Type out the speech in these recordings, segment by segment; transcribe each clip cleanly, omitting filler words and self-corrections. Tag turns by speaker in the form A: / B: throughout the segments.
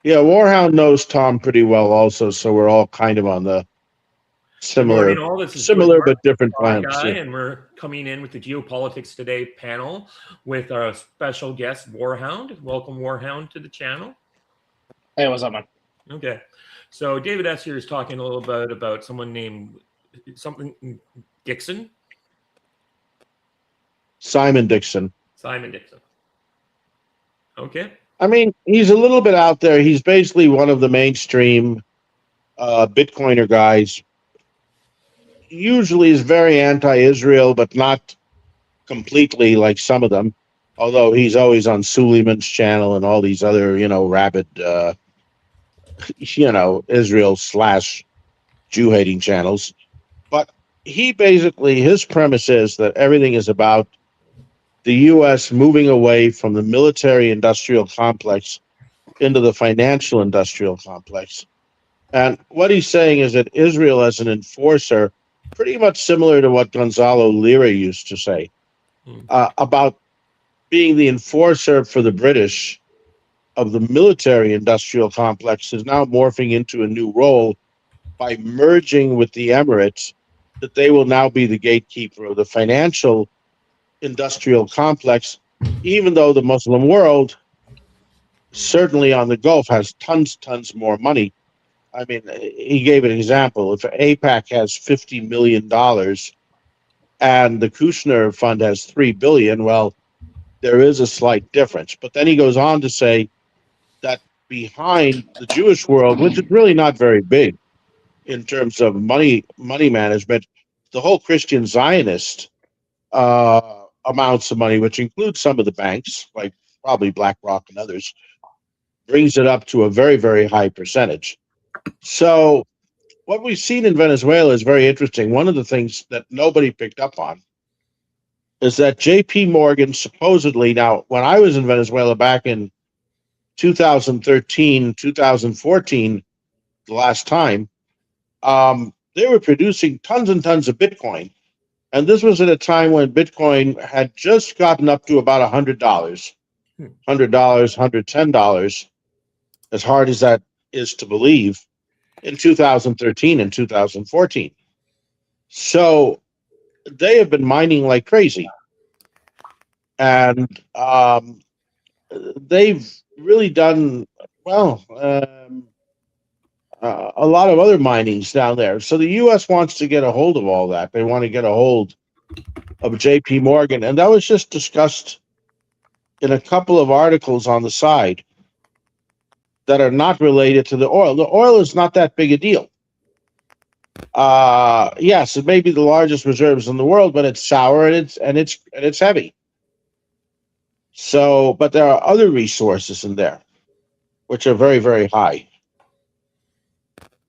A: Yeah, Warhound knows Tom pretty well also, so we're all kind of on the
B: Good morning,
A: similar
B: all. This is George
A: similar
B: Mark,
A: but different plans. Yeah.
B: Spyguy, and we're coming in with the Geopolitics Today panel with our special guest, Warhound. Welcome, Warhound, to the channel.
C: Hey, what's up, man?
B: Okay. So David S. here is talking a little bit about someone named something Dixon.
A: Simon Dixon.
B: Simon Dixon. Okay.
A: I mean, he's a little bit out there. He's basically one of the mainstream Bitcoiner guys. Usually is very anti-Israel, but not completely like some of them. Although he's always on Suleiman's channel and all these other, rabid, Israel slash Jew hating channels. But he basically, his premise is that everything is about the U.S. moving away from the military industrial complex into the financial industrial complex. And what he's saying is that Israel, as an enforcer, pretty much similar to what Gonzalo Lira used to say about being the enforcer for the British of the military industrial complex, is now morphing into a new role by merging with the Emirates, that they will now be the gatekeeper of the financial industrial complex, even though the Muslim world, certainly on the Gulf, has tons more money. I mean, he gave an example. If APAC has $50 million and the Kushner Fund has $3 billion, well, there is a slight difference. But then he goes on to say that behind the Jewish world, which is really not very big in terms of money management, the whole Christian Zionist amounts of money, which includes some of the banks, like probably BlackRock and others, brings it up to a very, very high percentage. So what we've seen in Venezuela is very interesting. One of the things that nobody picked up on is that J.P. Morgan supposedly, now, when I was in Venezuela back in 2013, 2014, the last time, they were producing tons and tons of Bitcoin. And this was at a time when Bitcoin had just gotten up to about $100, $110, as hard as that is to believe, in 2013 and 2014. So they have been mining like crazy. And they've really done, well, a lot of other minings down there. So the U.S. wants to get a hold of all that. They want to get a hold of J.P. Morgan. And that was just discussed in a couple of articles on the side that are not related to the oil. The oil is not that big a deal. Yes, it may be the largest reserves in the world, but it's sour and it's heavy. So, but there are other resources in there, which are very, very high.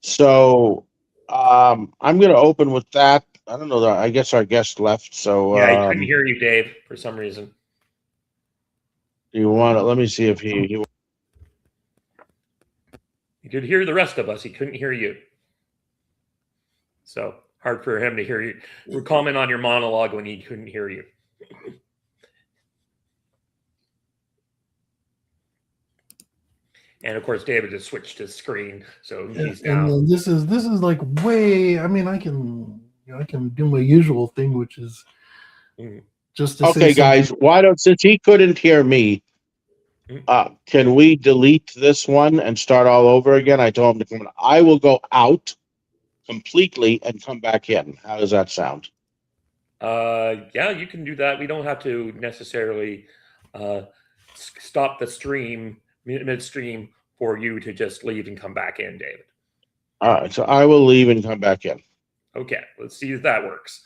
A: So, I'm going to open with that. I don't know. I guess our guest left. So,
B: Yeah, I couldn't hear you, Dave, for some reason.
A: you want to? Let me see if he.
B: He could hear the rest of us. He couldn't hear you. So hard for him to hear you. We're comment on your monologue when he couldn't hear you. And of course, David has switched his screen, so he's now.
D: And this is like way. I mean, I can do my usual thing, which is just to
A: okay, guys. Why don't, since he couldn't hear me, can we delete this one and start all over again? I told him to come in. I will go out completely and come back in. How does that sound?
B: Yeah, you can do that. We don't have to necessarily stop the stream midstream for you to just leave and come back in, David.
A: All right, so I will leave and come back in.
B: Okay, let's see if that works.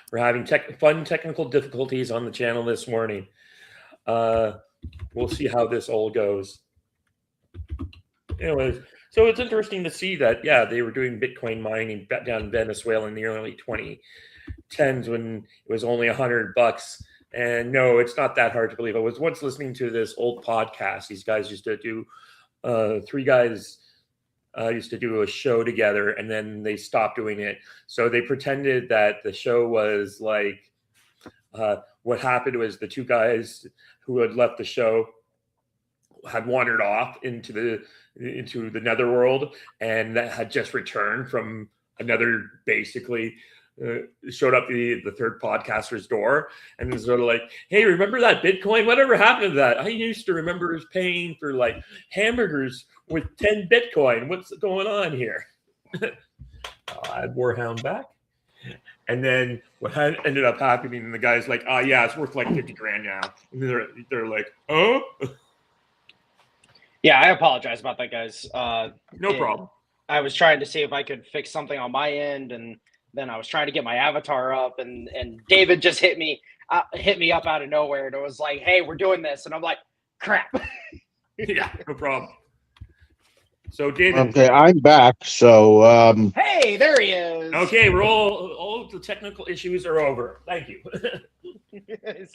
B: We're having fun technical difficulties on the channel this morning. We'll see how this all goes. Anyways, so it's interesting to see that, yeah, they were doing Bitcoin mining down in Venezuela in the early 2010s when it was only $100. And no, it's not that hard to believe. I was once listening to this old podcast. These guys used to do, three guys used to do a show together, and then they stopped doing it. So they pretended that the show was like, what happened was the two guys who had left the show had wandered off into the netherworld, and that had just returned from another, basically showed up the third podcaster's door, and was sort of like, "Hey, remember that Bitcoin? Whatever happened to that? I used to remember paying for like hamburgers with 10 Bitcoin. What's going on here?" I'll add Warhound back. And then what ended up happening, the guy's like, yeah, it's worth like 50 grand now. And they're like, oh?
C: Yeah, I apologize about that, guys.
B: No problem.
C: I was trying to see if I could fix something on my end, and then I was trying to get my avatar up, and David just hit me up out of nowhere, and it was like, "Hey, we're doing this," and I'm like, "Crap."
B: Yeah, no problem. So, David.
A: Okay, I'm back. So,
C: Hey, there he is.
B: Okay, we're all the technical issues are over. Thank you.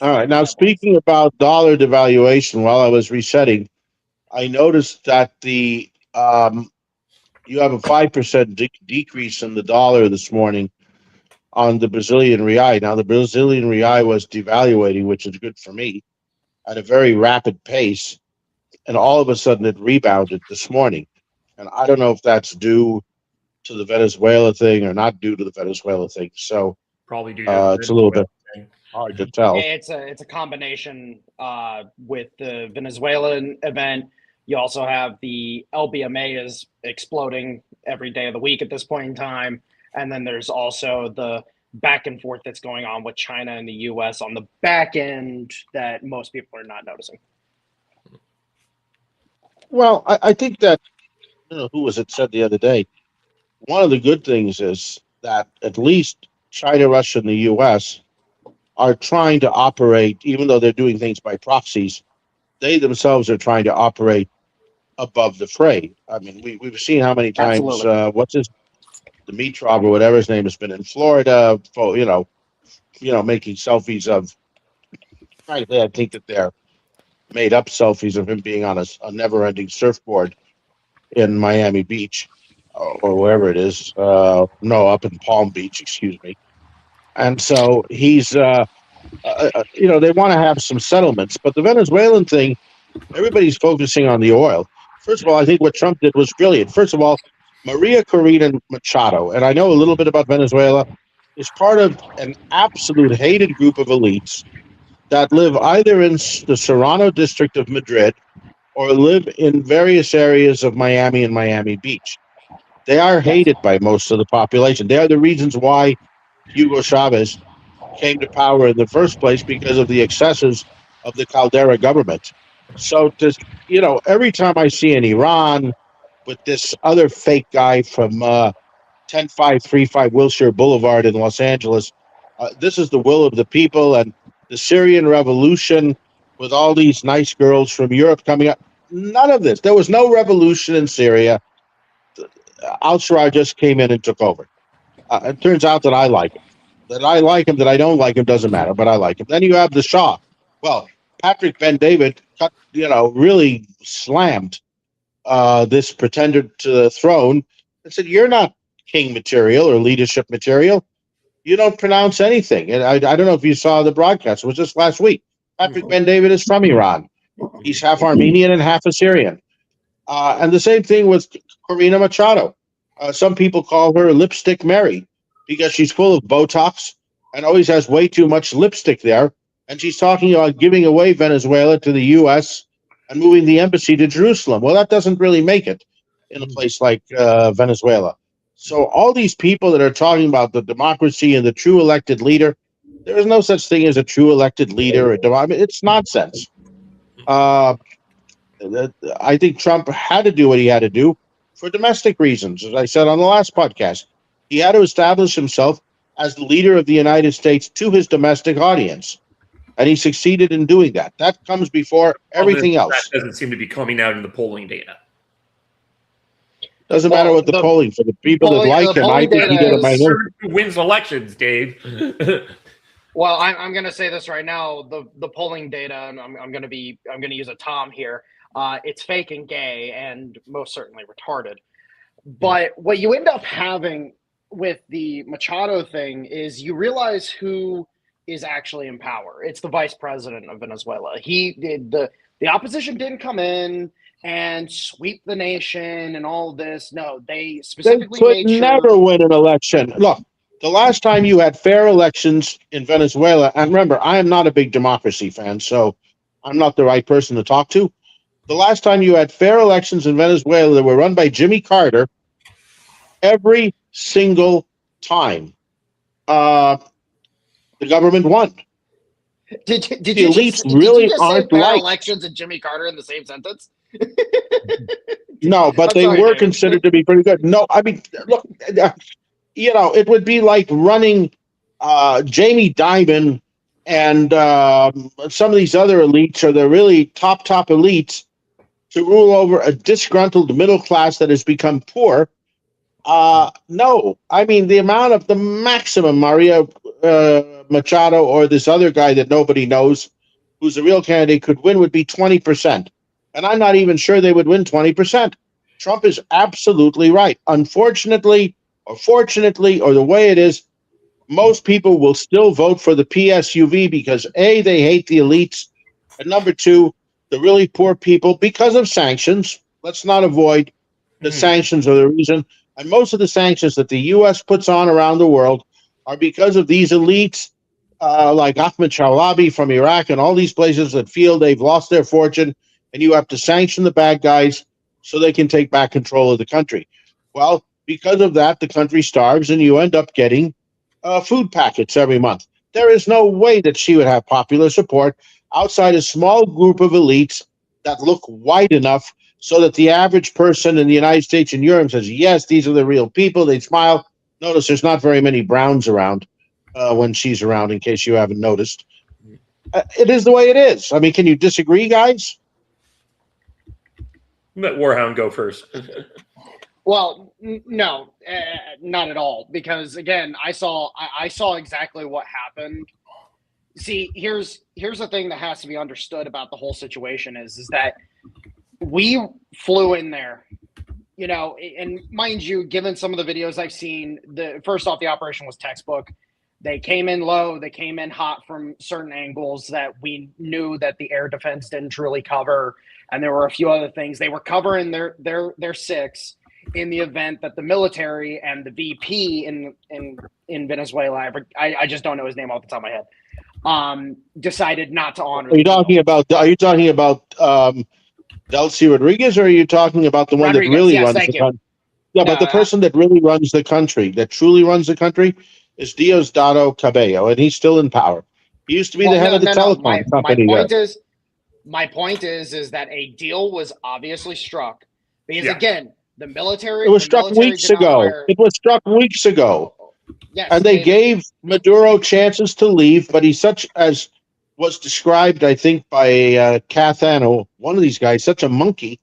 A: all right. Now, speaking about dollar devaluation, while I was resetting, I noticed that you have a 5% decrease in the dollar this morning on the Brazilian real. Now, the Brazilian real was devaluating, which is good for me, at a very rapid pace, and all of a sudden it rebounded this morning. And I don't know if that's due to the Venezuela thing or not due to the Venezuela thing. So
B: probably do.
A: It's a little bit hard to tell.
C: It's a combination with the Venezuelan event. You also have the LBMA is exploding every day of the week at this point in time. And then there's also the back and forth that's going on with China and the US on the back end that most people are not noticing.
A: Well, I think that, who was it said the other day? One of the good things is that at least China, Russia, and the U.S. are trying to operate, even though they're doing things by proxies, they themselves are trying to operate above the fray. I mean, we've seen how many times, Dimitrov or whatever his name has been in Florida, for, making selfies of, frankly, I think that they're made up selfies of him being on a never-ending surfboard in Miami Beach or wherever it is. No, up in Palm Beach, excuse me. And so he's, they want to have some settlements. But the Venezuelan thing, everybody's focusing on the oil. First of all, I think what Trump did was brilliant. First of all, Maria Corina Machado, and I know a little bit about Venezuela, is part of an absolute hated group of elites that live either in the Serrano district of Madrid or live in various areas of Miami and Miami Beach. They are hated by most of the population. They are the reasons why Hugo Chavez came to power in the first place, because of the excesses of the Caldera government. So, every time I see in Iran with this other fake guy from 10535 Wilshire Boulevard in Los Angeles, this is the will of the people, and the Syrian revolution with all these nice girls from Europe coming up. None of this. There was no revolution in Syria. Al-Sharaa just came in and took over. It turns out that I like him. That I like him, that I don't like him, doesn't matter, but I like him. Then you have the Shah. Well, Patrick Ben-David really slammed this pretender to the throne and said, "You're not king material or leadership material. You don't pronounce anything." And I don't know if you saw the broadcast. It was just last week. Patrick Ben-David is from Iran. He's half Armenian and half Assyrian. And the same thing with Corina Machado. Some people call her Lipstick Mary because she's full of Botox and always has way too much lipstick there. And she's talking about giving away Venezuela to the U.S. and moving the embassy to Jerusalem. Well, that doesn't really make it in a place like Venezuela. So all these people that are talking about the democracy and the true elected leader, there is no such thing as a true elected leader. It's nonsense. I think Trump had to do what he had to do for domestic reasons. As I said on the last podcast, he had to establish himself as the leader of the United States to his domestic audience. And he succeeded in doing that. That comes before everything else.
B: That doesn't seem to be coming out in the polling data.
A: Doesn't matter what the polling, for the people that like him, I think he did a minority.
B: Who wins elections, Dave?
C: Well, I'm going to say this right now. The polling data, and I'm going to use a Tom here. It's fake and gay, and most certainly retarded. But what you end up having with the Machado thing is you realize who is actually in power. It's the vice president of Venezuela. He did the The opposition didn't come in and sweep the nation and all of this. No, they
A: They
C: specifically
A: could
C: made sure.
A: never win an election. Look, the last time you had fair elections in Venezuela, and remember, I am not a big democracy fan, so I'm not the right person to talk to. The last time you had fair elections in Venezuela that were run by Jimmy Carter, every single time, the government won.
C: Did
A: The
C: you
A: elites
C: just, did you
A: really
C: just say
A: aren't
C: fair
A: like.
C: elections and Jimmy Carter in the same sentence?
A: No, but
C: I'm
A: they
C: sorry,
A: were
C: David.
A: considered to be pretty good. No, I mean, look, it would be like running Jamie Dimon and some of these other elites, or the really top elites, to rule over a disgruntled middle class that has become poor. No, I mean the maximum Maria Machado or this other guy that nobody knows, who's a real candidate, could win would be 20%, and I'm not even sure they would win 20%. Trump is absolutely right. Unfortunately, or fortunately, or the way it is, most people will still vote for the PSUV because A, they hate the elites, and number two, the really poor people, because of sanctions. Let's not avoid the sanctions are the reason. And most of the sanctions that the U.S. puts on around the world are because of these elites, like Ahmed Chalabi from Iraq and all these places that feel they've lost their fortune, and you have to sanction the bad guys so they can take back control of the country. Well, because of that, the country starves, and you end up getting food packets every month. There is no way that she would have popular support outside a small group of elites that look white enough so that the average person in the United States and Europe says, yes, these are the real people. They smile. Notice there's not very many browns around when she's around, in case you haven't noticed. It is the way it is. I mean, can you disagree, guys?
B: Let Warhound go first.
C: Well, no, not at all. Because again, I saw exactly what happened. See, here's the thing that has to be understood about the whole situation is that we flew in there, and mind you, given some of the videos I've seen, first off, the operation was textbook. They came in low, they came in hot from certain angles that we knew that the air defense didn't truly cover, and there were a few other things. They were covering their six in the event that the military and the VP in Venezuela, I just don't know his name off the top of my head, decided not to honor.
A: Are you talking about Delcy Rodriguez, or are you talking about the one
C: Rodriguez,
A: that really
C: yes,
A: runs
C: thank
A: the
C: you.
A: country? Yeah,
C: No,
A: but the person that really runs the country, that truly runs the country, is Diosdado Cabello, and he's still in power. He used to be the head of the telecom company there.
C: My point is that a deal was obviously struck because
B: Yeah.
C: again, the military.
A: It was struck weeks ago. It was struck weeks ago.
C: Yes,
A: And they gave Maduro chances to leave, but he's such, as was described, I think, by Kath Anno, one of these guys, such a monkey,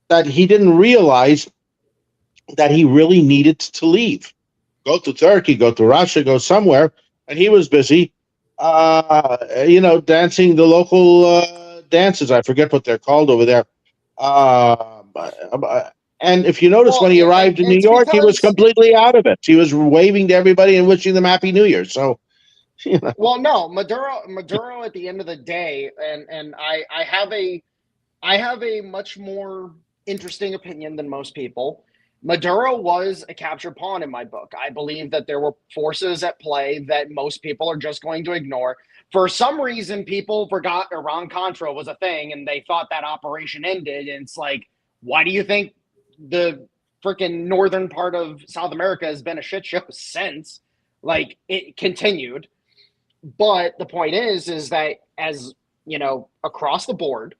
A: that he didn't realize that he really needed to leave. Go to Turkey, go to Russia, go somewhere. And he was busy, dancing the local dances. I forget what they're called over there. And if you notice, when he arrived in New York, he was completely out of it. He was waving to everybody and wishing them Happy New Year. So,
C: Well, no, Maduro at the end of the day, and I have a much more interesting opinion than most people. Maduro was a captured pawn in my book. I believe that there were forces at play that most people are just going to ignore. For some reason, people forgot Iran-Contra was a thing, and they thought that operation ended. And it's like, why do you think the freaking northern part of South America has been a shit show since? Like, it continued. But the point is that, as across the board,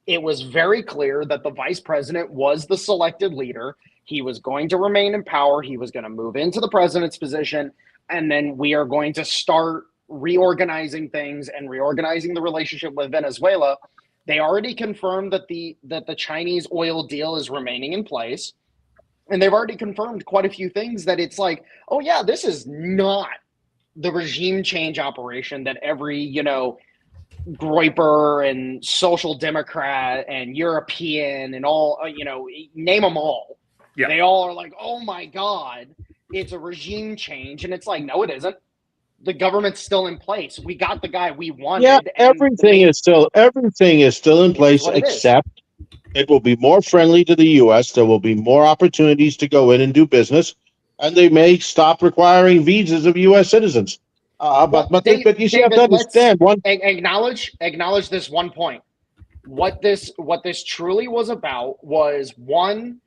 C: it was very clear that the vice president was the selected leader. He was going to remain in power. He was going to move into the president's position. And then we are going to start reorganizing things and reorganizing the relationship with Venezuela. They already confirmed that the Chinese oil deal is remaining in place. And they've already confirmed quite a few things that it's like, oh yeah, this is not the regime change operation that every, Groyper and social democrat and European and all, name them all. Yeah. They all are like, oh my God, it's a regime change. And it's like, no, it isn't. the government's still in place. We got the guy we wanted.
A: Yeah,
C: and
A: everything is still in place,
C: what it is.
A: except it will be more friendly to the U.S. There will be more opportunities to go in and do business, and they may stop requiring visas of U.S. citizens. But you see, have to understand one.
C: Acknowledge this one point. What this truly was about was, one,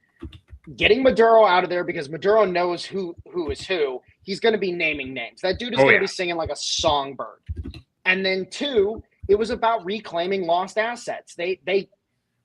C: getting Maduro out of there, because Maduro knows who is who. He's going to be naming names. That dude is going to be singing like a songbird. And then two, it was about reclaiming lost assets.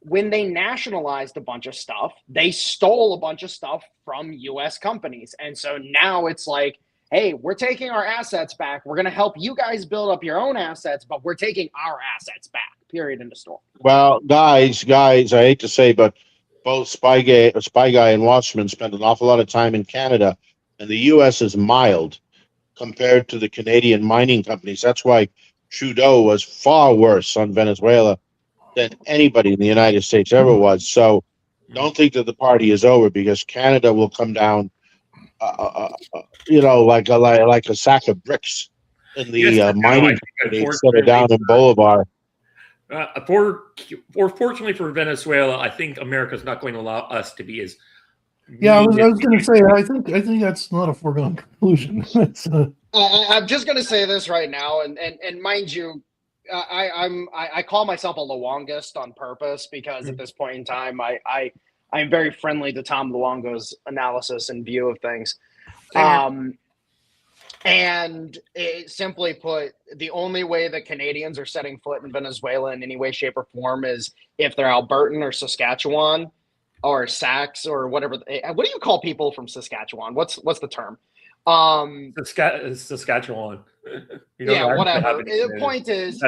C: When they nationalized a bunch of stuff, they stole a bunch of stuff from U.S. companies. And so now it's like, hey, we're taking our assets back. We're going to help you guys build up your own assets, but we're taking our assets back, period, in the story.
A: Well, guys, I hate to say, but both Spyguy and Watchman spend an awful lot of time in Canada, and the U.S. is mild compared to the Canadian mining companies. That's why Trudeau was far worse on Venezuela than anybody in the United States ever was. So don't think that the party is over, because Canada will come down, like a sack of bricks in the mining companies that are down in Bolivar.
B: Fortunately for Venezuela, I think America's not going to allow us to be as.
D: Yeah, I was going to say, I think that's not a foregone conclusion.
C: I'm just going to say this right now, and mind you, I call myself a Luongist on purpose, because at this point in time, I'm very friendly to Tom Luongo's analysis and view of things. And simply put, the only way that Canadians are setting foot in Venezuela in any way, shape, or form is if they're Albertan or Saskatchewan or Sax or whatever. What do you call people from Saskatchewan? What's the term?
B: Saskatchewan.
C: Whatever. The point is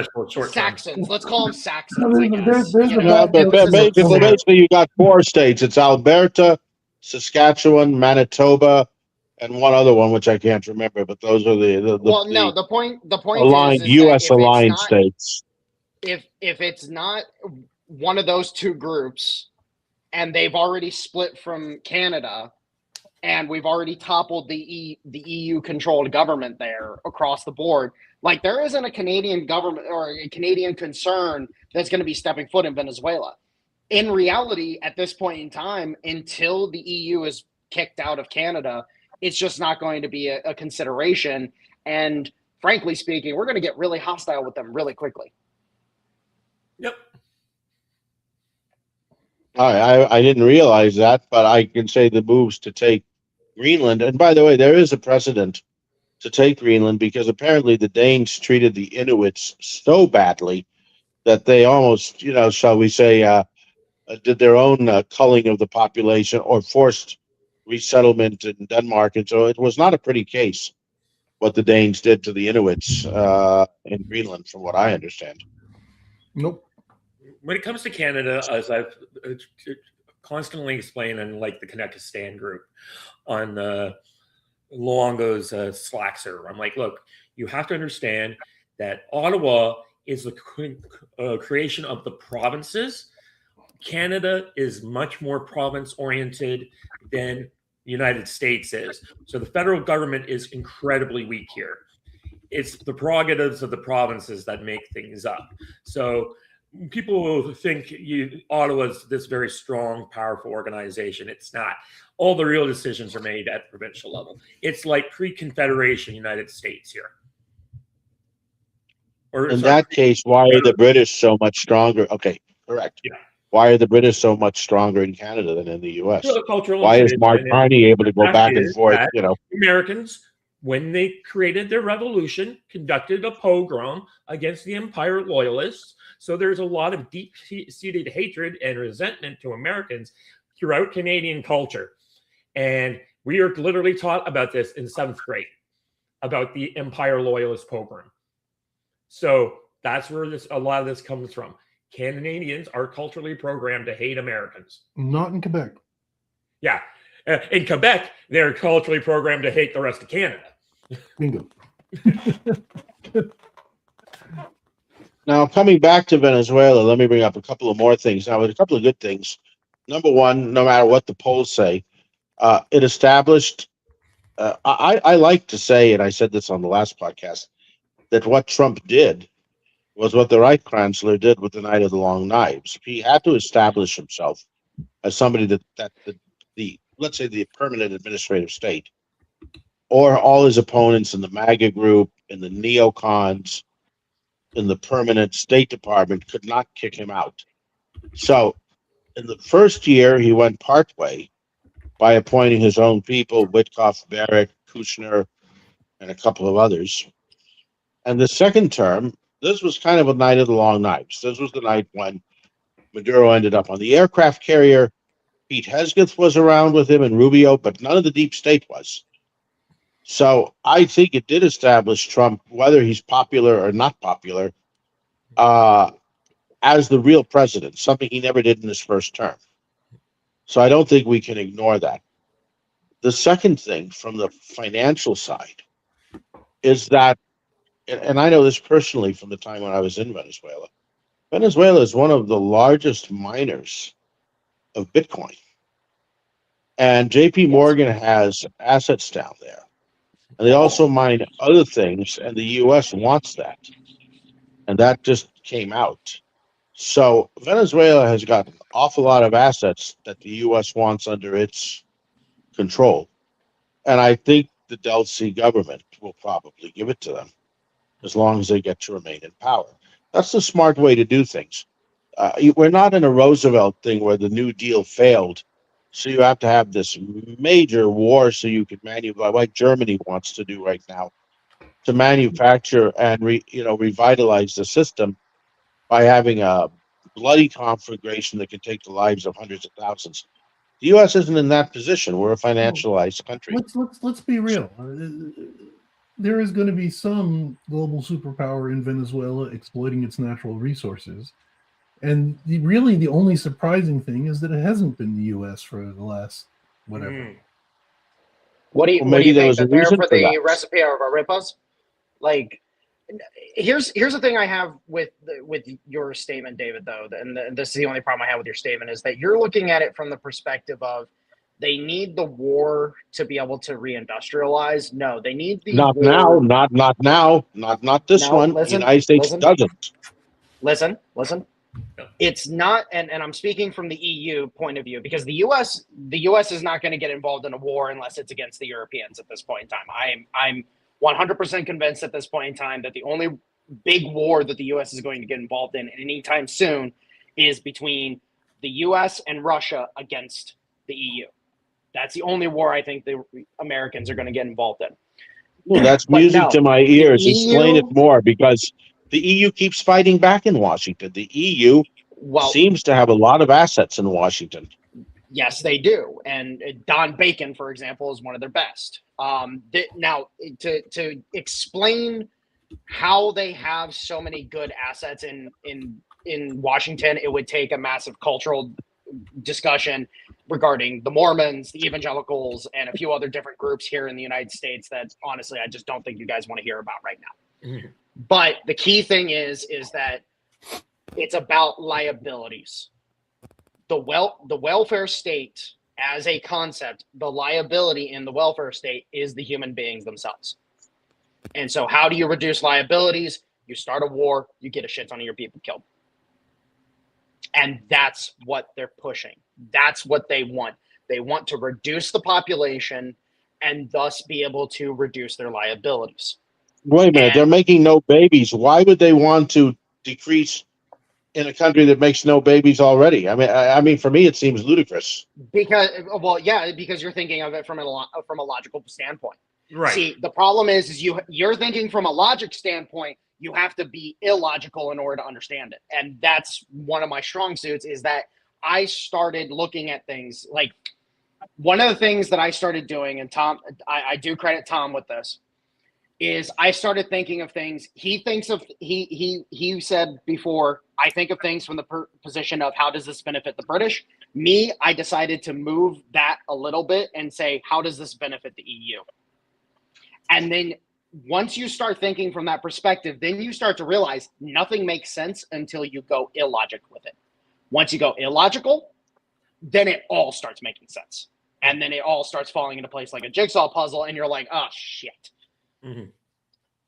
C: Saxons. Let's call them Saxons, I guess.
A: Basically, you got 4 states. It's Alberta, Saskatchewan, Manitoba, and one other one which I can't remember. But those are the
C: point
A: aligned
C: is
A: U.S. aligned states.
C: If it's not one of those two groups, and they've already split from Canada, and we've already toppled the EU-controlled government there across the board, like, there isn't a Canadian government or a Canadian concern that's going to be stepping foot in Venezuela. In reality, at this point in time, until the EU is kicked out of Canada, it's just not going to be a consideration. And frankly speaking, we're going to get really hostile with them really quickly.
B: Yep.
A: I didn't realize that, but I can say the moves to take Greenland. And by the way, there is a precedent to take Greenland, because apparently the Danes treated the Inuits so badly that they almost, shall we say, did their own culling of the population or forced resettlement in Denmark. And so it was not a pretty case what the Danes did to the Inuits in Greenland, from what I understand.
D: Nope.
B: When it comes to Canada, as I've constantly explained, and like the Connect to Stand group on Luongo's Slackser, I'm like, look, you have to understand that Ottawa is the creation of the provinces. Canada is much more province-oriented than the United States is. So the federal government is incredibly weak here. It's the prerogatives of the provinces that make things up. So people will think Ottawa's this very strong, powerful organization. It's not. All the real decisions are made at the provincial level. It's like pre-Confederation United States here.
A: In that case, why are the British so much stronger? Okay, correct.
B: Yeah.
A: Why are the British so much stronger in Canada than in the U.S.?
B: Well,
A: why is Mark Carney able to go back and forth?
B: Americans, when they created their revolution, conducted a pogrom against the Empire Loyalists. So there's a lot of deep-seated hatred and resentment to Americans throughout Canadian culture. And we are literally taught about this in 7th grade, about the Empire Loyalist pogrom. So that's where a lot of this comes from. Canadians are culturally programmed to hate Americans.
D: Not in Quebec.
B: Yeah. In Quebec, they're culturally programmed to hate the rest of Canada.
D: Bingo.
A: Now, coming back to Venezuela, let me bring up a couple of more things. Now, a couple of good things. Number one, no matter what the polls say, it established I like to say, and I said this on the last podcast, that what Trump did was what the Reichskanzler did with the Night of the Long Knives. He had to establish himself as somebody that the let's say the permanent administrative state, or all his opponents in the MAGA group, in the neocons, in the permanent State Department could not kick him out. So in the first year, he went partway by appointing his own people, Witkoff, Barrett, Kushner, and a couple of others. And the second term, this was kind of a night of the long knives. This was the night when Maduro ended up on the aircraft carrier. Pete Hegseth was around with him and Rubio, but none of the deep state was. So I think it did establish Trump, whether he's popular or not popular, as the real president, something he never did in his first term. So I don't think we can ignore that. The second thing from the financial side is that, and I know this personally from the time when I was in Venezuela, Venezuela is one of the largest miners of Bitcoin. And JP Morgan has assets down there. And they also mine other things, and the US wants that. And that just came out. So Venezuela has got an awful lot of assets that the US wants under its control. And I think the Delcy government will probably give it to them as long as they get to remain in power. That's the smart way to do things. We're not in a Roosevelt thing where the New Deal failed. So you have to have this major war so you can manufacture, like Germany wants to do right now, to manufacture and revitalize the system by having a bloody conflagration that can take the lives of hundreds of thousands. The U.S. isn't in that position. We're a financialized country.
D: Let's be real. There is going to be some global superpower in Venezuela exploiting its natural resources. And really the only surprising thing is that it hasn't been the U.S. for the last whatever.
B: Mm.
C: What do you think that they're for the recipe of arepas? Like, here's the thing I have with your statement, David, though, and this is the only problem I have with your statement, is that you're looking at it from the perspective of they need the war to be able to reindustrialize. No, they need the
A: not
C: war.
A: Now, not this
C: No,
A: one.
C: listen,
A: the United States doesn't.
C: Listen. It's not, and I'm speaking from the EU point of view, because the US is not going to get involved in a war unless it's against the Europeans at this point in time. I'm 100% convinced at this point in time that the only big war that the US is going to get involved in anytime soon is between the US and Russia against the EU. That's the only war I think the Americans are going to get involved in.
A: Well, that's music to my ears. Explain it more, because the EU keeps fighting back in Washington. The EU seems to have a lot of assets in Washington.
C: Yes, they do. And Don Bacon, for example, is one of their best. Now, to explain how they have so many good assets in Washington, it would take a massive cultural discussion regarding the Mormons, the evangelicals, and a few other different groups here in the United States that, honestly, I just don't think you guys want to hear about right now. Mm-hmm. But the key thing is that it's about liabilities. The welfare state as a concept, the liability in the welfare state is the human beings themselves. And so how do you reduce liabilities? You start a war, you get a shit ton of your people killed. And that's what they're pushing. That's what they want. They want to reduce the population and thus be able to reduce their liabilities.
A: Wait a minute, they're making no babies. Why would they want to decrease in a country that makes no babies already? I mean, for me, it seems ludicrous.
C: Because you're thinking of it from a logical standpoint.
B: Right.
C: See, the problem is you're thinking from a logic standpoint. You have to be illogical in order to understand it, and that's one of my strong suits. Is that I started looking at things like one of the things that I started doing, and Tom, I do credit Tom with this. Is I started thinking of things. He said before, I think of things from the position of how does this benefit the British? Me, I decided to move that a little bit and say, how does this benefit the EU? And then once you start thinking from that perspective, then you start to realize nothing makes sense until you go illogic with it. Once you go illogical, then it all starts making sense. And then it all starts falling into place like a jigsaw puzzle, and you're like, oh, shit.
B: Mm-hmm.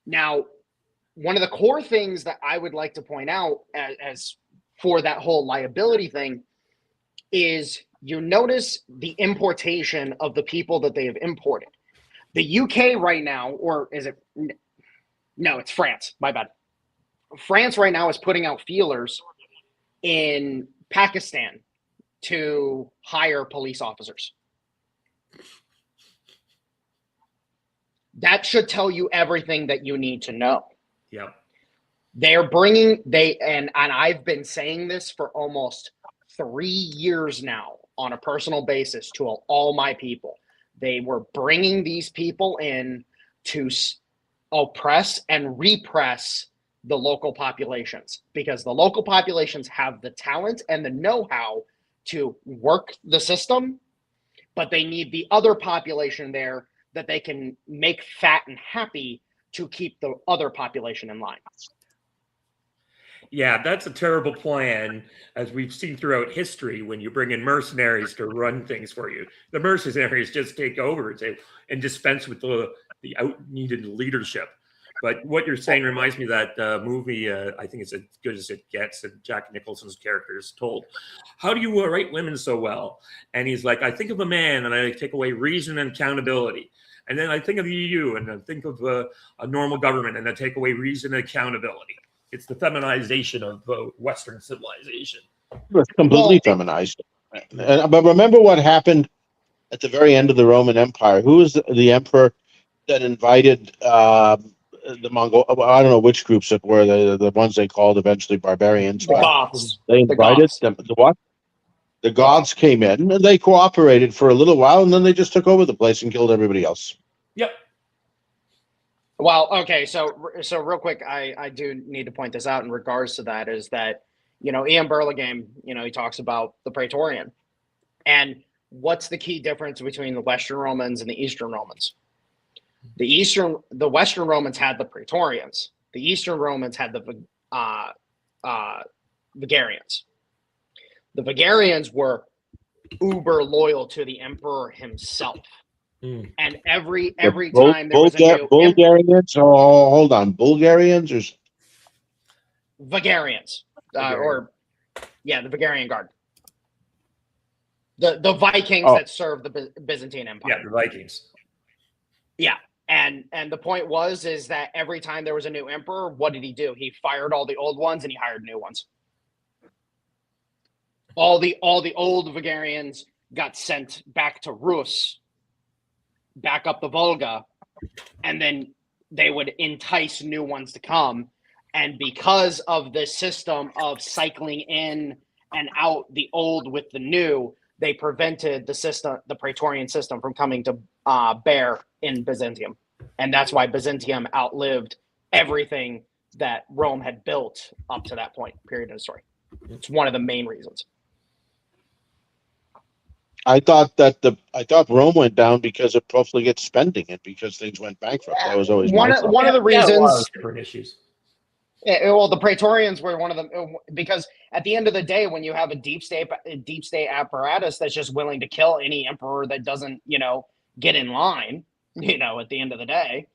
C: Now, one of the core things that I would like to point out as for that whole liability thing is you notice the importation of the people that they have imported. The UK right now, or is it? No, it's France. My bad. France right now is putting out feelers in Pakistan to hire police officers. That should tell you everything that you need to know.
B: Yeah.
C: And I've been saying this for almost 3 years now on a personal basis to all my people. They were bringing these people in to oppress and repress the local populations, because the local populations have the talent and the know-how to work the system, but they need the other population there that they can make fat and happy to keep the other population in line.
B: Yeah, that's a terrible plan, as we've seen throughout history. When you bring in mercenaries to run things for you, the mercenaries just take over and dispense with the out-needed leadership. But what you're saying reminds me of that movie, I think it's As Good as It Gets, and Jack Nicholson's character is told, how do you write women so well? And he's like, I think of a man and I take away reason and accountability. And then I think of the EU and I think of a normal government and I take away reason and accountability. It's the feminization of Western civilization.
A: It's completely feminized. But remember what happened at the very end of the Roman Empire? Who was the emperor that invited the Mongol? I don't know which groups it were. The ones they called eventually barbarians.
C: The Goths.
A: They invited them. The what? The Goths came in and they cooperated for a little while, and then they just took over the place and killed everybody else.
B: Yep.
C: Well, okay, so real quick, I do need to point this out in regards to that, is that, Ian Burlingame, he talks about the Praetorian. And what's the key difference between the Western Romans and the Eastern Romans? The Western Romans had the Praetorians. The Eastern Romans had the Vigarians. The Vigarians were uber loyal to the emperor himself. And every time there was a new
A: Bulgarians, hold on, Bulgarians or
C: Vigarians, the Vigarian Guard, the Vikings that served the Byzantine Empire.
B: Yeah, the Vikings.
C: Yeah, and the point is that every time there was a new emperor, what did he do? He fired all the old ones and he hired new ones. All the old Vigarians got sent back to Rus, back up the Volga, and then they would entice new ones to come. And because of the system of cycling in and out the old with the new, they prevented the Praetorian system from coming to bear in Byzantium. And that's why Byzantium outlived everything that Rome had built up to that point, period in the story. It's one of the main reasons.
A: I thought Rome went down because of profligate spending and because things went bankrupt. That was always
C: one of the reasons.
B: Different issues.
C: Yeah, well, the Praetorians were one of them, because at the end of the day, when you have a deep state apparatus that's just willing to kill any emperor that doesn't, get in line, at the end of the day,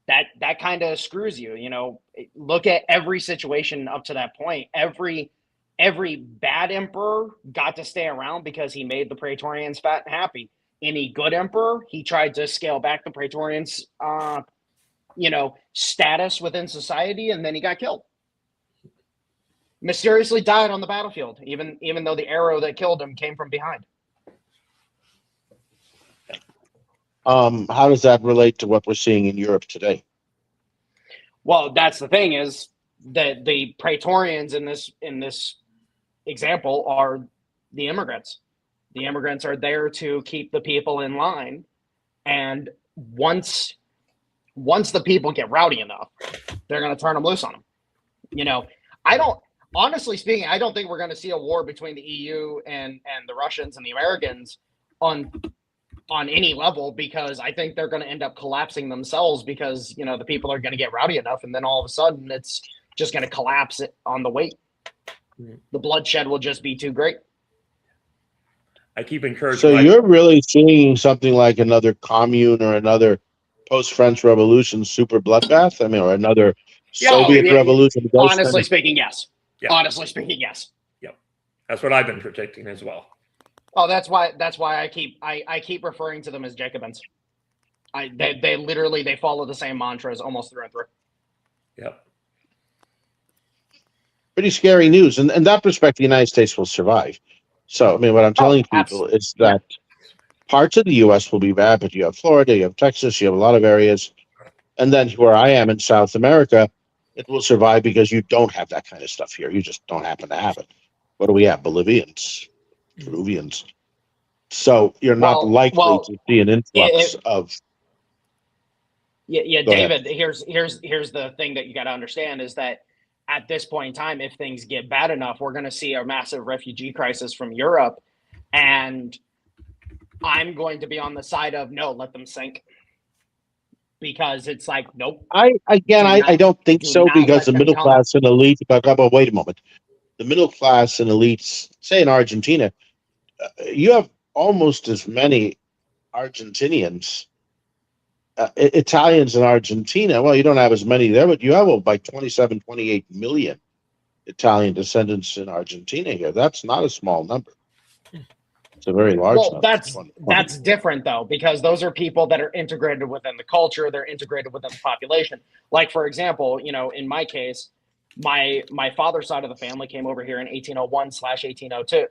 C: that kind of screws you. Look at every situation up to that point. Every bad emperor got to stay around because he made the Praetorians fat and happy. Any good emperor, he tried to scale back the Praetorians' status within society, and then he got killed. Mysteriously died on the battlefield, even though the arrow that killed him came from behind.
A: How does that relate to what we're seeing in Europe today?
C: Well, that's the thing, is that the Praetorians in this example are the immigrants. The immigrants are there to keep the people in line, and once the people get rowdy enough, they're going to turn them loose on them. Honestly speaking, I don't think we're going to see a war between the EU and the Russians and the Americans on any level, because I think they're going to end up collapsing themselves, because, the people are going to get rowdy enough, and then all of a sudden it's just going to collapse on the weight. The bloodshed will just be too great.
B: I keep encouraging.
A: So you're really seeing something like another commune or another post-French Revolution super bloodbath? I mean, or another Soviet revolution?
C: Honestly speaking, yes.
B: Yeah.
C: Honestly speaking, yes.
B: Yep. That's what I've been predicting as well.
C: Oh, that's why I keep referring to them as Jacobins. They literally they follow the same mantras almost through and through.
B: Yep.
A: Pretty scary news. And in that respect, the United States will survive. So, I mean, what I'm telling people is that parts of the U.S. will be bad, but you have Florida, you have Texas, you have a lot of areas. And then where I am in South America, it will survive because you don't have that kind of stuff here. You just don't happen to have it. What do we have? Bolivians, Peruvians. So you're not likely to see an influx of.
C: Yeah, David. Here's the thing that you got to understand is that at this point in time, if things get bad enough, we're going to see a massive refugee crisis from Europe, and I'm going to be on the side of no, let them sink, because it's like nope.
A: I don't think so, because the middle class and elite. But wait a moment, the middle class and elites, say in Argentina, you have almost as many Argentinians. Italians in Argentina, well, you don't have as many there, but you have like 27, 28 million Italian descendants in Argentina here. That's not a small number. It's a very large number.
C: That's different, though, because those are people that are integrated within the culture. They're integrated within the population. Like, for example, in my case, my father's side of the family came over here in 1801/1802.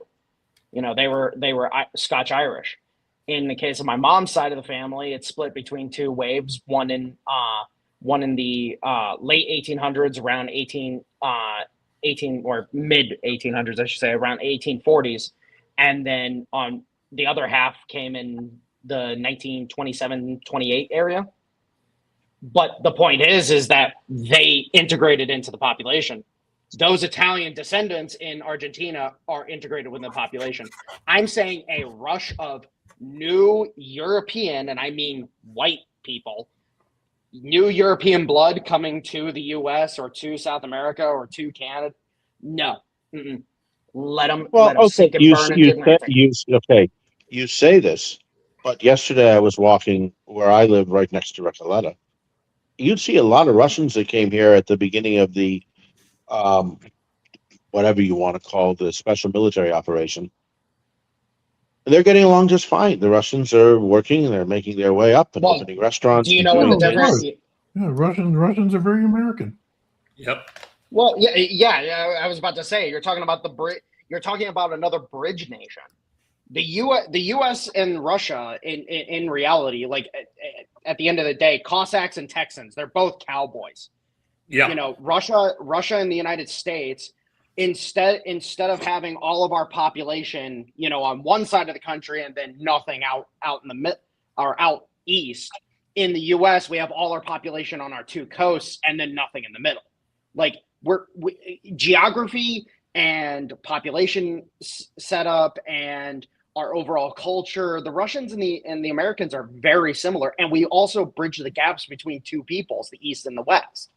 C: They were Scotch Irish. In the case of my mom's side of the family, it's split between two waves. One in the late 1800s, around 18 or mid 1800s, I should say, around 1840s, and then on the other half came in the 1927-28 area. But the point is that they integrated into the population. Those Italian descendants in Argentina are integrated within the population. I'm saying a rush of new European, and I mean white people, new European blood coming to the U.S. or to South America or to Canada. No. Mm-mm. Let them sink and burn into Atlantic.
A: You say this, but yesterday I was walking where I live right next to Recoleta. You'd see a lot of Russians that came here at the beginning of the whatever you want to call the special military operation. They're getting along just fine. The Russians are working, and they're making their way up and opening restaurants.
C: Do you know what the difference?
D: Yeah, Russians are very American.
B: Yep.
C: Well, yeah. I was about to say you're talking about You're talking about another bridge nation. The U.S. and Russia, in reality, like at the end of the day, Cossacks and Texans, they're both cowboys.
B: Yeah.
C: Russia and the United States, instead of having all of our population, on one side of the country and then nothing out in the mid or out east. In the U.S., we have all our population on our two coasts and then nothing in the middle. Like geography and population setup and our overall culture, the Russians and the Americans are very similar, and we also bridge the gaps between two peoples, the East and the West.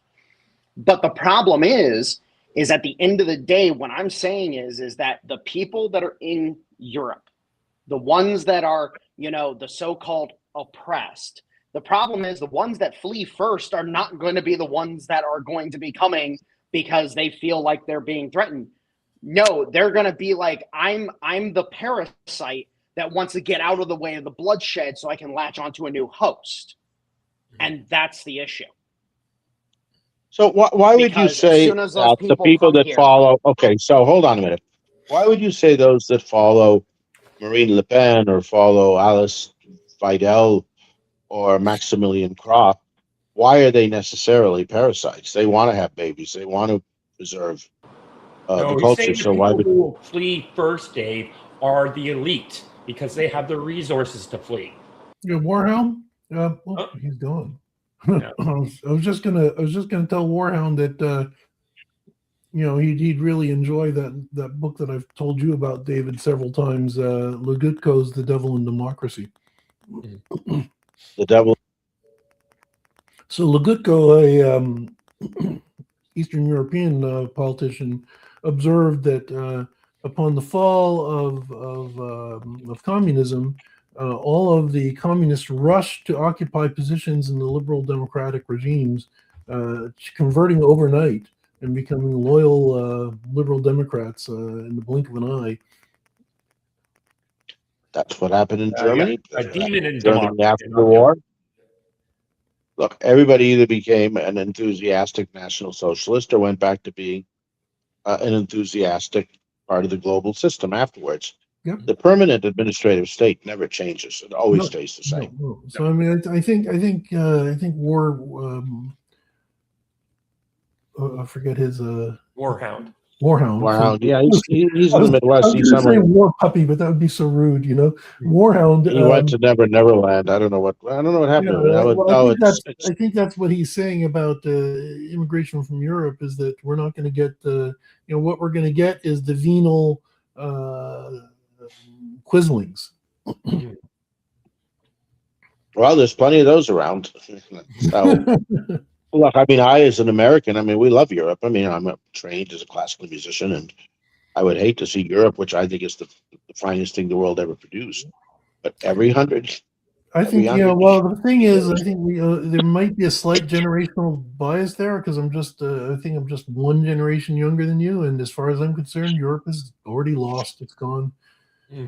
C: But the problem is at the end of the day, what I'm saying is that the people that are in Europe, the ones that are, the so-called oppressed, the problem is the ones that flee first are not going to be the ones that are going to be coming because they feel like they're being threatened. No, they're going to be like, I'm the parasite that wants to get out of the way of the bloodshed so I can latch onto a new host. And that's the issue.
A: So why would you say the people that follow... Okay, so hold on a minute. Why would you say those that follow Marine Le Pen or follow Alice Weidel or Maximilian Krah, why are they necessarily parasites? They want to have babies. They want to preserve the culture. So why would
B: who will flee first, Dave, are the elite because they have the resources to flee?
D: Yeah, Warhound. He's gone. Yeah. I was just gonna tell Warhound that he'd really enjoy that book that I've told you about, David, several times. Legutko's The Devil in Democracy.
A: The devil.
D: So Legutko, a Eastern European politician, observed that upon the fall of communism, all of the communists rushed to occupy positions in the liberal democratic regimes, converting overnight and becoming loyal liberal Democrats in the blink of an eye.
A: That's what happened in Germany.
B: A demon in
A: Germany
B: democracy.
A: after the war. Look, everybody either became an enthusiastic National Socialist or went back to being an enthusiastic part of the global system afterwards.
D: Yep.
A: The permanent administrative state never changes; it always stays the same.
D: No. So I mean, I think War. I forget his
B: Warhound.
D: Warhound.
A: Wow, yeah, he's in the Midwest.
D: I was
A: He's
D: going to say
A: somewhere.
D: War Puppy, but that would be so rude, you know. Warhound.
A: He went to Neverland. I don't know what happened to him.
D: I think that's what he's saying about immigration from Europe is that we're not going to get what we're going to get is the venal quislings.
A: Well, there's plenty of those around. So, look, I mean, I as an American, I mean, we love Europe. I mean, I'm trained as a classical musician, and I would hate to see Europe, which I think is the finest thing the world ever produced. But every 100.
D: I think well, the thing is, I think there might be a slight generational bias there because I think I'm just one generation younger than you, and as far as I'm concerned, Europe is already lost. It's gone.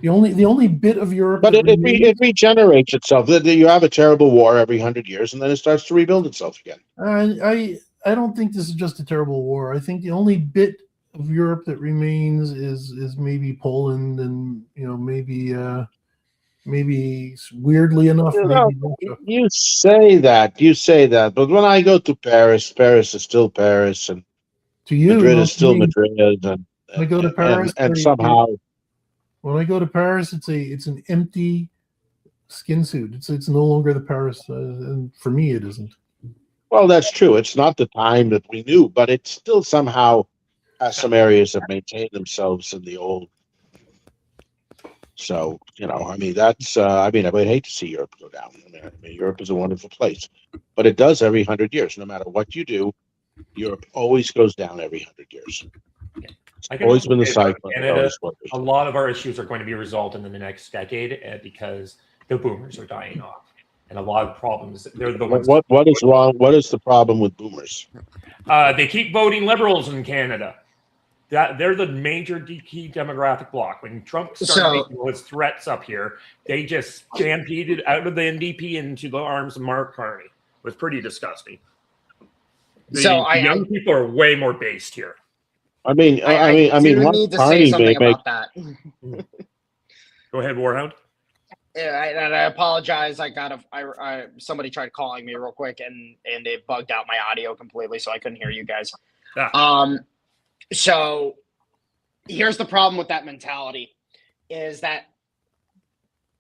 D: The only bit of Europe,
A: but it regenerates itself. You have a terrible war every 100 years, and then it starts to rebuild itself again.
D: I don't think this is just a terrible war. I think the only bit of Europe that remains is maybe Poland, and maybe weirdly enough, maybe Russia.
A: You say that, but when I go to Paris is still Paris, and
D: to you,
A: Madrid is still Madrid, and
D: I go to Paris,
A: and somehow.
D: When I go to Paris, it's an empty skin suit. It's no longer the Paris, and for me, it isn't.
A: Well, that's true. It's not the time that we knew, but it still somehow has some areas that maintain themselves in the old. So I mean, that's. I would hate to see Europe go down. I mean, Europe is a wonderful place, but it does every 100 years. No matter what you do, Europe always goes down every 100 years. It's always been the cycle.
B: Canada, a lot of our issues are going to be resolved in the next decade because the boomers are dying off, and a lot of problems. They're the ones.
A: What is wrong? What is the problem with boomers?
B: They keep voting liberals in Canada. They're the major key demographic block. When Trump started making his threats up here, they just stampeded out of the NDP into the arms of Mark Carney. It was pretty disgusting. Young people are way more based here.
C: I need to say something about that.
B: Go ahead, Warhound.
C: Yeah, I apologize. Somebody tried calling me real quick, and it bugged out my audio completely, so I couldn't hear you guys. So here's the problem with that mentality: is that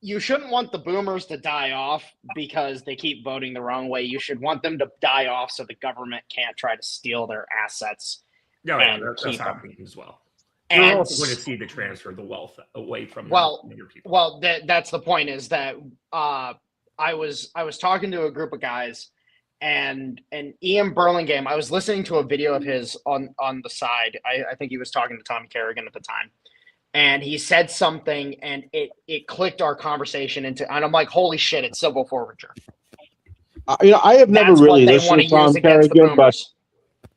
C: you shouldn't want the boomers to die off because they keep voting the wrong way. You should want them to die off so the government can't try to steal their assets.
B: No, that's happening as well. And we're also going to see the transfer of the wealth away from younger people.
C: Well, that's the point. Is that I was talking to a group of guys, and Ian Burlingame. I was listening to a video of his on the side. I think he was talking to Tommy Kerrigan at the time, and he said something, and it clicked our conversation into. And I'm like, holy shit! It's civil forfeiture.
A: I have never really listened to Tom Kerrigan, but.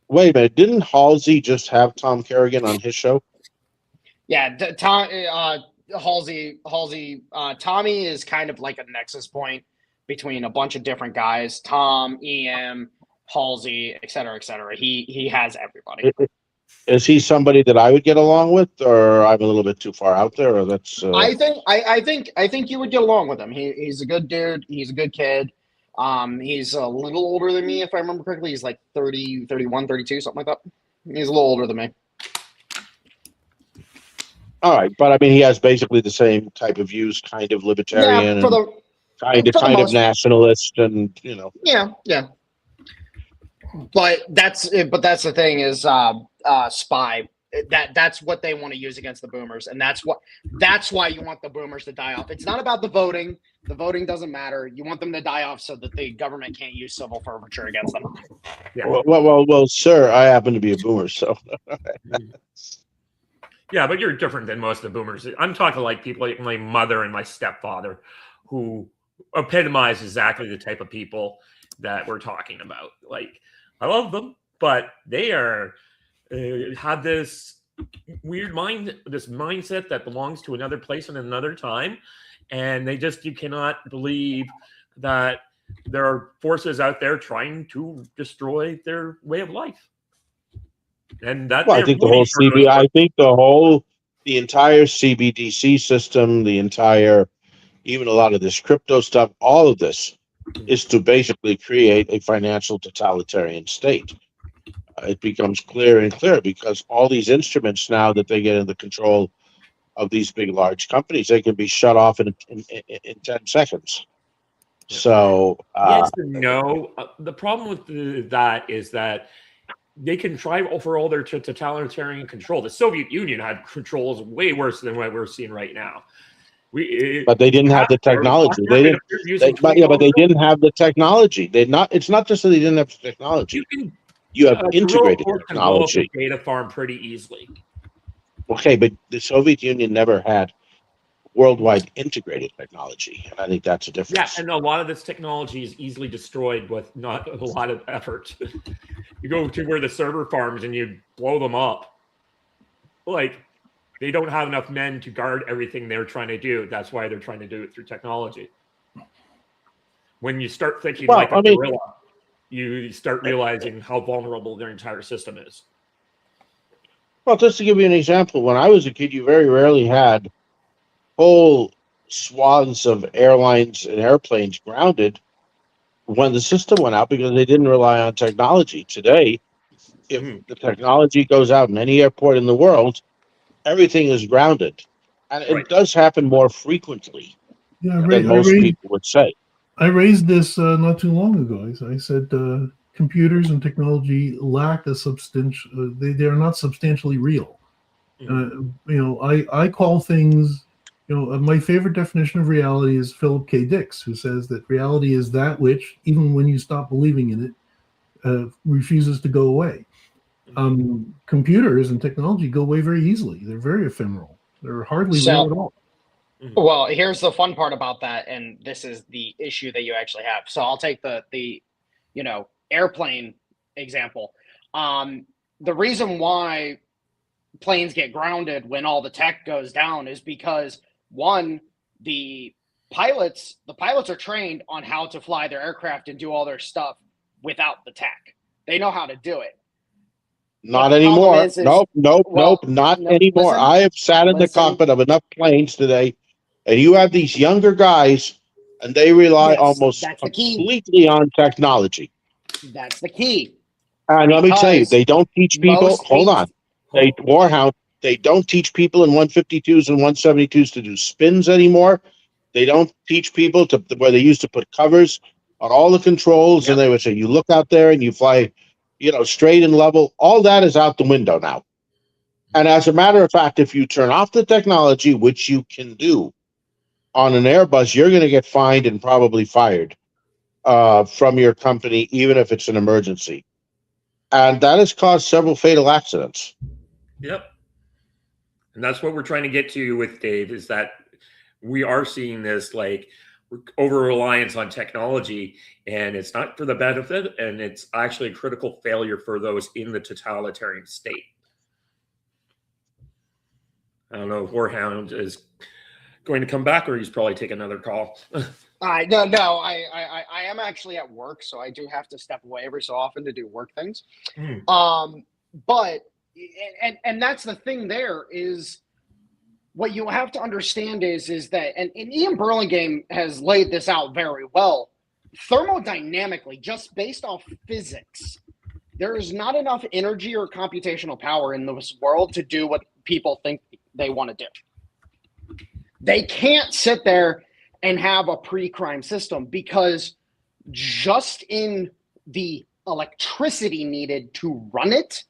A: Wait a minute! Didn't Halsey just have Tom Kerrigan on his show?
C: Yeah, Halsey. Tommy is kind of like a nexus point between a bunch of different guys: Tom, EM, Halsey, et cetera, et cetera. He has everybody.
A: Is he somebody that I would get along with, or I'm a little bit too far out there? Or that's.
C: I think you would get along with him. He's a good dude. He's a good kid. He's a little older than me, if I remember correctly. He's like 30, 31, 32, something like that. He's a little older than me.
A: All right, but I mean, he has basically the same type of views, kind of libertarian, kind of nationalist, and
C: Yeah. But that's the thing is, Spy. That's what they want to use against the boomers, and that's why you want the boomers to die off. It's not about the voting. The voting doesn't matter. You want them to die off so that the government can't use civil forfeiture against them.
A: Yeah. Well, sir, I happen to be a boomer, so.
B: Yeah, but you're different than most of the boomers. I'm talking like people like my mother and my stepfather, who epitomize exactly the type of people that we're talking about. Like, I love them, but they are have this weird this mindset that belongs to another place and another time, and you cannot believe that there are forces out there trying to destroy their way of life, and that
A: Well, I
B: they're
A: think the
B: moving
A: whole CB, I think the entire CBDC system, even a lot of this crypto stuff, all of this is to basically create a financial totalitarian state. It becomes clearer and clearer because all these instruments now that they get in the control of these big, large companies, they can be shut off in 10 seconds. So,
B: yes and no. The problem with that is that they can try for all their totalitarian control. The Soviet Union had controls way worse than what we're seeing right now.
A: but they didn't have the technology. But they didn't have the technology. It's not just that they didn't have the technology. You have integrated
B: can blow up a
A: technology.
B: data farm pretty easily.
A: Okay, but the Soviet Union never had worldwide integrated technology, and I think that's a
B: Yeah,
A: difference.
B: and a lot of this technology is easily destroyed with not a lot of effort. You go to where the server farms and you blow them up. Like, they don't have enough men to guard everything they're trying to do. That's why they're trying to do it through technology. When you start thinking like a gorilla, you start realizing how vulnerable their entire system is.
A: Well, just to give you an example, when I was a kid, you very rarely had whole swaths of airlines and airplanes grounded when the system went out because they didn't rely on technology. Today, if the technology goes out in any airport in the world, everything is grounded. And it does happen more frequently than most people would say.
D: I raised this not too long ago. I said computers and technology lack a substantial. They are not substantially real. I call things. My favorite definition of reality is Philip K. Dick's, who says that reality is that which, even when you stop believing in it, refuses to go away. Computers and technology go away very easily. They're very ephemeral. They're hardly real at all.
C: Well, here's the fun part about that, and this is the issue that you actually have. So I'll take the airplane example. The reason why planes get grounded when all the tech goes down is because, one, the pilots are trained on how to fly their aircraft and do all their stuff without the tech. They know how to do it.
A: Not anymore. Nope, not anymore.
C: Listen,
A: I have sat in the cockpit of enough planes today, and you have these younger guys, and they rely almost completely on technology.
C: That's the key.
A: And let me tell you, they don't teach people. Hold on, Warhound. They don't teach people in 152s and 172s to do spins anymore. They don't teach people where they used to put covers on all the controls, and they would say, "You look out there and you fly." Straight and level, all that is out the window now. And as a matter of fact, if you turn off the technology, which you can do on an Airbus, you're going to get fined and probably fired from your company, even if it's an emergency. And that has caused several fatal accidents.
B: Yep. And that's what we're trying to get to with Dave, is that we are seeing this over-reliance on technology, and it's not for the benefit, and it's actually a critical failure for those in the totalitarian state. I don't know if Warhound is going to come back, or he's probably take another call.
C: I am actually at work, so I do have to step away every so often to do work things. But that's the thing. There is, what you have to understand is that, and Ian Burlingame has laid this out very well, thermodynamically, just based off physics, there is not enough energy or computational power in this world to do what people think they want to do. They can't sit there and have a pre-crime system, because just in the electricity needed to run it,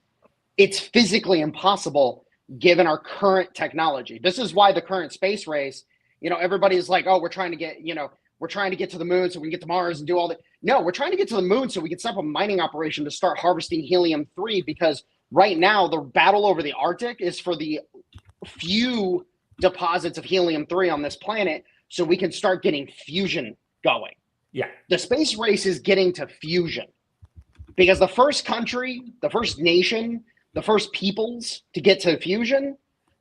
C: it's physically impossible given our current technology. This is why the current space race, everybody is like, oh, we're trying to get to the moon so we can get to Mars and do all that. No, we're trying to get to the moon so we can set up a mining operation to start harvesting helium-3, because right now the battle over the Arctic is for the few deposits of helium-3 on this planet so we can start getting fusion going.
B: Yeah.
C: The space race is getting to fusion because the first country, the first nation, the first peoples to get to fusion,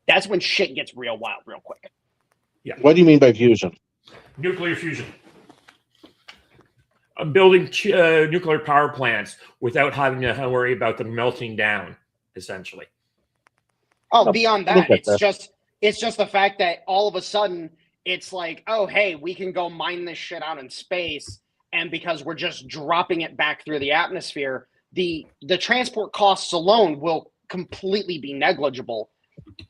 C: that's when shit gets real wild real quick.
B: Yeah.
A: What do you mean by fusion?
B: Nuclear fusion. Building nuclear power plants without having to worry about them melting down, essentially.
C: Oh,
A: No,
C: beyond
A: I think
C: that,
A: that's
C: it's just the fact that all of a sudden it's like, oh, hey, we can go mine this shit out in space, and because we're just dropping it back through the atmosphere, the transport costs alone will completely be negligible,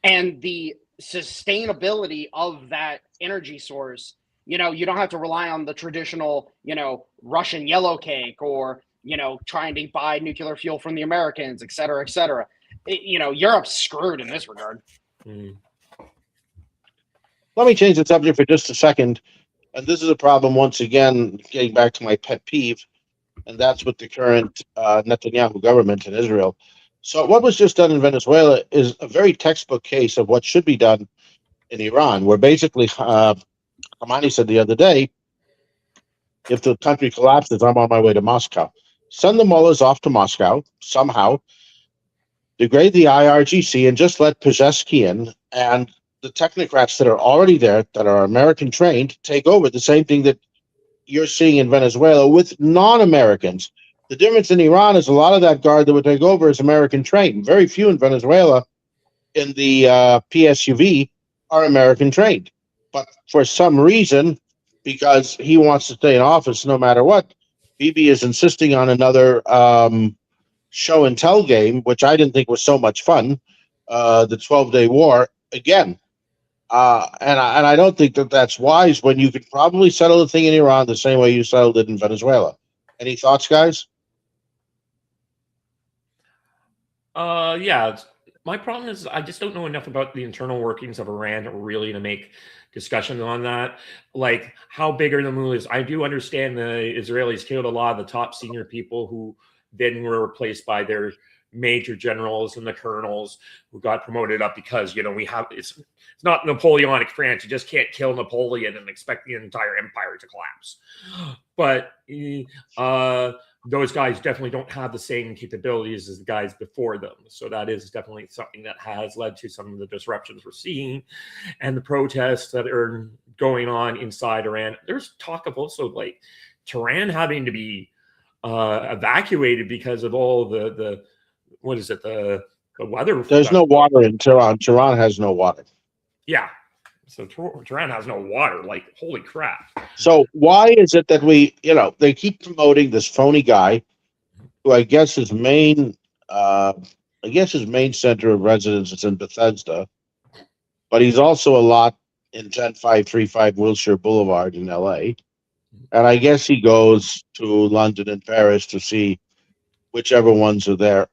C: and the sustainability of that energy source, you know, you don't have to rely on the traditional, you know, Russian yellow cake or, you know, trying to buy nuclear fuel from the Americans, et cetera, et cetera. You know, Europe's screwed in this regard.
B: Mm.
A: Let me change the subject for just a second. And this is a problem, once again, getting back to my pet peeve, and that's with the current Netanyahu government in Israel. So what was just done in Venezuela is a very textbook case of what should be done in Iran, where basically Khamenei said the other day, if the country collapses, I'm on my way to Moscow. Send the mullahs off to Moscow somehow, degrade the IRGC, and just let Pezeshkian and the technocrats that are already there, that are American trained, take over. The same thing that you're seeing in Venezuela with non-Americans. The difference in Iran is a lot of that guard that would take over is American trained. Very few in Venezuela in the PSUV are American trained. But for some reason, because he wants to stay in office no matter what, Bibi is insisting on another show and tell game, which I didn't think was so much fun, the 12-day war again. And I don't think that that's wise when you could probably settle the thing in Iran the same way you settled it in Venezuela. Any thoughts, guys?
B: Yeah. My problem is I just don't know enough about the internal workings of Iran really to make discussions on that. Like, how big are the mullahs? I do understand the Israelis killed a lot of the top senior people who then were replaced by their major generals and the colonels who got promoted up because, you know, it's not Napoleonic France. You just can't kill Napoleon and expect the entire empire to collapse. But those guys definitely don't have the same capabilities as the guys before them. So that is definitely something that has led to some of the disruptions we're seeing and the protests that are going on inside Iran. There's talk of also like Tehran having to be evacuated because of all the what is it, the weather.
A: There's no water in Tehran. Tehran has no water.
B: Yeah. So Tehran has no water. Like, holy crap.
A: So why is it that they keep promoting this phony guy who I guess his main center of residence is in Bethesda, but he's also a lot in 10535 Wilshire Boulevard in LA. And I guess he goes to London and Paris to see whichever ones are there.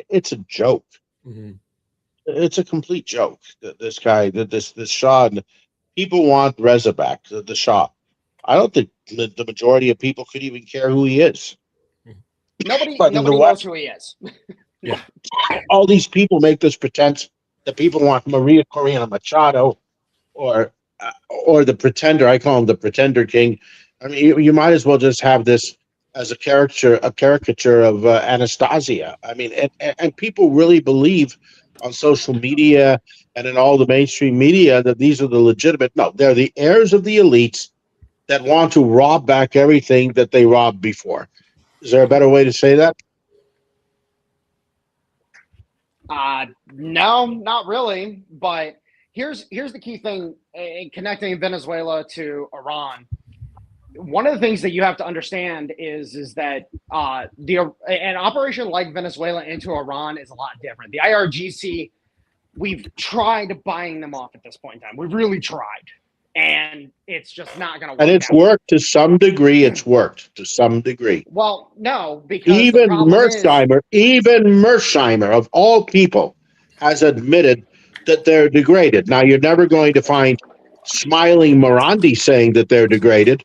A: It's a joke.
B: Mm-hmm.
A: It's a complete joke. This guy, this Shah, people want Reza back. The Shah. I don't think the majority of people could even care who he is.
C: Nobody knows who he is.
B: Yeah.
A: All these people make this pretense that people want Maria Corina Machado or the Pretender. I call him the Pretender King. I mean, you might as well just have this as a caricature of Anastasia. I mean, and people really believe on social media and in all the mainstream media that these are the legitimate. No, they're the heirs of the elites that want to rob back everything that they robbed before. Is there a better way to say that?
C: No, not really. But here's the key thing in connecting Venezuela to Iran. One of the things that you have to understand is that an operation like Venezuela into Iran is a lot different. The IRGC, we've tried buying them off at this point in time. We've really tried, and it's just not going to work.
A: And it's worked to some degree. It's worked to some degree.
C: Well, no, because
A: even Mersheimer of all people has admitted that they're degraded. Now, you're never going to find smiling Morandi saying that they're degraded.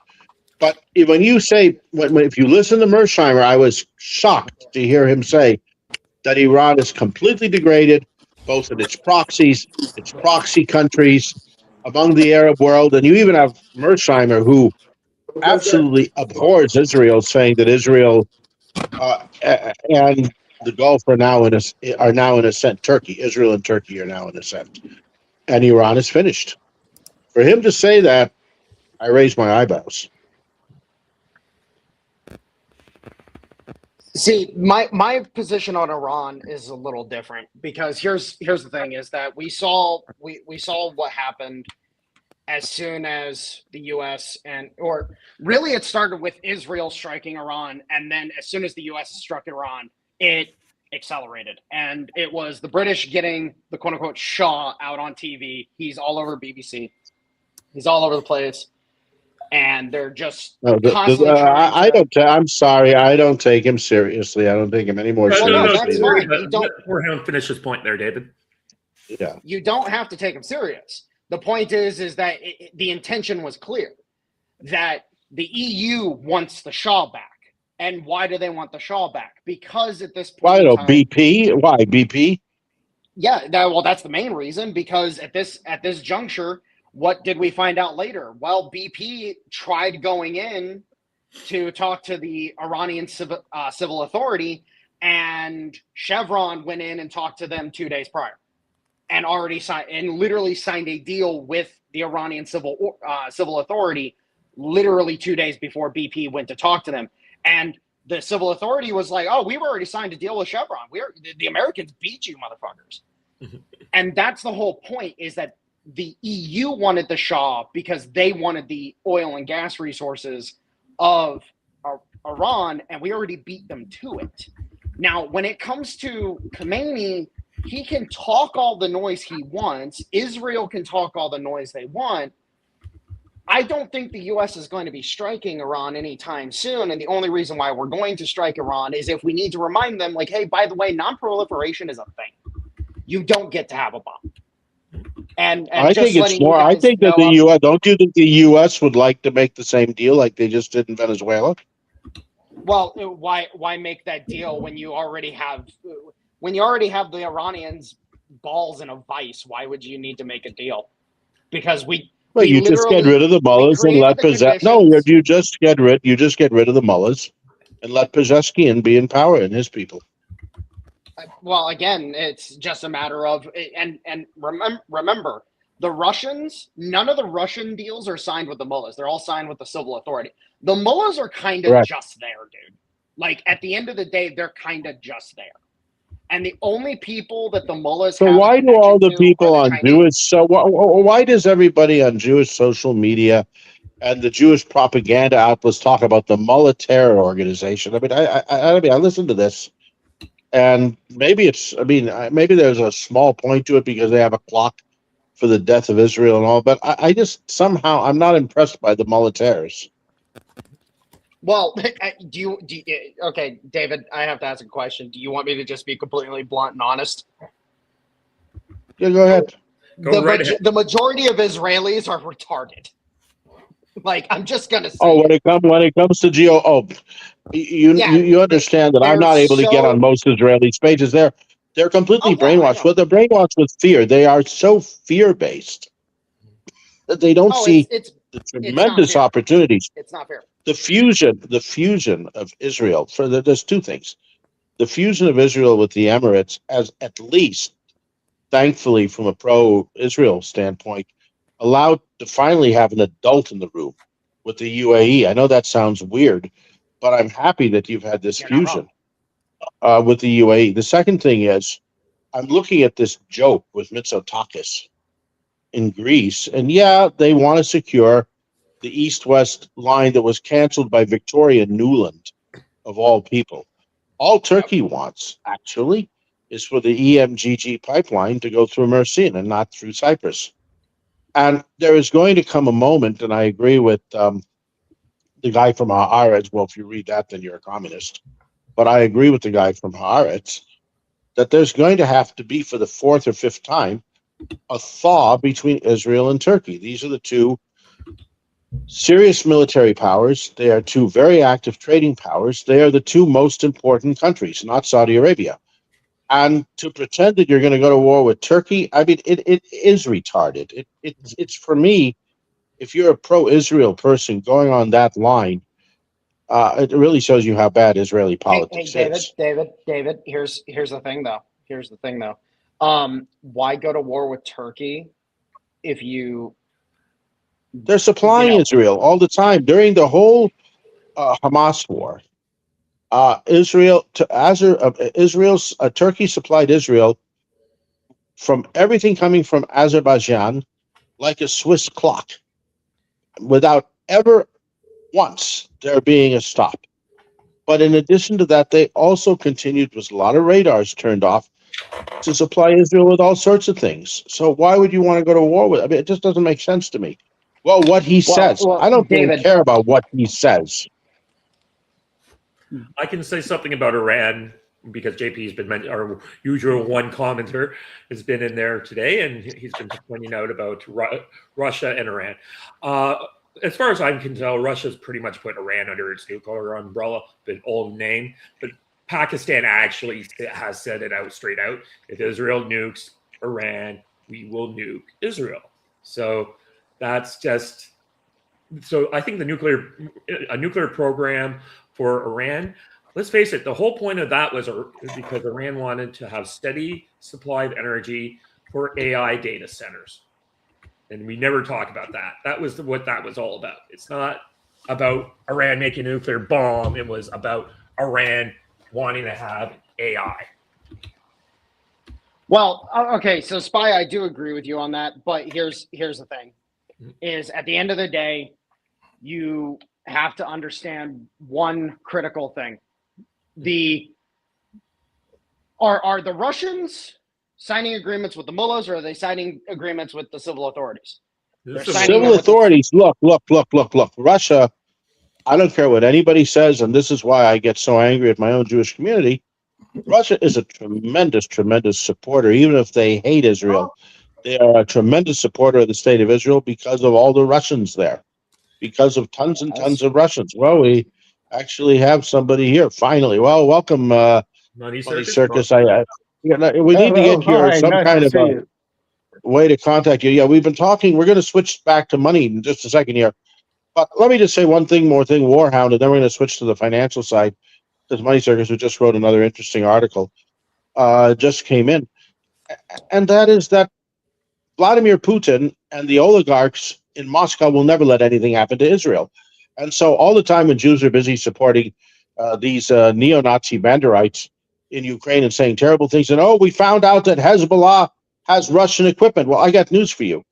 A: But when you say, if you listen to Mersheimer, I was shocked to hear him say that Iran is completely degraded, both in its proxies, its proxy countries, among the Arab world, and you even have Mersheimer, who absolutely abhors Israel, saying that Israel and the Gulf are now in ascent. Israel and Turkey are now in ascent, and Iran is finished. For him to say that, I raise my eyebrows.
C: See, my position on Iran is a little different because here's the thing: is that we saw what happened as soon as the U.S. or really it started with Israel striking Iran, and then as soon as the U.S. struck Iran, it accelerated, and it was the British getting the quote unquote Shah out on TV. He's all over BBC. He's all over the place. And they're just constantly trying
A: I don't. I'm sorry. I don't take him seriously. I don't take him any more seriously.
C: No, that's fine.
B: Poor him finish his point there, David.
A: Yeah.
C: You don't have to take him serious. The point is that the intention was clear that the EU wants the Shah back. And why do they want the Shah back? Because at this point,
A: why no BP? Why BP?
C: Yeah, that's the main reason. Because at this juncture, what did we find out later? Well, BP tried going in to talk to the Iranian civil authority, and Chevron went in and talked to them 2 days prior, and literally signed a deal with the Iranian civil authority, literally 2 days before BP went to talk to them. And the civil authority was like, "Oh, we've already signed a deal with Chevron. The Americans beat you, motherfuckers." And that's the whole point: is that the EU wanted the Shah because they wanted the oil and gas resources of Iran, and we already beat them to it. Now, when it comes to Khomeini, he can talk all the noise he wants. Israel can talk all the noise they want. I don't think the U.S. is going to be striking Iran anytime soon, and the only reason why we're going to strike Iran is if we need to remind them, like, hey, by the way, non-proliferation is a thing. You don't get to have a bomb. And
A: I think it's more. I think that the U.S. Don't you think the U.S. would like to make the same deal like they just did in Venezuela?
C: Well, why make that deal when you already have the Iranians balls in a vice? Why would you need to make a deal? Because
A: you just get rid of the mullahs and let Pezeshkian. No, you just get rid of the mullahs and let Pezeshkian be in power and his people.
C: Well, again, it's just a matter of and remember the Russians. None of the Russian deals are signed with the mullahs. They're all signed with the civil authority. The mullahs are kind of just there, dude. Like at the end of the day, they're kind of just there. And the only people that the mullahs
A: so why do all the people on Jewish? So why does everybody on Jewish social media and the Jewish propaganda outlets talk about the mullah terror organization? I mean, I listen to this. And maybe maybe there's a small point to it because they have a clock for the death of Israel and all, but I just somehow I'm not impressed by the militaires.
C: Well, okay, David, I have to ask a question. Do you want me to just be completely blunt and honest?
A: Yeah, go ahead.
C: The majority of Israelis are retarded. Like, I'm just gonna say.
A: Oh, when it comes to you understand that I'm not able to get on most Israeli pages. They're completely brainwashed. Well, they're brainwashed with fear. They are so fear-based that they don't see the tremendous opportunities.
C: It's not fair.
A: The fusion of Israel. There's two things. The fusion of Israel with the Emirates, as at least, thankfully, from a pro-Israel standpoint, allowed to finally have an adult in the room with the UAE. I know that sounds weird, but I'm happy that you've had this fusion with the UAE. The second thing is, I'm looking at this joke with Mitsotakis in Greece, and yeah, they want to secure the east-west line that was canceled by Victoria Nuland, of all people. All Turkey wants, actually, is for the EMGG pipeline to go through Mersin and not through Cyprus. And there is going to come a moment, and I agree with the guy from Haaretz. Well, if you read that, then you're a communist. But I agree with the guy from Haaretz that there's going to have to be, for the fourth or fifth time, a thaw between Israel and Turkey. These are the two serious military powers. They are two very active trading powers. They are the two most important countries, not Saudi Arabia. And to pretend that you're going to go to war with Turkey, I mean, it is retarded. It's for me, if you're a pro-Israel person going on that line, it really shows you how bad Israeli politics is.
C: David. Here's the thing though. Why go to war with Turkey if
A: They're supplying Israel all the time during the whole Hamas war. Turkey supplied Israel from everything coming from Azerbaijan like a Swiss clock, without ever once there being a stop. But in addition to that, they also continued with a lot of radars turned off to supply Israel with all sorts of things. So why would you want to go to war with? I mean, it just doesn't make sense to me. Well, what he says, I don't really care about what he says.
B: I can say something about Iran because JP's been our usual one commenter has been in there today, and he's been pointing out about Russia and Iran. As far as I can tell, Russia's pretty much put Iran under its nuclear umbrella, the old name. But Pakistan actually has said it out straight out. If Israel nukes Iran, we will nuke Israel. So that's just. So I think a nuclear program for Iran. Let's face it, the whole point of that was because Iran wanted to have steady supply of energy for AI data centers. And we never talk about that. That was what that was all about. It's not about Iran making a nuclear bomb. It was about Iran wanting to have AI.
C: Well, okay, so Spy, I do agree with you on that, but here's the thing, is at the end of the day, you have to understand one critical thing. Are the Russians signing agreements with the mullahs, or are they signing agreements with the civil authorities?
A: Civil authorities, look. Russia, I don't care what anybody says, and this is why I get so angry at my own Jewish community. Russia is a tremendous, tremendous supporter. Even if they hate Israel, they are a tremendous supporter of the state of Israel because of all the Russians there, because of tons and tons of Russians. Well, we actually have somebody here finally. Well, welcome, Moneycircus. We need to get your some kind of a way to contact you. Yeah, we've been talking. We're going to switch back to money in just a second here. But let me just say one more thing, Warhound, and then we're going to switch to the financial side. Because Moneycircus, who just wrote another interesting article, just came in. And that is that Vladimir Putin and the oligarchs in Moscow will never let anything happen to Israel. And so all the time when Jews are busy supporting these neo-Nazi banderites in Ukraine and saying terrible things, and we found out that Hezbollah has Russian equipment. Well, I got news for you.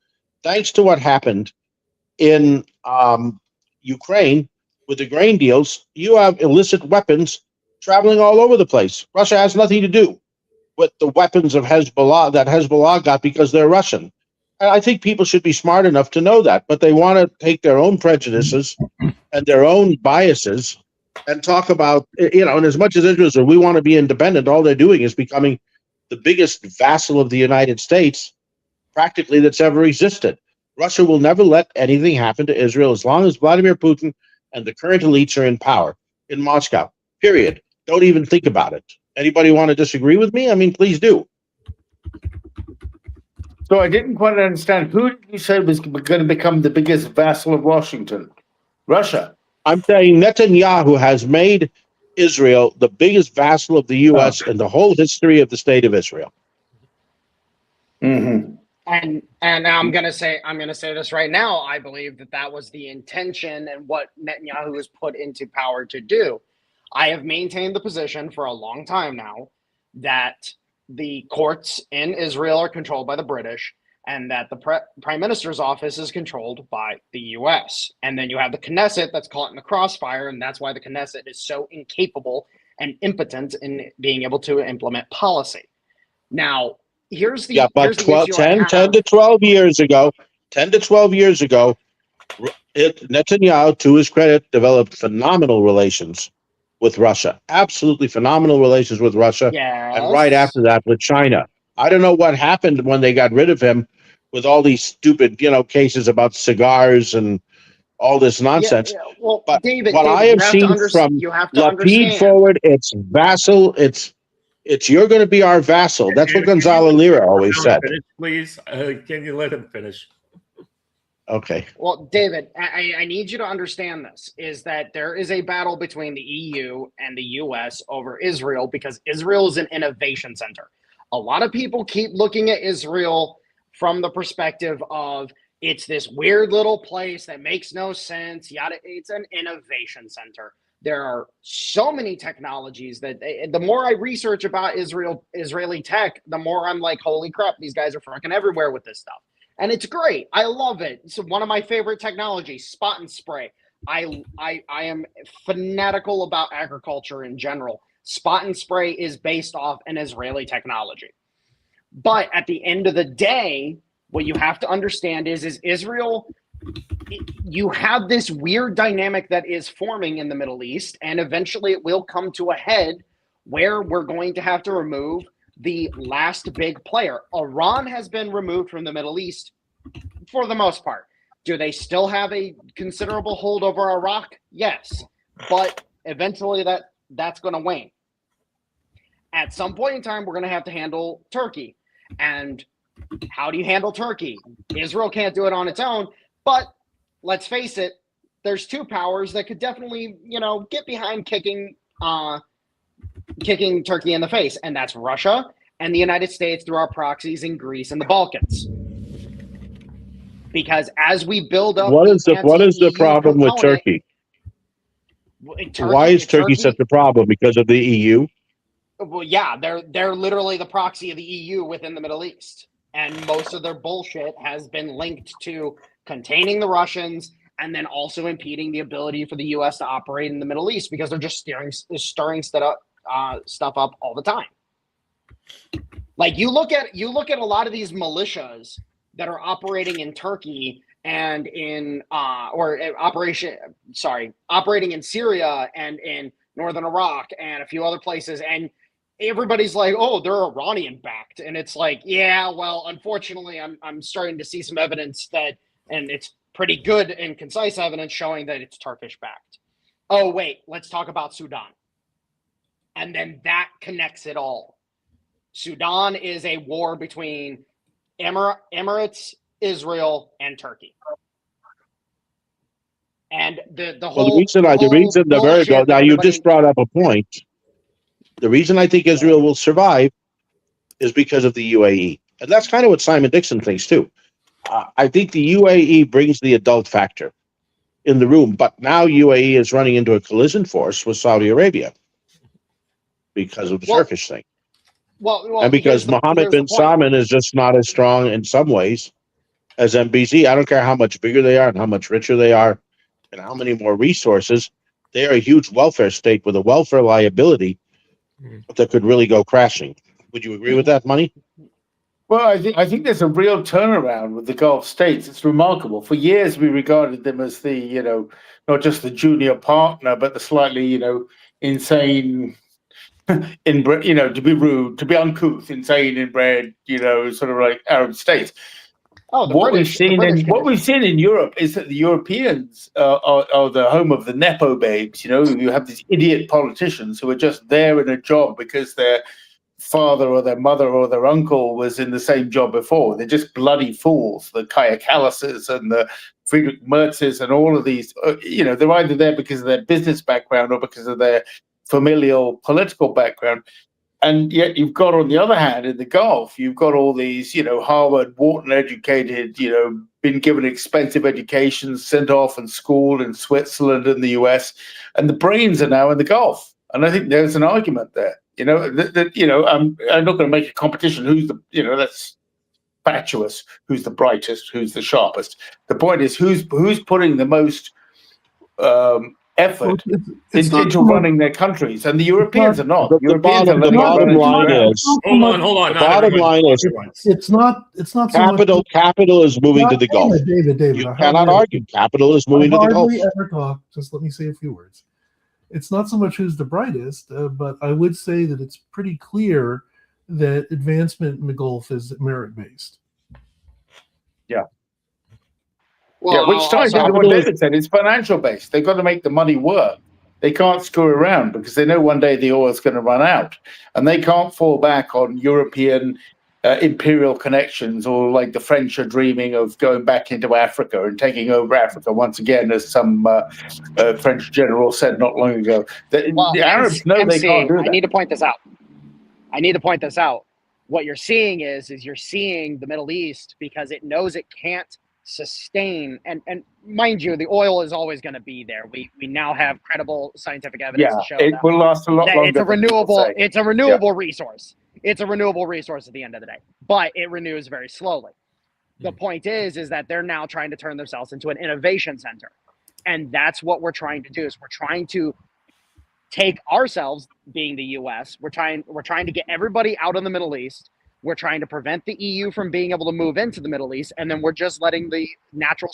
A: Thanks to what happened in Ukraine with the grain deals, you have illicit weapons traveling all over the place. Russia has nothing to do with the weapons of Hezbollah that Hezbollah got because they're Russian. And I think people should be smart enough to know that, but they want to take their own prejudices and their own biases and talk about, and as much as Israel says we want to be independent, all they're doing is becoming the biggest vassal of the United States, practically, that's ever existed. Russia will never let anything happen to Israel as long as Vladimir Putin and the current elites are in power in Moscow, period. Don't even think about it. Anybody want to disagree with me? I mean, please do.
E: So I didn't quite understand. Who did you say was going to become the biggest vassal of Washington? Russia.
A: I'm saying Netanyahu has made Israel the biggest vassal of the U.S. in the whole history of the state of Israel.
E: Mm-hmm.
C: And I'm gonna say this right now. I believe that was the intention and what Netanyahu was put into power to do. I have maintained the position for a long time now that the courts in Israel are controlled by the British, and that the Prime Minister's office is controlled by the U.S. And then you have the Knesset that's caught in the crossfire, and that's why the Knesset is so incapable and impotent in being able to implement policy. Now, here's the
A: but
C: here's the
A: 10 to 12 years ago, Netanyahu, to his credit, developed phenomenal relations with Russia. Absolutely phenomenal relations with Russia.
C: Yes.
A: And right after that with China. I don't know what happened when they got rid of him with all these stupid, cases about cigars and all this nonsense.
C: Yeah. Well,
A: but
C: David,
A: I have seen from Lapid forward, it's vassal, it's It's you're going to be our vassal. That's what Gonzalo Lira always said.
B: Finish, please. Can you let him finish?
A: Okay.
C: Well, David, I need you to understand this, is that there is a battle between the EU and the US over Israel because Israel is an innovation center. A lot of people keep looking at Israel from the perspective of it's this weird little place that makes no sense. Yada, it's an innovation center. There are so many technologies that the more I research about Israeli tech, the more I'm like, holy crap, these guys are fucking everywhere with this stuff. And it's great. I love it. It's one of my favorite technologies, spot and spray. I am fanatical about agriculture in general. Spot and spray is based off an Israeli technology. But at the end of the day, what you have to understand is Israel, you have this weird dynamic that is forming in the Middle East, and eventually it will come to a head where we're going to have to remove the last big player. Iran has been removed from the Middle East for the most part. Do they still have a considerable hold over Iraq? Yes, but eventually that's going to wane. At some point in time, we're going to have to handle Turkey. And how do you handle Turkey? Israel can't do it on its own, but let's face it, there's two powers that could definitely, get behind kicking Turkey in the face, and that's Russia and the United States through our proxies in Greece and the Balkans. Because as we build up,
A: what is the problem with Turkey? Why is Turkey such a problem? Because of the EU?
C: Well, yeah, they're literally the proxy of the EU within the Middle East, and most of their bullshit has been linked to containing the Russians and then also impeding the ability for the U.S. to operate in the Middle East because they're just stirring stuff up all the time. Like you look at a lot of these militias that are operating in Turkey and in operating in Syria and in northern Iraq and a few other places, and everybody's like, oh, they're Iranian backed, and it's like, yeah, well, unfortunately, I'm starting to see some evidence that, and it's pretty good and concise evidence showing that it's Turkish backed. Oh wait, let's talk about Sudan, and then that connects it all. Sudan is a war between Emirates, Israel, and Turkey. And you
A: just brought up a point. The reason I think Israel will survive is because of the UAE. And that's kind of what Simon Dixon thinks too. I think the UAE brings the adult factor in the room, but now UAE is running into a collision force with Saudi Arabia because of the Turkish thing. And because Mohammed bin Salman is just not as strong in some ways as MBZ. I don't care how much bigger they are and how much richer they are and how many more resources. They are a huge welfare state with a welfare liability that could really go crashing. Would you agree with that, Money?
E: Well, I think there's a real turnaround with the Gulf states. It's remarkable. For years, we regarded them as the, not just the junior partner, but the slightly, insane, to be rude, to be uncouth, insane, inbred, sort of like Arab states.
C: Oh,
E: what we've seen in Europe is that the Europeans are the home of the nepo babes. You have these idiot politicians who are just there in a job because their father or their mother or their uncle was in the same job before. They're just bloody fools. The Kaya Kallases and the Friedrich Merzes and all of these. They're either there because of their business background or because of their familial political background. And yet you've got, on the other hand, in the Gulf, you've got all these, Harvard, Wharton educated, been given expensive educations, sent off and schooled in Switzerland and the US, and the brains are now in the Gulf. And I think there's an argument there. I'm not going to make a competition who's that's fatuous, who's the brightest, who's the sharpest. The point is who's putting the most effort into running their countries, and the Europeans are not.
A: The bottom line is.
B: Hold on.
A: The bottom line is
D: it's not
A: capital is moving to the Gulf.
D: David,
A: you cannot argue capital is moving to the Gulf.
D: Ever talk. Just let me say a few words. It's not so much who's the brightest, but I would say that it's pretty clear that advancement in the Gulf is merit-based.
E: Yeah. Well, which ties into what David said. It's financial based. They've got to make the money work. They can't screw around because they know one day the oil is going to run out, and they can't fall back on European imperial connections, or like the French are dreaming of going back into Africa and taking over Africa once again, as some French general said not long ago. The Arabs know they can't do that.
C: I need to point this out. What you're seeing is you're seeing the Middle East, because it knows it can't sustain, and mind you, the oil is always going to be there. We now have credible scientific evidence to show
E: it
C: that
E: will last a lot longer.
C: it's a renewable resource. It's a renewable resource at the end of the day, but it renews very slowly. The point is that they're now trying to turn themselves into an innovation center, and that's what we're trying to do. Is we're trying to take ourselves, being the U.S., we're trying to get everybody out of the Middle East. We're trying to prevent the EU from being able to move into the Middle East, and then we're just letting the natural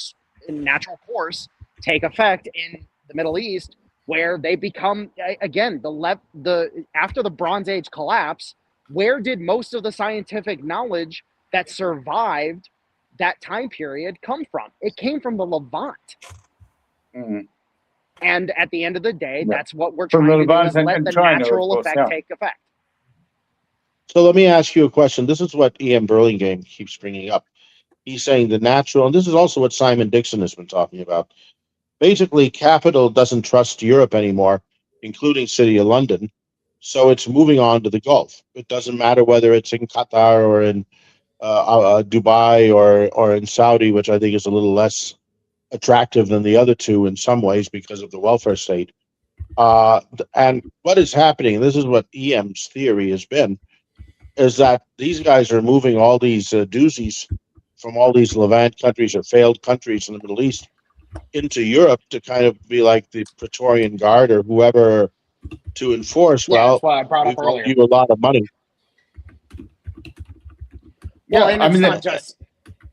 C: course take effect in the Middle East, where they become, again, after the Bronze Age collapse. Where did most of the scientific knowledge that survived that time period come from? It came from the Levant.
E: Mm-hmm.
C: And at the end of the day, that's what we're trying to do, is let the natural effect take effect.
A: So let me ask you a question. This is what E.M. Burlingame keeps bringing up. He's saying the natural, and this is also what Simon Dixon has been talking about. Basically, capital doesn't trust Europe anymore, including City of London. So it's moving on to the Gulf. It doesn't matter whether it's in Qatar or in Dubai or in Saudi, which I think is a little less attractive than the other two in some ways because of the welfare state. And what is happening, and this is what EM's theory has been, is that these guys are moving all these doozies from all these Levant countries or failed countries in the Middle East into Europe to kind of be like the Praetorian Guard or whoever to enforce.
C: Yeah,
A: well,
C: that's why I brought up
A: we owe
C: earlier.
A: you a lot of money.
C: Well, and
E: I
C: it's
E: mean,
C: not just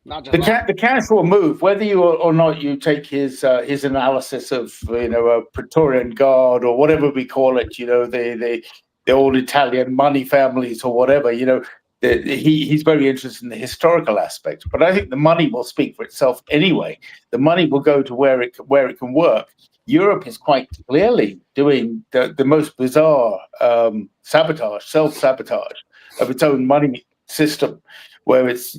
E: the casual move, whether you or not you take his analysis of a Praetorian Guard or whatever we call it, the old Italian money families or whatever, he's very interested in the historical aspect. But I think the money will speak for itself anyway. The money will go to where it can work. Europe is quite clearly doing the most bizarre self-sabotage of its own money system, where it's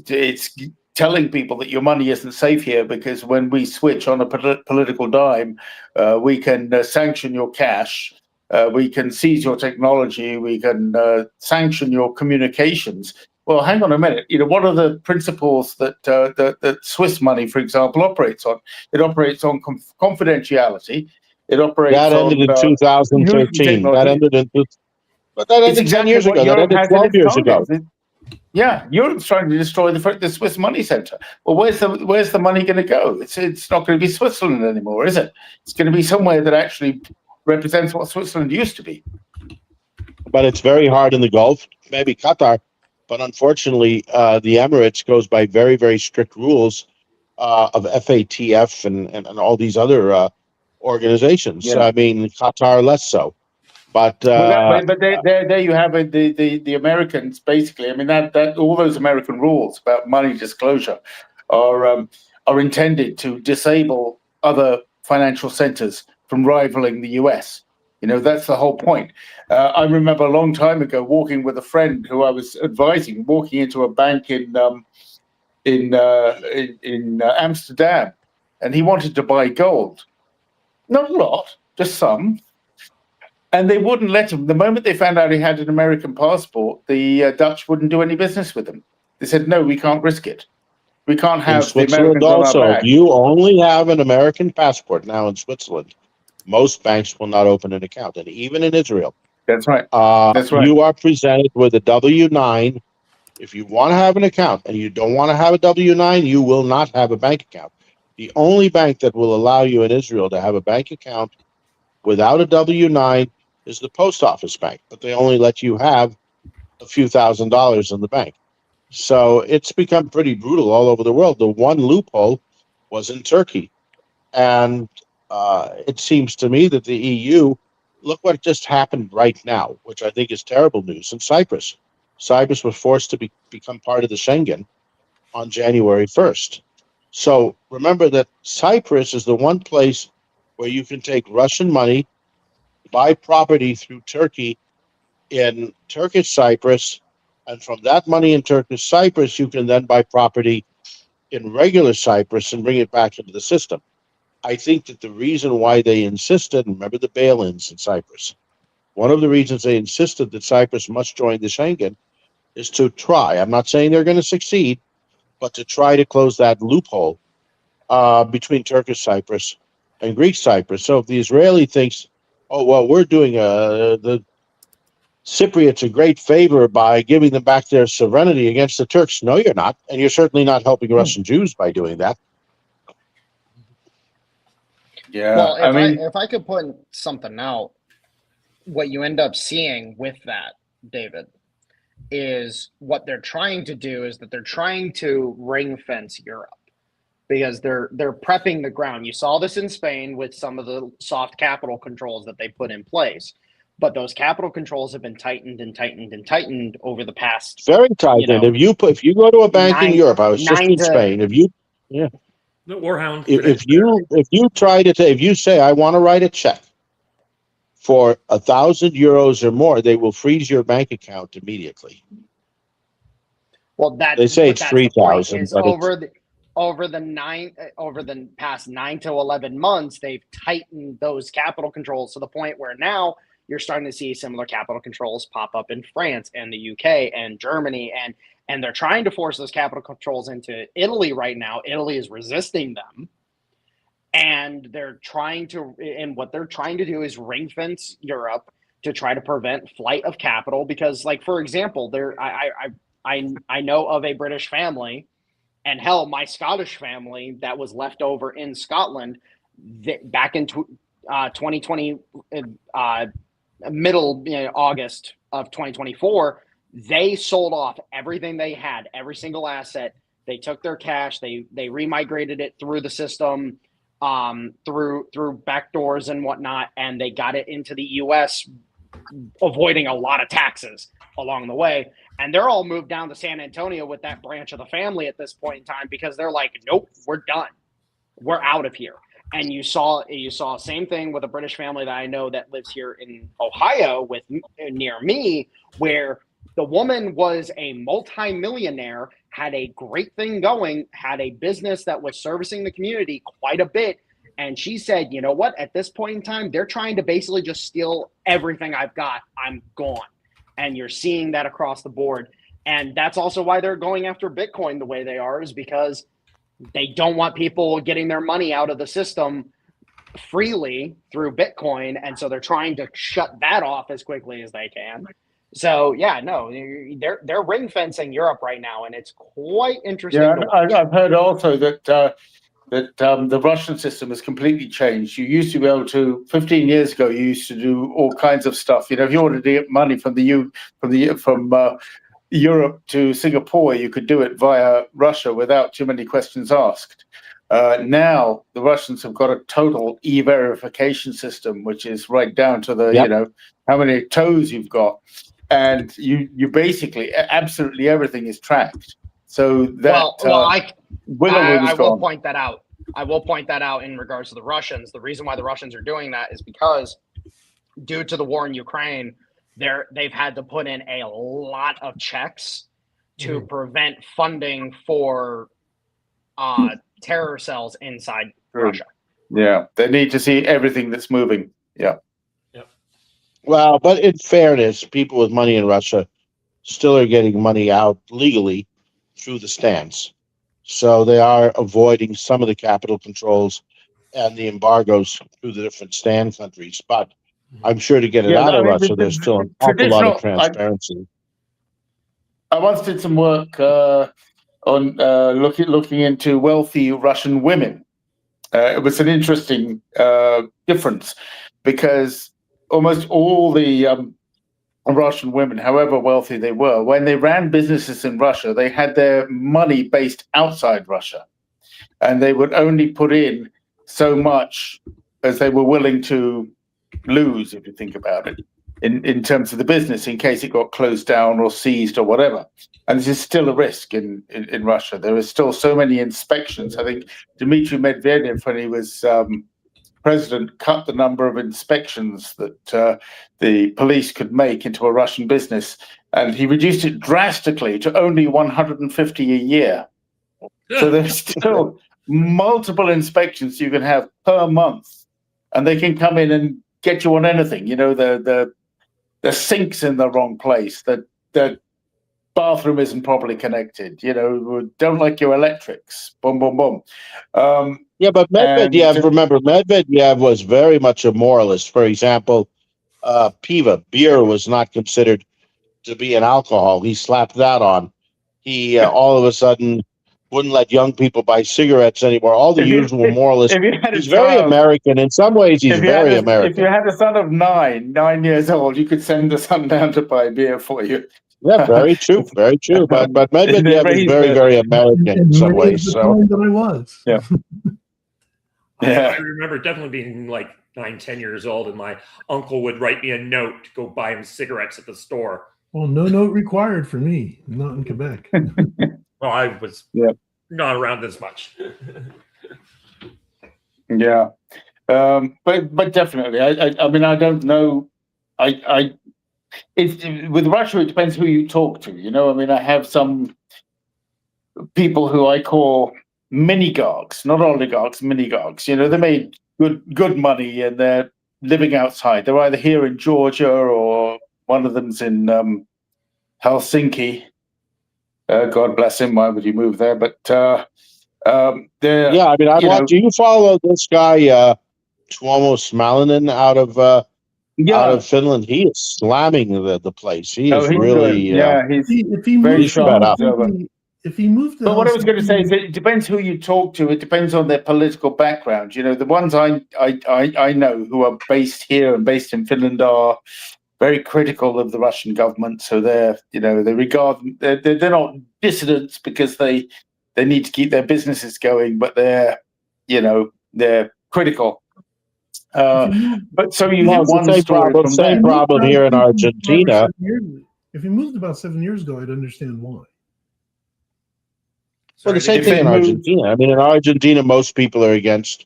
E: telling people that your money isn't safe here because when we switch on a political dime, we can sanction your cash, we can seize your technology, we can sanction your communications. Well, hang on a minute. What are the principles that Swiss money, for example, operates on? It operates on confidentiality. It operates
A: that ended in 2013. That ended but that ended 10 years ago. That ended 12 years ago.
E: Yeah, Europe's trying to destroy the Swiss money center. Well, where's the money going to go? It's not going to be Switzerland anymore, is it? It's going to be somewhere that actually represents what Switzerland used to be.
A: But it's very hard in the Gulf, maybe Qatar. But unfortunately, the Emirates goes by very, very strict rules of FATF and all these other organizations.
E: Yeah.
A: I mean, Qatar less so. But
E: there you have it. The Americans basically. I mean that all those American rules about money disclosure are intended to disable other financial centers from rivaling the U.S. That's the whole point. I remember a long time ago walking with a friend who I was advising, walking into a bank in Amsterdam, and he wanted to buy gold. Not a lot, just some. And they wouldn't let him. The moment they found out he had an American passport, the Dutch wouldn't do any business with him. They said, no, we can't risk it. We can't have the Americans
A: also,
E: on our back.
A: You only have an American passport now in Switzerland. Most banks will not open an account, and even in Israel.
E: That's right. That's right.
A: You are presented with a W-9. If you want to have an account and you don't want to have a W-9, you will not have a bank account. The only bank that will allow you in Israel to have a bank account without a W-9 is the post office bank, but they only let you have a few $1,000s in the bank. So it's become pretty brutal all over the world. The one loophole was in Turkey. And it seems to me that the EU, look what just happened right now, which I think is terrible news in Cyprus. Cyprus was forced to become part of the Schengen on January 1st. So remember that Cyprus is the one place where you can take Russian money buy property through Turkey in Turkish Cyprus, and from that money in Turkish Cyprus, you can then buy property in regular Cyprus and bring it back into the system. I think that the reason why they insisted, remember the bail-ins in Cyprus, one of the reasons they insisted that Cyprus must join the Schengen is to try, I'm not saying they're going to succeed, but to try to close that loophole between Turkish Cyprus and Greek Cyprus. So if the Israeli thinks, oh, well, we're doing the Cypriots a great favor by giving them back their sovereignty against the Turks. No, you're not. And you're certainly not helping Russian Jews by doing that.
E: Yeah,
C: Well,
E: I mean,
C: if I could point something out, what you end up seeing with that, David, is what they're trying to do is that they're trying to ring fence Europe because they're prepping the ground. You saw this in Spain with some of the soft capital controls that they put in place, but those capital controls have been tightened and tightened and tightened over the past.
A: Very tight. And if you go to a bank in Europe, I was just in Spain. If you
B: The Warhound.
A: if you try to if you say I want to write a check for 1,000 euros or more, they will freeze your bank account immediately.
C: Well,
A: They say it's 3,000, but
C: over the past 9 to 11 months, they've tightened those capital controls to the point where now you're starting to see similar capital controls pop up in France and the UK and Germany, and they're trying to force those capital controls into Italy right now. Italy is resisting them. And what they're trying to do is ring fence Europe to try to prevent flight of capital. Because, like, for example, I know of a British family, and hell, my Scottish family that was left over in Scotland back in 2020, middle August of 2024, they sold off everything they had, every single asset. They took their cash, they remigrated it through the system. Through back doors and whatnot, and they got it into the U.S., avoiding a lot of taxes along the way. And they're all moved down to San Antonio with that branch of the family at this point in time because they're like, nope, we're done. We're out of here. And you saw same thing with a British family that I know that lives here in Ohio near me, where the woman was a multi-millionaire, had a great thing going, had a business that was servicing the community quite a bit. And she said, you know what, at this point in time, they're trying to basically just steal everything I've got. I'm gone. And you're seeing that across the board. And that's also why they're going after Bitcoin the way they are, is because they don't want people getting their money out of the system freely through Bitcoin. And so they're trying to shut that off as quickly as they can. So yeah, no, they're ring fencing Europe right now, and it's quite interesting.
E: Yeah, I've heard also that the Russian system has completely changed. You used to be able to 15 years ago. You used to do all kinds of stuff. You know, if you wanted to get money from Europe to Singapore, you could do it via Russia without too many questions asked. Now the Russians have got a total e-verification system, which is right down to the how many toes you've got. And you basically absolutely everything is tracked. So that
C: I will point that out. I will point that out in regards to the Russians. The reason why the Russians are doing that is because due to the war in Ukraine, they've had to put in a lot of checks to prevent funding for terror cells inside Russia.
E: Yeah, they need to see everything that's moving. Yeah.
A: Well, but in fairness, people with money in Russia still are getting money out legally through the stands. So they are avoiding some of the capital controls and the embargoes through the different stand countries. But I'm sure to get it out of Russia, there's still an awful lot of transparency.
E: I once did some work on looking into wealthy Russian women. It was an interesting difference because almost all the Russian women, however wealthy they were, when they ran businesses in Russia, they had their money based outside Russia. And they would only put in so much as they were willing to lose, if you think about it, in terms of the business, in case it got closed down or seized or whatever. And this is still a risk in Russia. There are still so many inspections. I think Dmitry Medvedev, when he was president cut the number of inspections that the police could make into a Russian business, and he reduced it drastically to only 150 a year. So there's still multiple inspections you can have per month, and they can come in and get you on anything. The sink's in the wrong place, the bathroom isn't properly connected, don't like your electrics, boom, boom, boom.
A: Yeah, but Medvedev, remember, Medvedev was very much a moralist. For example, piva, beer was not considered to be an alcohol. He slapped that on. He all of a sudden wouldn't let young people buy cigarettes anymore. All the usual moralists. He's very American. In some ways, he's very American.
E: If you had a son of 9 years old, you could send the son down to buy beer for you.
A: Yeah, very true, very true. But Medvedev is very, very American in some ways. So
D: that I was.
E: Yeah.
B: I remember definitely being like 9-10 years old, and my uncle would write me a note to go buy him cigarettes at the store.
D: Well, no note required for me. Not in Quebec.
B: Well, I was not around as much.
E: Yeah, but definitely. I mean, I don't know. With Russia, it depends who you talk to. I mean, I have some people who I call minigarchs, not oligarchs, minigarchs. They made good money and they're living outside. They're either here in Georgia or one of them's in Helsinki. God bless him. Why would he move there? But
A: yeah, I mean, do you follow this guy Tuomo Smalinen out of Finland? He is slamming the place. He is really
E: he's very sharp.
D: If he moved to
E: but what I was going to say is it depends who you talk to. It depends on their political background. The ones I know who are based here and based in Finland are very critical of the Russian government. So they're not dissidents because they need to keep their businesses going, but they're critical. But so you have one
A: same problem here in Argentina.
D: If he moved about 7 years ago, I'd understand why.
A: Well, the same thing in Argentina. I mean, in Argentina, most people are against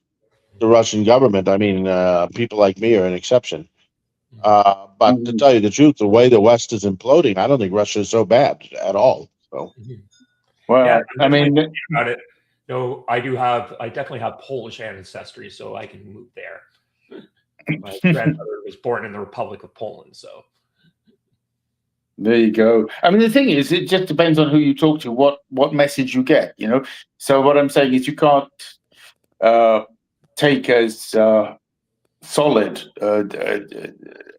A: the Russian government. I mean, people like me are an exception. But to tell you the truth, the way the West is imploding, I don't think Russia is so bad at all. So,
E: well, I mean,
B: about it. No, I definitely have Polish ancestry, so I can move there. My grandmother was born in the Republic of Poland, so.
E: There you go. I mean, the thing is, it just depends on who you talk to, what message you get, So what I'm saying is you can't take as solid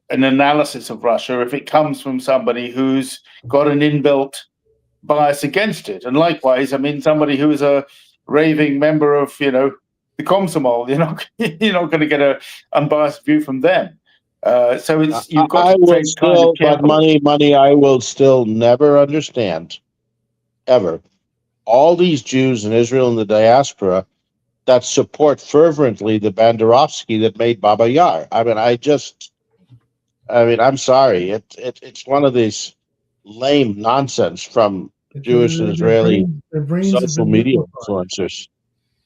E: an analysis of Russia if it comes from somebody who's got an inbuilt bias against it. And likewise, I mean, somebody who is a raving member of, the Komsomol, you're not going to get an unbiased view from them. So it's you've got to take kind of
A: but money. I will still never understand, ever, all these Jews in Israel and the diaspora that support fervently the Banderovsky that made Baba Yar. I mean, I'm sorry. It's one of these lame nonsense from Jewish and Israeli social media influencers.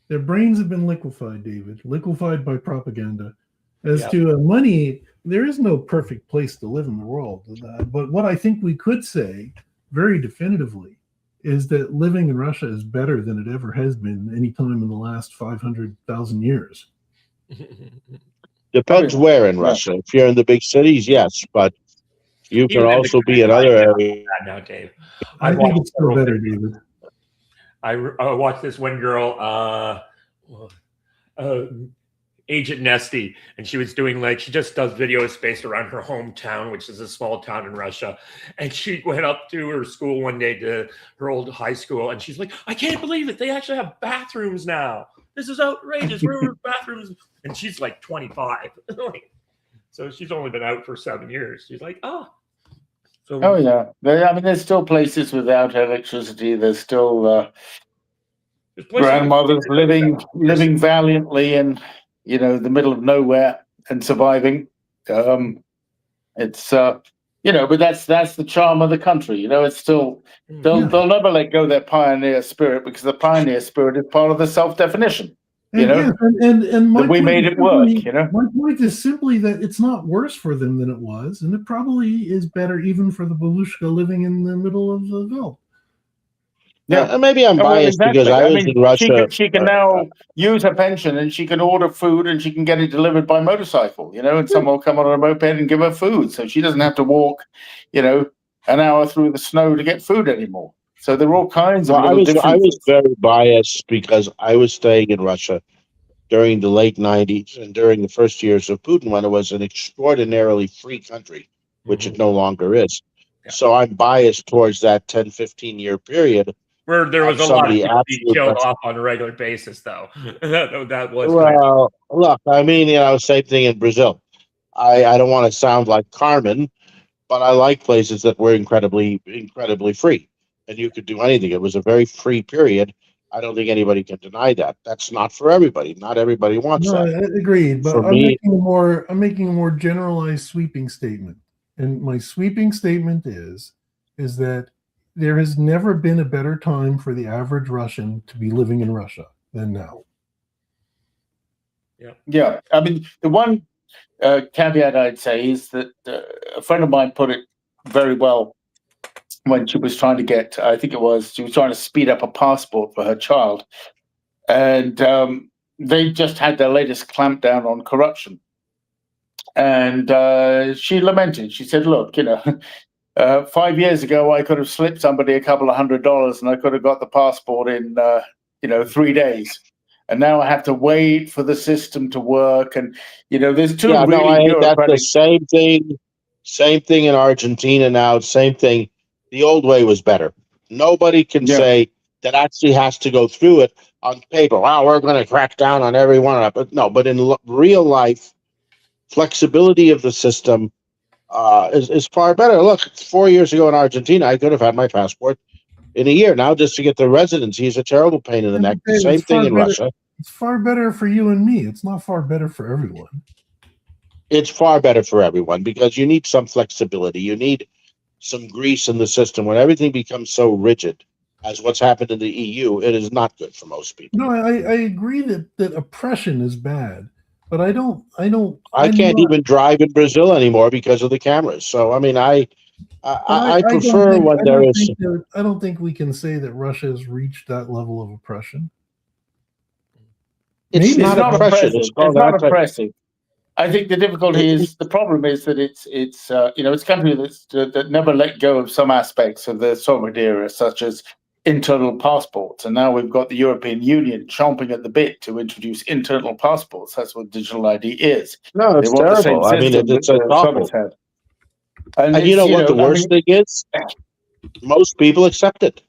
D: Their brains have been liquefied, David, liquefied by propaganda. As to money, there is no perfect place to live in the world. But what I think we could say very definitively is that living in Russia is better than it ever has been any time in the last 500,000 years.
A: Depends where in Russia. If you're in the big cities, yes, but you can also be in other areas.
B: Now, Dave,
D: I think it's still better, David.
B: I watched this one girl, Agent Nesty, and she was doing she just does videos based around her hometown, which is a small town in Russia. And she went up to her school one day, to her old high school, and she's like, I can't believe it. They actually have bathrooms now. This is outrageous. Where are bathrooms? And she's like 25. So she's only been out for 7 years. She's like, oh. So,
E: oh, yeah. I mean, there's still places without electricity. There's still grandmothers living valiantly in the middle of nowhere and surviving. It's but that's the charm of the country. It's still they'll never let go of their pioneer spirit, because the pioneer spirit is part of the self-definition. You know,
D: yes, and my
E: that we
D: point
E: made
D: is
E: it work. You know,
D: my point is simply that it's not worse for them than it was, and it probably is better even for the Belushka living in the middle of the Gulf.
E: yeah.
A: Maybe I'm
E: Oh, well,
A: biased because
E: exactly.
A: I
E: I
A: was
E: mean,
A: in Russia.
E: she can now use her pension, and she can order food, and she can get it delivered by motorcycle. You know, and someone will come on a moped and give her food, so she doesn't have to walk, you know, an hour through the snow to get food anymore. So there are all kinds of
A: Well,
E: little
A: I was
E: differences.
A: very biased because I was staying in Russia during the late 90s and during the first years of Putin when it was an extraordinarily free country, which it no longer is.
B: Yeah.
A: So I'm biased towards that 10, 15-year period
B: Where there
A: of
B: was a lot of
A: somebody
B: people being
A: absolutely.
B: killed off on a regular basis, though. that was kind of,
A: Well, look, I mean, same thing in Brazil. I don't want to sound like Carmen, but I like places that were incredibly, incredibly free, and you could do anything. It was a very free period. I don't think anybody can deny that. That's not for everybody. Not everybody wants
D: No,
A: that.
D: I agreed, but
A: For me,
D: I'm making a more generalized sweeping statement. And my sweeping statement is that there has never been a better time for the average Russian to be living in Russia than now.
E: Yeah, I mean, the one caveat I'd say is that a friend of mine put it very well when she was trying to get, I think it was, she was trying to speed up a passport for her child. And they just had their latest clampdown on corruption. And she lamented. She said, look, 5 years ago, I could have slipped somebody a couple of $100 and I could have got the passport in, 3 days. And now I have to wait for the system to work. And, there's two
A: yeah, no,
E: really
A: that's the
E: bureaucratic.
A: same thing in Argentina now. Same thing. The old way was better. Nobody can
E: Yeah.
A: say that actually has to go through it on paper. Wow, we're going to crack down on every one of them. But no, but in real life, flexibility of the system is far better. Look, 4 years ago in Argentina, I could have had my passport in a year. Now, just to get the residency is a terrible pain in the neck. The same thing in Russia.
D: It's far better for you and me. It's not far better for everyone.
A: It's far better for everyone because you need some flexibility. You need some grease in the system. When everything becomes so rigid, as what's happened in the EU, it is not good for most people.
D: No, I agree that oppression is bad, but I
A: can't even drive in Brazil anymore because of the cameras. So, I mean, I prefer when there is.
D: I don't think we can say that Russia has reached that level of oppression.
A: It's not oppression.
E: Oppressive. It's not oppressive. I think the difficulty is, the problem is that it's a country that never let go of some aspects of the Soviet era, such as internal passports. And now we've got the European Union chomping at the bit to introduce internal passports. That's what digital ID is.
A: No, it's terrible. I mean, it's awful.
E: Had.
A: And you know what the worst thing is? Most people accept it.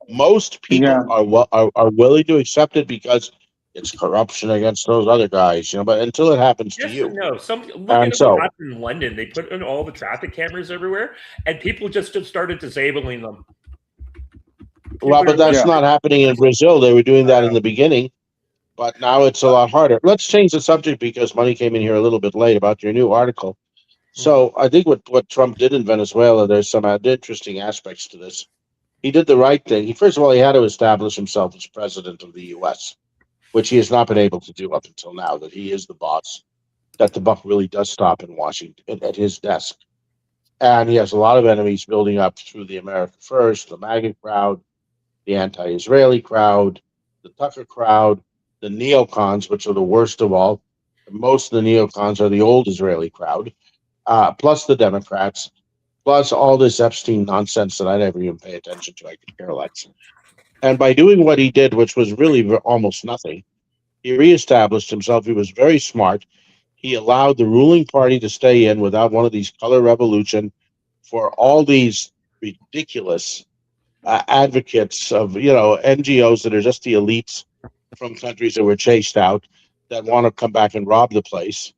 A: Most people are willing to accept it because it's corruption against those other guys, but until it happens to you.
B: No, look at what happened in London. They put in all the traffic cameras everywhere, and people just started disabling them.
A: Well, but that's not happening in Brazil. They were doing that in the beginning, but now it's a lot harder. Let's change the subject because Money came in here a little bit late about your new article. So I think what Trump did in Venezuela, there's some interesting aspects to this. He did the right thing. First of all, he had to establish himself as president of the U.S., which he has not been able to do up until now, that he is the boss, that the buck really does stop in Washington at his desk. And he has a lot of enemies building up through the America First, the MAGA crowd, the anti-Israeli crowd, the Tucker crowd, the neocons, which are the worst of all. Most of the neocons are the old Israeli crowd, plus the Democrats, plus all this Epstein nonsense that I never even pay attention to. I could care less. And by doing what he did, which was really almost nothing, he reestablished himself. He was very smart. He allowed the ruling party to stay in without one of these color revolution for all these ridiculous advocates of, NGOs that are just the elites from countries that were chased out that want to come back and rob the place.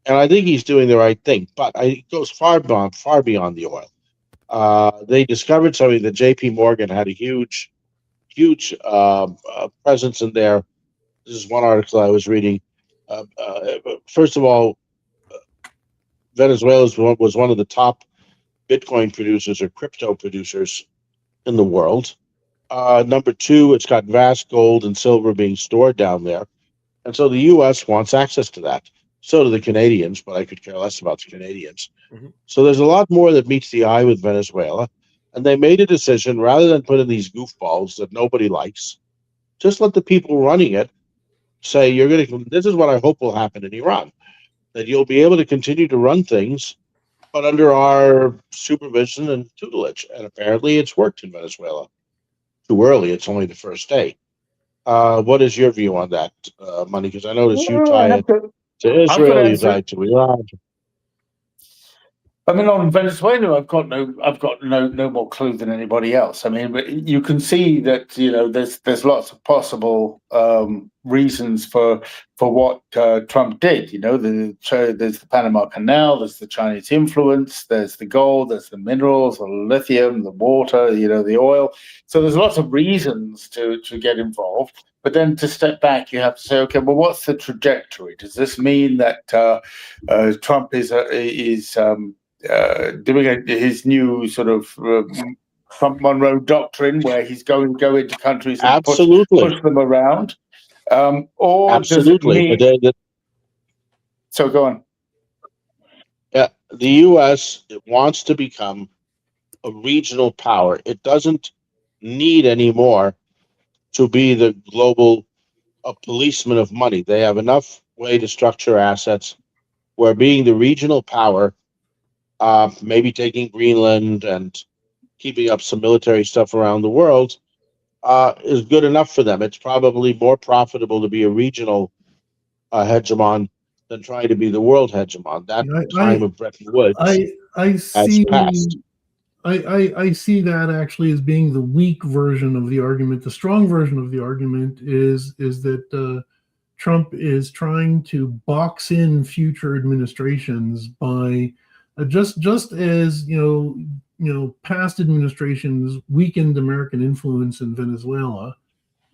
A: And I think he's doing the right thing, but it goes far beyond the oil. They discovered something that J.P. Morgan had a huge presence in there. This is one article I was reading. First of all, Venezuela was one of the top Bitcoin producers or crypto producers in the world. Number two, it's got vast gold and silver being stored down there. And so the U.S. wants access to that. So do the Canadians, but I could care less about the Canadians.
B: Mhm.
A: So there's a lot more that meets the eye with Venezuela. And they made a decision rather than put in these goofballs that nobody likes, just let the people running it say, you're going to, this is what I hope will happen in Iran, that you'll be able to continue to run things, but under our supervision and tutelage. And apparently it's worked in Venezuela. Too early. It's only the first day. What is your view on that, Money? Because I notice you
E: Well,
A: tie it to
E: I've got to
A: Israel, you
E: answer.
A: tie it to Iran.
E: I mean, on Venezuela, I've got no more clue than anybody else. I mean, but you can see that there's lots of possible reasons for what Trump did. There's the Panama Canal, there's the Chinese influence, there's the gold, there's the minerals, the lithium, the water, the oil. So there's lots of reasons to get involved. But then to step back, you have to say, okay, well, what's the trajectory? Does this mean that Trump is doing his new sort of Trump Monroe doctrine, where he's going to go into countries and push them around, or does it mean? So go on.
A: Yeah, the U.S. wants to become a regional power. It doesn't need anymore to be the global policeman of money. They have enough way to structure assets where being the regional power, maybe taking Greenland and keeping up some military stuff around the world, is good enough for them. It's probably more profitable to be a regional hegemon than trying to be the world hegemon. That time of Bretton Woods has passed.
D: I see that actually as being the weak version of the argument. The strong version of the argument is that Trump is trying to box in future administrations by just as past administrations weakened American influence in Venezuela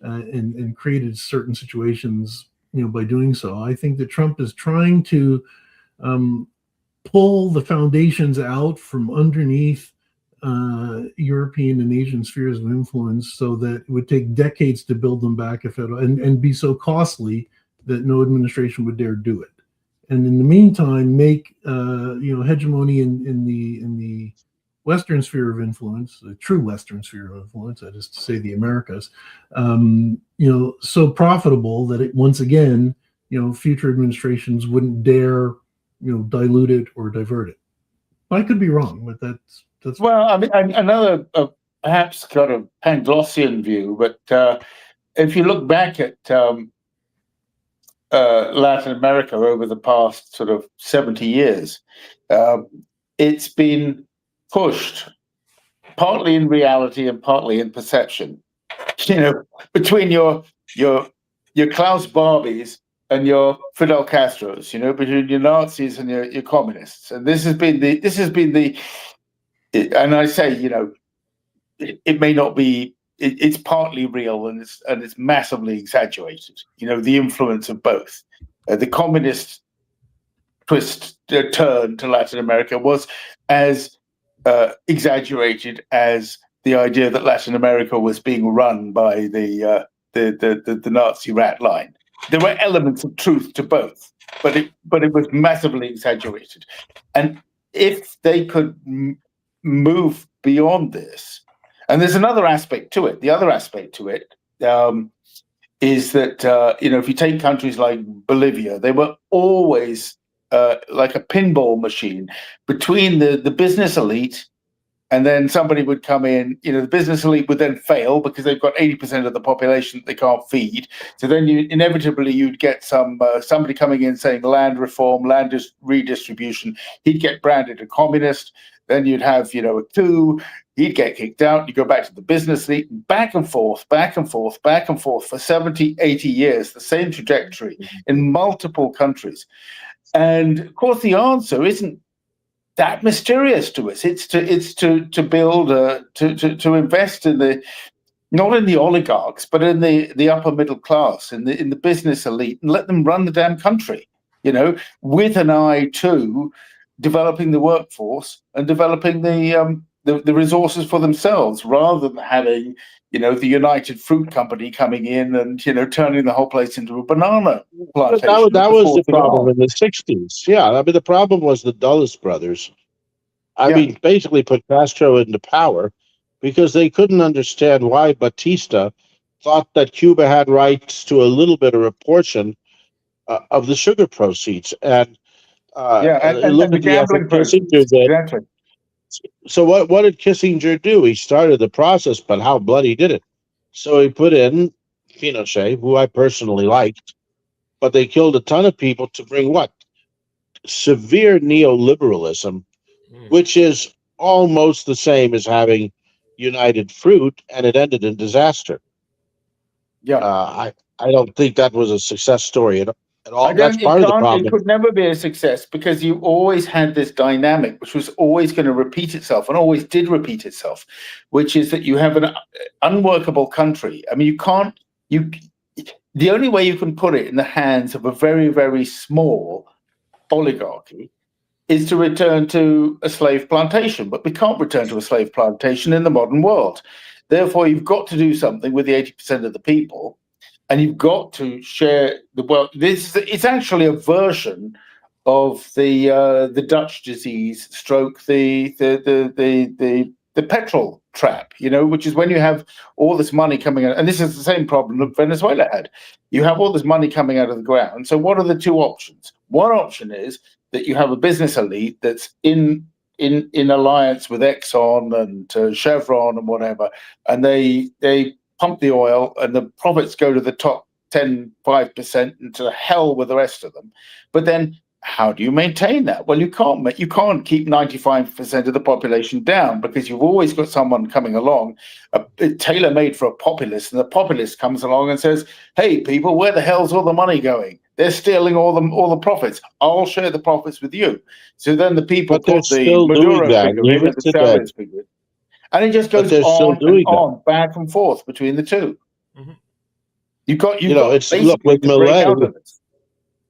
D: and created certain situations by doing so. I think that Trump is trying to pull the foundations out from underneath European and Asian spheres of influence, so that it would take decades to build them back, and be so costly that no administration would dare do it. And in the meantime, make hegemony in the Western sphere of influence, the true Western sphere of influence, that is to say, the Americas, so profitable that it once again, future administrations wouldn't dare, dilute it or divert it. I could be wrong, but that's.
E: Well, I mean, another perhaps kind of Panglossian view, but if you look back at Latin America over the past sort of 70 years, it's been pushed partly in reality and partly in perception. Between your Klaus Barbies and your Fidel Castros, between your Nazis and your communists, and this has been the. And I say, it may not be. It's partly real, and it's massively exaggerated. The influence of both. The communist turn to Latin America was as exaggerated as the idea that Latin America was being run by the Nazi rat line. There were elements of truth to both, but it was massively exaggerated. And if they could move beyond this, and there's another aspect to it. The other aspect to it is that if you take countries like Bolivia, they were always like a pinball machine between the business elite, and then somebody would come in. The business elite would then fail because they've got 80% of the population that they can't feed. So then you'd get somebody coming in saying land reform, land redistribution. He'd get branded a communist. Then you'd have a coup. He'd get kicked out. You go back to the business elite, back and forth for 70, 80 years, the same trajectory in multiple countries. And of course, the answer isn't that mysterious to us. It's to build to invest in not in the oligarchs, but in the upper middle class, in the business elite, and let them run the damn country. With an eye to developing the workforce and developing the the resources for themselves, rather than having, the United Fruit Company coming in and, turning the whole place into a banana
A: But
E: plantation.
A: that was the problem
E: along.
A: in the 60s. Yeah, I mean, the problem was the Dulles brothers. I
E: Yeah.
A: mean, basically put Castro into power because they couldn't understand why Batista thought that Cuba had rights to a little bit of a portion of the sugar proceeds. And
E: Yeah, and
A: look
E: the
A: at the effort
E: gambling
A: Kissinger
E: proceeds.
A: did.
E: Exactly.
A: So what did Kissinger do? He started the process, but how bloody did it? So he put in Pinochet, who I personally liked, but they killed a ton of people to bring what? Severe neoliberalism, which is almost the same as having United Fruit, and it ended in disaster.
E: Yeah.
A: I don't think that was a success story at all.
E: I
A: That's
E: don't. It
A: part of the
E: can't. It
A: problem.
E: could never be a success because you always had this dynamic, which was always going to repeat itself, and always did repeat itself, which is that you have an unworkable country. I mean, you can't. The only way you can put it in the hands of a very, very small oligarchy is to return to a slave plantation, but we can't return to a slave plantation in the modern world. Therefore, you've got to do something with the 80% of the people. And you've got to share the wealth. It's actually a version of the Dutch disease, stroke the petrol trap. Which is when you have all this money coming out, and this is the same problem that Venezuela had. You have all this money coming out of the ground. So what are the two options? One option is that you have a business elite that's in alliance with Exxon and Chevron and whatever, and they pump the oil and the profits go to the top 5% and to hell with the rest of them. But then how do you maintain that? Well, you can't keep 95% of the population down, because you've always got someone coming along, tailor-made for a populist, and the populist comes along and says, hey, people, where the hell's all the money going? They're stealing all the profits. I'll share the profits with you. So then the people
A: But they're
E: put the
A: still doing
E: Maduro
A: that,
E: figure in
A: even
E: and the
A: today.
E: Chavez figure. And it just
A: But
E: goes
A: they're still
E: on and
A: doing that.
E: on, back and forth between the two.
B: Mm-hmm.
E: You've got
A: It's look
E: basically
A: with
E: to break
A: Malay.
E: out of this.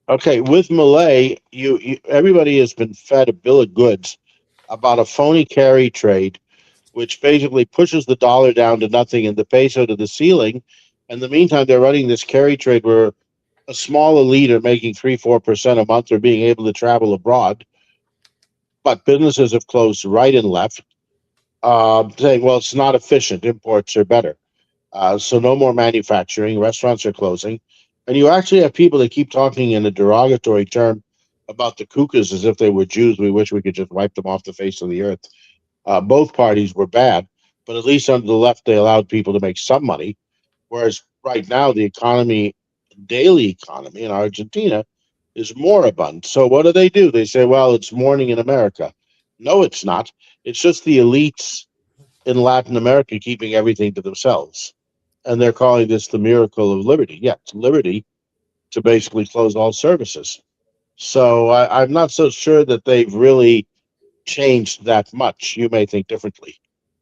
A: Okay, with Malay, you everybody has been fed a bill of goods about a phony carry trade, which basically pushes the dollar down to nothing and the peso to the ceiling. In the meantime, they're running this carry trade where a small elite are making 3-4% a month or being able to travel abroad, but businesses have closed right and left, saying, well, it's not efficient. Imports are better. So no more manufacturing. Restaurants are closing. And you actually have people that keep talking in a derogatory term about the Kukas as if they were Jews. We wish we could just wipe them off the face of the earth. Both parties were bad, but at least under the left, they allowed people to make some money. Whereas right now, the daily economy in Argentina is moribund. So what do? They say, well, it's morning in America. No, it's not. It's just the elites in Latin America keeping everything to themselves. And they're calling this the miracle of liberty. Yeah, it's liberty to basically close all services. So I'm not so sure that they've really changed that much. You may think differently.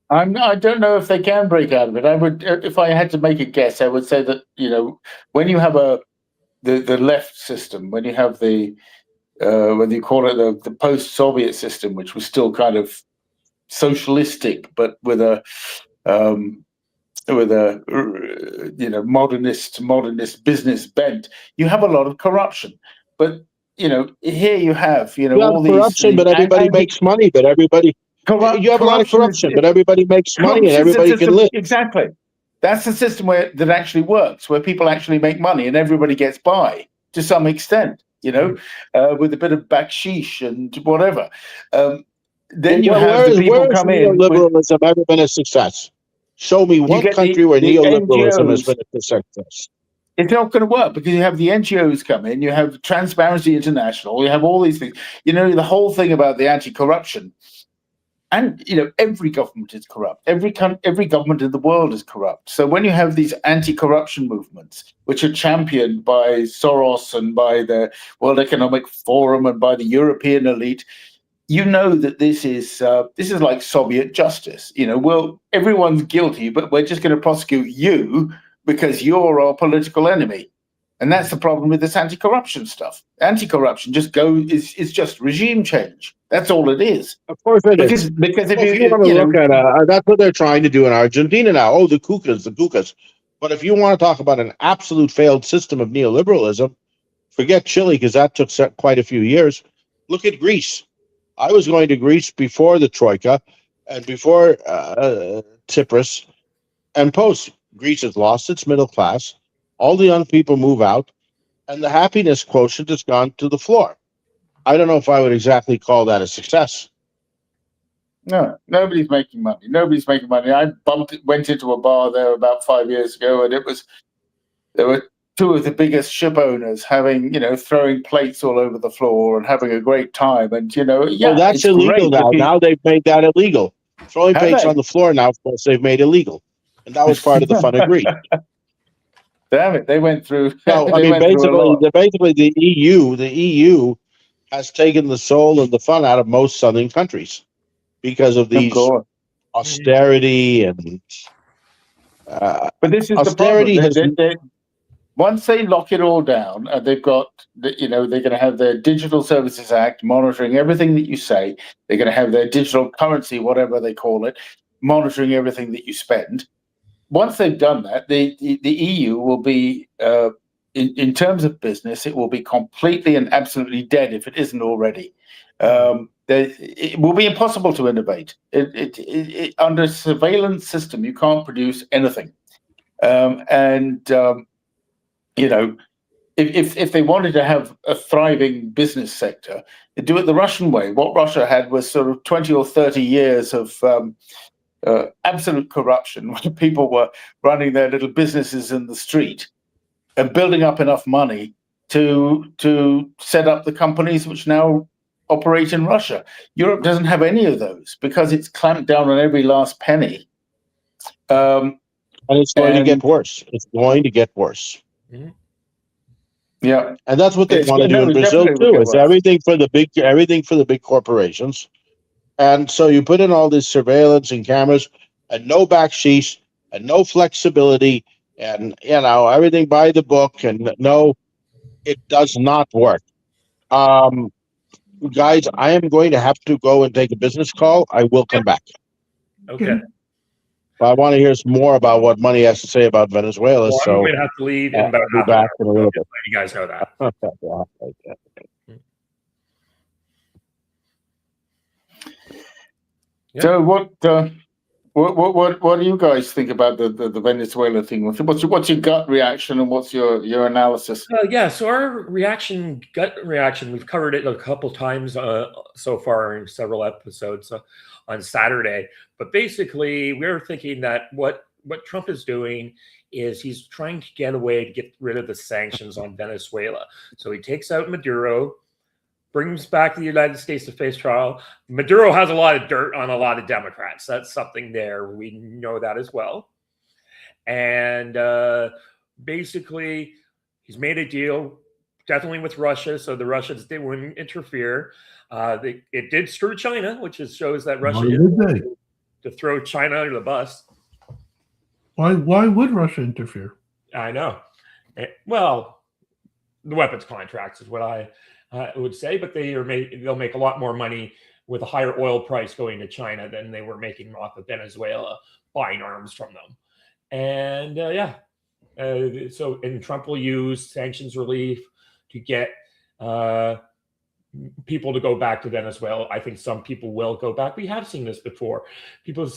E: I don't know if they can break out of it. I would, if I had to make a guess, I would say that when you have the left system, when you have the whether you call it the post-Soviet system, which was still kind of socialistic, but with a modernist business bent, you have a lot of corruption. But here you have all
A: corruption, but everybody makes money. But everybody, you have a lot of corruption, but everybody makes money and everybody can live.
E: Exactly. That's the system that actually works, where people actually make money and everybody gets by to some extent, with a bit of baksheesh and whatever. Then you have the people come in.
A: Neoliberalism ever been a success? Show me one country where neoliberalism has been a success.
E: It's not going to work because you have the NGOs come in, you have Transparency International, you have all these things. The whole thing about the anti-corruption. And every government is corrupt. Every government in the world is corrupt. So when you have these anti-corruption movements, which are championed by Soros and by the World Economic Forum and by the European elite, that this is like Soviet justice. Well, everyone's guilty, but we're just going to prosecute you because you're our political enemy. And that's the problem with this anti-corruption stuff. Anti-corruption is just regime change. That's all it is.
A: Of course it is.
E: Because if
A: If you want to look at that's what they're trying to do in Argentina now. Oh, the cucas. But if you want to talk about an absolute failed system of neoliberalism, forget Chile, because that took quite a few years. Look at Greece. I was going to Greece before the Troika and before Tsipras, and post. Greece has lost its middle class. All the young people move out, and the happiness quotient has gone to the floor. I don't know if I would exactly call that a success.
E: No, nobody's making money. Nobody's making money. I went into a bar there about 5 years ago, and there were two of the biggest ship owners throwing plates all over the floor and having a great time. And
A: that's illegal now. Now they've made that illegal. Throwing plates on the floor now, of course, they've made illegal, and that was part of the fun of Greece.
E: Damn it! They went through.
A: No, I mean basically the EU has taken the soul and the fun out of most southern countries because of these austerity and.
E: But this is
A: austerity
E: the problem. Once they lock it all down, they've got they're going to have their Digital Services Act monitoring everything that you say. They're going to have their digital currency, whatever they call it, monitoring everything that you spend. Once they've done that, the EU will be, in terms of business, it will be completely and absolutely dead if it isn't already. It will be impossible to innovate. Under a surveillance system, you can't produce anything. If they wanted to have a thriving business sector, they'd do it the Russian way. What Russia had was sort of 20 or 30 years of absolute corruption, where people were running their little businesses in the street and building up enough money to set up the companies which now operate in Russia. Europe doesn't have any of those because it's clamped down on every last penny.
A: And it's going to get worse. It's going to get worse.
B: Mm-hmm.
E: Yeah,
A: and that's what they want to do in Brazil too. It's everything for the big corporations. And so you put in all this surveillance and cameras and no back sheets and no flexibility and, everything by the book. And no, it does not work. Guys, I am going to have to go and take a business call. I will come back.
B: Okay.
A: But I want to hear some more about what Money has to say about Venezuela.
B: Well,
A: so
B: I'm going to have to leave in about
A: I'll be back in a little bit.
B: You guys know that.
E: So what do you guys think about the Venezuela thing? What's your gut reaction and what's your analysis?
B: So our gut reaction, we've covered it a couple times so far in several episodes on Saturday. But basically, we're thinking that what Trump is doing is he's trying to get away to get rid of the sanctions on Venezuela. So he takes out Maduro, brings back the United States to face trial. Maduro has a lot of dirt on a lot of Democrats. That's something there. We know that as well. And basically, he's made a deal, definitely with Russia, so the Russians wouldn't interfere. It did screw China, which shows that Russia is to throw China under the bus.
D: Why would Russia interfere?
B: I know. Well, the weapons contracts is what I would say, but they'll make a lot more money with a higher oil price going to China than they were making off of Venezuela buying arms from them. And so Trump will use sanctions relief to get people to go back to Venezuela. I think some people will go back. We have seen this before. People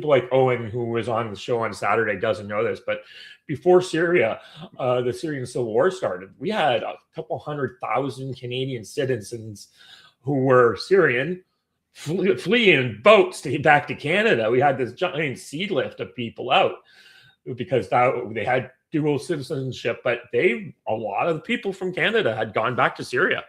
B: like Owen, who was on the show on Saturday, doesn't know this, but before Syria, the Syrian civil war started, we had a couple 100,000 Canadian citizens who were Syrian fleeing boats to get back to Canada. We had this giant sea lift of people out because they had dual citizenship, but a lot of the people from Canada had gone back to Syria.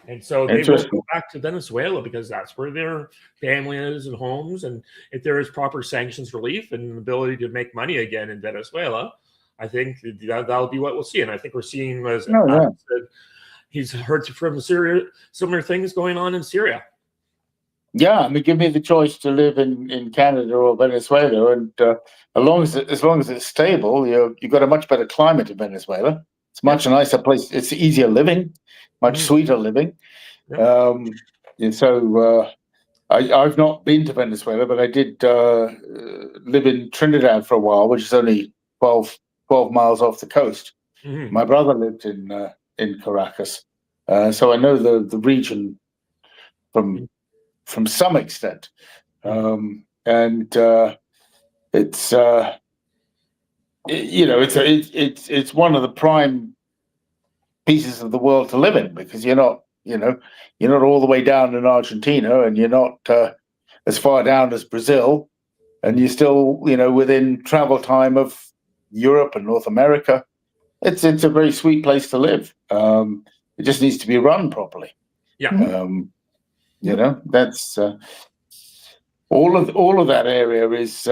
B: And so they will go back to Venezuela because that's where their family is and homes. And if there is proper sanctions relief and an ability to make money again in Venezuela, I think that'll be what we'll see. And I think we're seeing, as he's heard from Syria, similar things going on in Syria.
E: Yeah, I mean, give me the choice to live in Canada or Venezuela, and as long as it's stable, you've got a much better climate in Venezuela. It's a much nicer place. It's easier living, much sweeter living. And so I've not been to Venezuela, but I did live in Trinidad for a while, which is only 12 miles off the coast. My brother lived in Caracas, so I know the region from some extent, and it's it's one of the prime pieces of the world to live in, because you're not all the way down in Argentina, and you're not as far down as Brazil, and you're still within travel time of Europe and North America. It's a very sweet place to live. It just needs to be run properly. That's all of that area is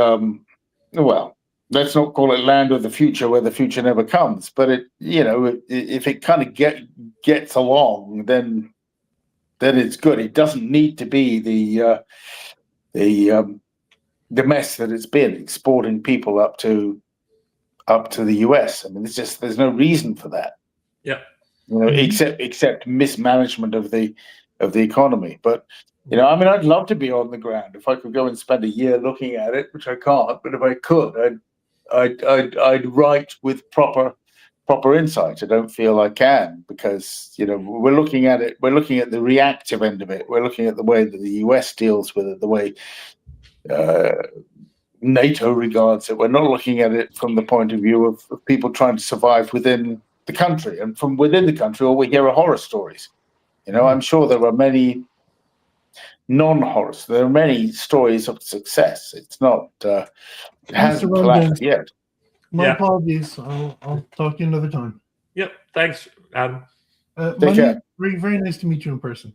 E: well, let's not call it land of the future, where the future never comes, but if it kind of gets along, then it's good. It doesn't need to be the mess that it's been, exporting people up to the US. I mean, there's no reason for that. Except mismanagement of the economy. But I mean, I'd love to be on the ground. If I could go and spend a year looking at it, which I can't, but if I could, I'd write with proper insight. I don't feel I can, because we're looking at it. We're looking at the reactive end of it. We're looking at the way that the US deals with it, the way NATO regards it. We're not looking at it from the point of view of people trying to survive within the country. And from within the country, all we hear are horror stories. I'm sure there are many non-horrors. There are many stories of success. It's not it hasn't collapsed yet.
D: My apologies. I'll talk to you another time.
B: Yep. Thanks, Adam.
E: Take care.
D: Very, very nice to meet you in person.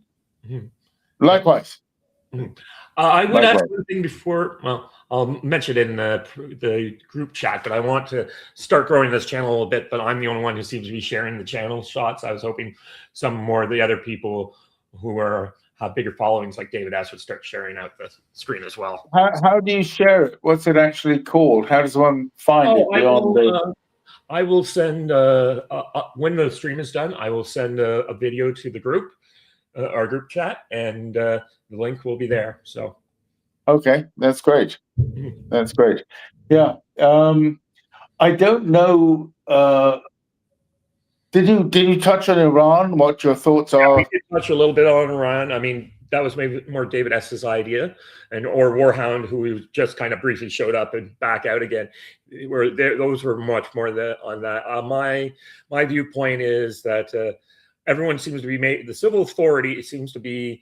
E: Likewise.
B: I would ask one thing before. Well, I'll mention it in the group chat, but I want to start growing this channel a little bit. But I'm the only one who seems to be sharing the channel shots. I was hoping some more of the other people who have bigger followings, like David S., would start sharing out the screen as well.
E: How do you share it? What's it actually called? How does one find it beyond
B: I will send when the stream is done, I will send a video to the group, our group chat, and the link will be there. So,
E: okay, that's great. That's great. Yeah, I don't know. Did you touch on Iran? What your thoughts are?
B: We did touch a little bit on Iran. I mean, that was maybe more David S.'s idea, or Warhound, who just kind of briefly showed up and back out again. Those were much more on that. My viewpoint is that everyone seems to be the civil authority seems to be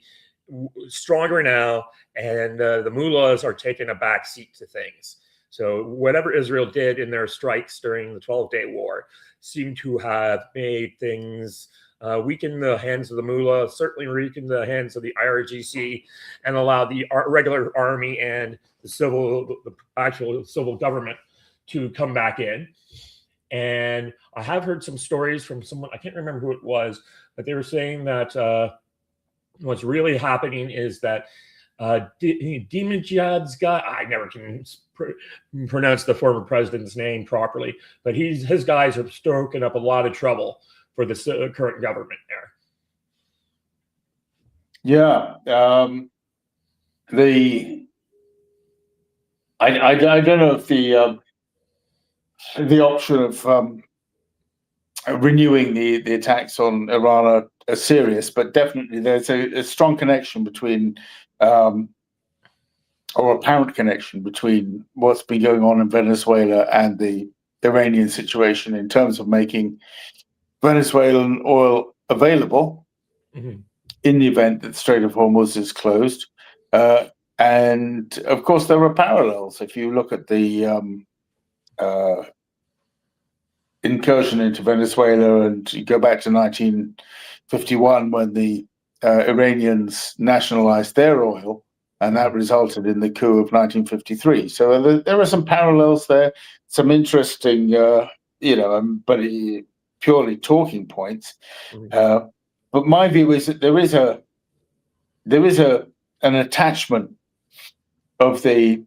B: stronger now, and the mullahs are taking a back seat to things. So whatever Israel did in their strikes during the 12-day war seemed to have made things weaken the hands of the mullah, certainly weaken the hands of the IRGC, and allow the regular army and the actual civil government to come back in. And I have heard some stories from someone, I can't remember who it was, but they were saying that what's really happening is that Ahmadinejad's guy, I never can pronounce the former president's name properly, but his guys are stoking up a lot of trouble for the current government there.
E: Yeah, I don't know if the option of renewing the attacks on Iran are serious, but definitely there's a strong connection between, or apparent connection between what's been going on in Venezuela and the Iranian situation in terms of making Venezuelan oil available in the event that the Strait of Hormuz is closed. And of course, there are parallels. If you look at the incursion into Venezuela and you go back to 1951 when the Iranians nationalized their oil, and that resulted in the coup of 1953. So there are some parallels there, some interesting, but purely talking points. But my view is that there is a an attachment of the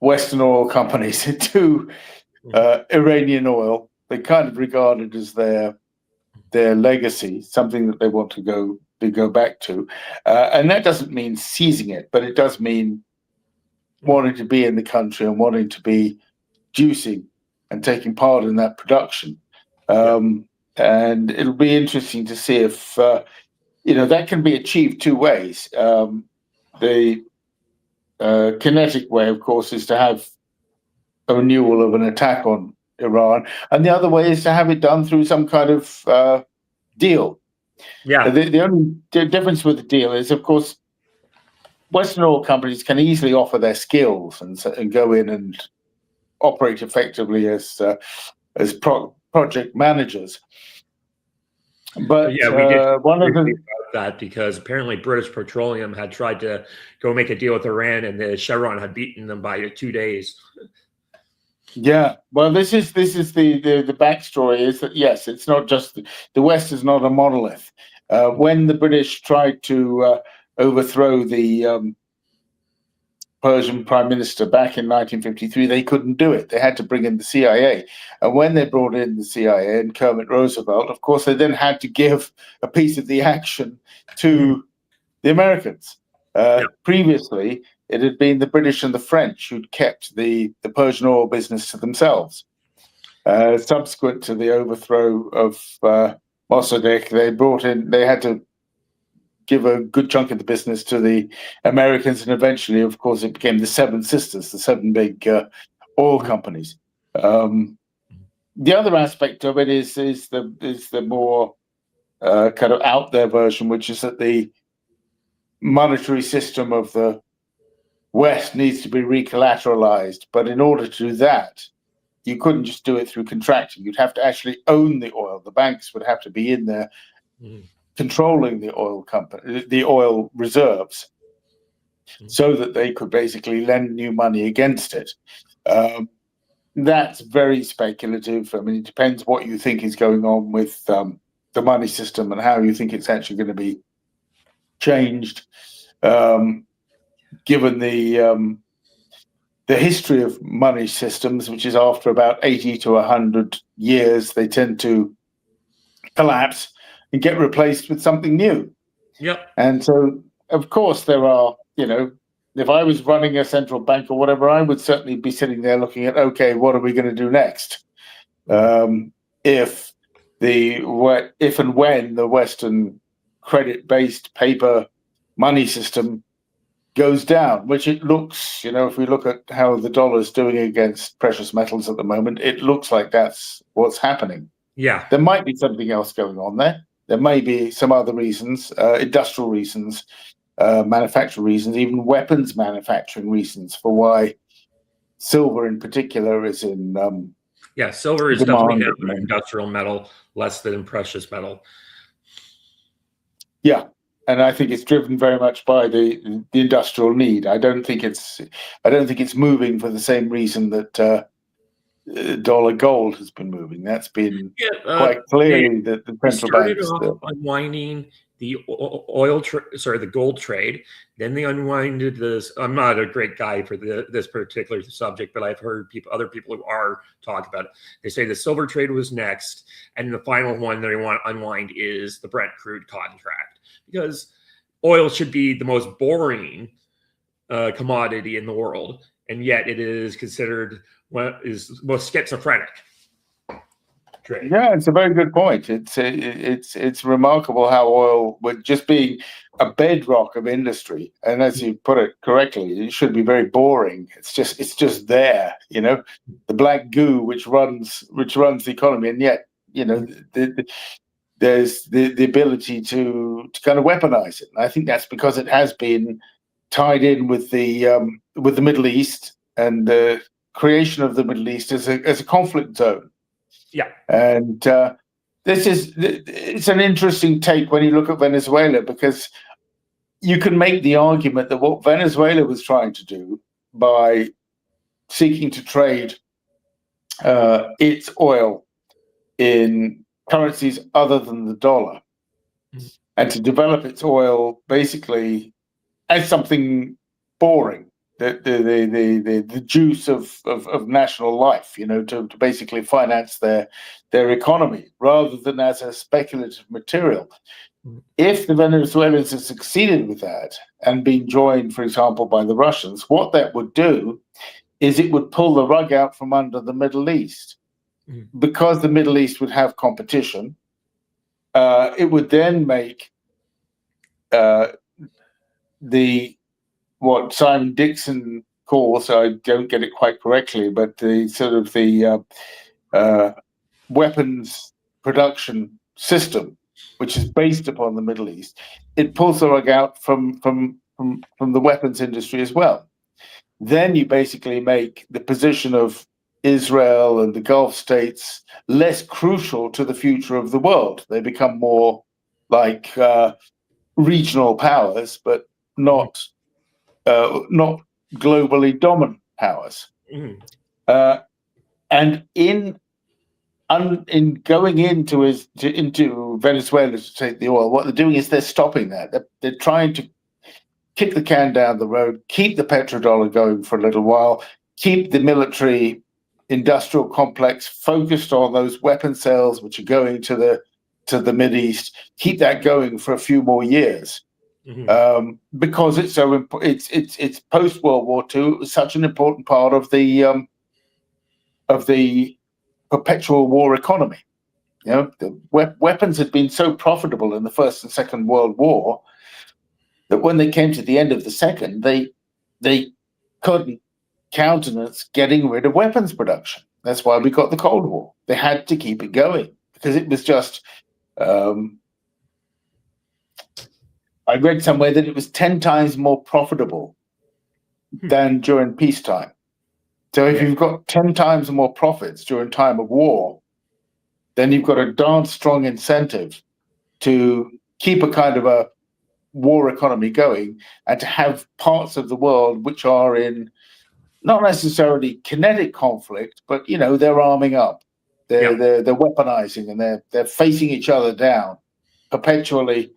E: Western oil companies to Iranian oil. They kind of regard it as their legacy, something that they want to go back to, and that doesn't mean seizing it, but it does mean wanting to be in the country and wanting to be juicing and taking part in that production. And it'll be interesting to see if that can be achieved two ways. The kinetic way, of course, is to have a renewal of an attack on Iran, and the other way is to have it done through some kind of deal.
B: Yeah.
E: The only difference with the deal is, of course, Western oil companies can easily offer their skills and go in and operate effectively as project managers. But
B: yeah, we did
E: one of
B: about
E: the
B: that because apparently British Petroleum had tried to go make a deal with Iran, and the Chevron had beaten them by 2 days.
E: yeah, well, this is the backstory is that yes, it's not just the West is not a monolith. When the British tried to overthrow the Persian prime minister back in 1953, they couldn't do it. They had to bring in the CIA. And when they brought in the CIA and Kermit Roosevelt, of course, they then had to give a piece of the action to the Americans. Previously, it had been the British and the French who'd kept the Persian oil business to themselves. Subsequent to the overthrow of Mossadegh, they had to give a good chunk of the business to the Americans, and eventually, of course, it became the Seven Sisters, the seven big oil companies. The other aspect of it is the more kind of out there version, which is that the monetary system of the West needs to be recollateralized. But in order to do that, you couldn't just do it through contracting. You'd have to actually own the oil. The banks would have to be in there controlling the oil company, the oil reserves, so that they could basically lend new money against it. That's very speculative. I mean, it depends what you think is going on with the money system and how you think it's actually going to be changed. Given the history of money systems, which is after about 80 to 100 years, they tend to collapse and get replaced with something new.
B: Yep.
E: And so, of course, there are, if I was running a central bank or whatever, I would certainly be sitting there looking at, okay, what are we going to do next? If and when the Western credit-based paper money system goes down, which it looks, if we look at how the dollar is doing against precious metals at the moment, it looks like that's what's happening.
B: Yeah.
E: There might be something else going on there. There may be some other reasons, industrial reasons, manufacturing reasons, even weapons manufacturing reasons for why silver in particular is in
B: silver is
E: demand
B: definitely an industrial metal, less than precious metal.
E: Yeah, and I think it's driven very much by the industrial need. I don't think it's moving for the same reason that dollar gold has been moving. That's been quite clearly that the central banks
B: started off unwinding the the gold trade. Then they unwinded this. I'm not a great guy for this particular subject, but I've heard other people who are talk about it. They say the silver trade was next, and the final one they want to unwind is the Brent crude contract, because oil should be the most boring commodity in the world, and yet it is considered what is most schizophrenic trade.
E: Yeah, it's a very good point. It's remarkable how oil, with just being a bedrock of industry, and as you put it correctly, it should be very boring. It's just there, the black goo which runs the economy, and yet there's the ability to kind of weaponize it. And I think that's because it has been tied in with the Middle East and the creation of the Middle East as a conflict zone.
B: Yeah,
E: and it's an interesting take when you look at Venezuela, because you can make the argument that what Venezuela was trying to do by seeking to trade its oil in currencies other than the dollar, and to develop its oil basically as something boring, the juice of national life, to basically finance their economy, rather than as a speculative material. If the Venezuelans had succeeded with that and been joined, for example, by the Russians, what that would do is it would pull the rug out from under the Middle East. Because the Middle East would have competition, it would then make what Simon Dixon calls, I don't get it quite correctly, but the sort of the weapons production system, which is based upon the Middle East, it pulls the rug out from the weapons industry as well. Then you basically make the position of Israel and the Gulf states less crucial to the future of the world. They become more like regional powers, but not globally dominant powers. And in going into Venezuela to take the oil, what they're doing is they're stopping that. They're trying to kick the can down the road, keep the petrodollar going for a little while, keep the military industrial complex focused on those weapon sales which are going to the Mideast, keep that going for a few more years. Because it's so it's post World War II. It was such an important part of the perpetual war economy. The weapons had been so profitable in the First and Second World War that when they came to the end of the Second, they couldn't countenance getting rid of weapons production. That's why we got the Cold War. They had to keep it going because it was just. I read somewhere that it was 10 times more profitable than during peacetime. So if you've got 10 times more profits during time of war, then you've got a darn strong incentive to keep a kind of a war economy going and to have parts of the world which are in not necessarily kinetic conflict, but they're arming up, they're weaponizing, and they're facing each other down perpetually,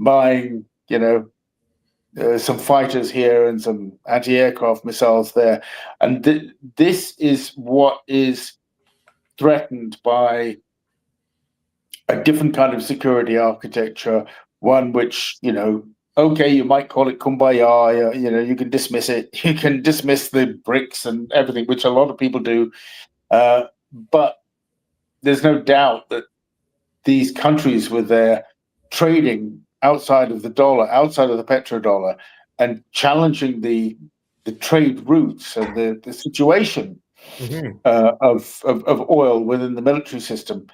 E: buying some fighters here and some anti-aircraft missiles there, and this is what is threatened by a different kind of security architecture, one which okay, you might call it kumbaya, you can dismiss it, you can dismiss the BRICS and everything, which a lot of people do, but there's no doubt that these countries with their trading outside of the dollar, outside of the petrodollar, and challenging the trade routes and the situation of oil within the military system,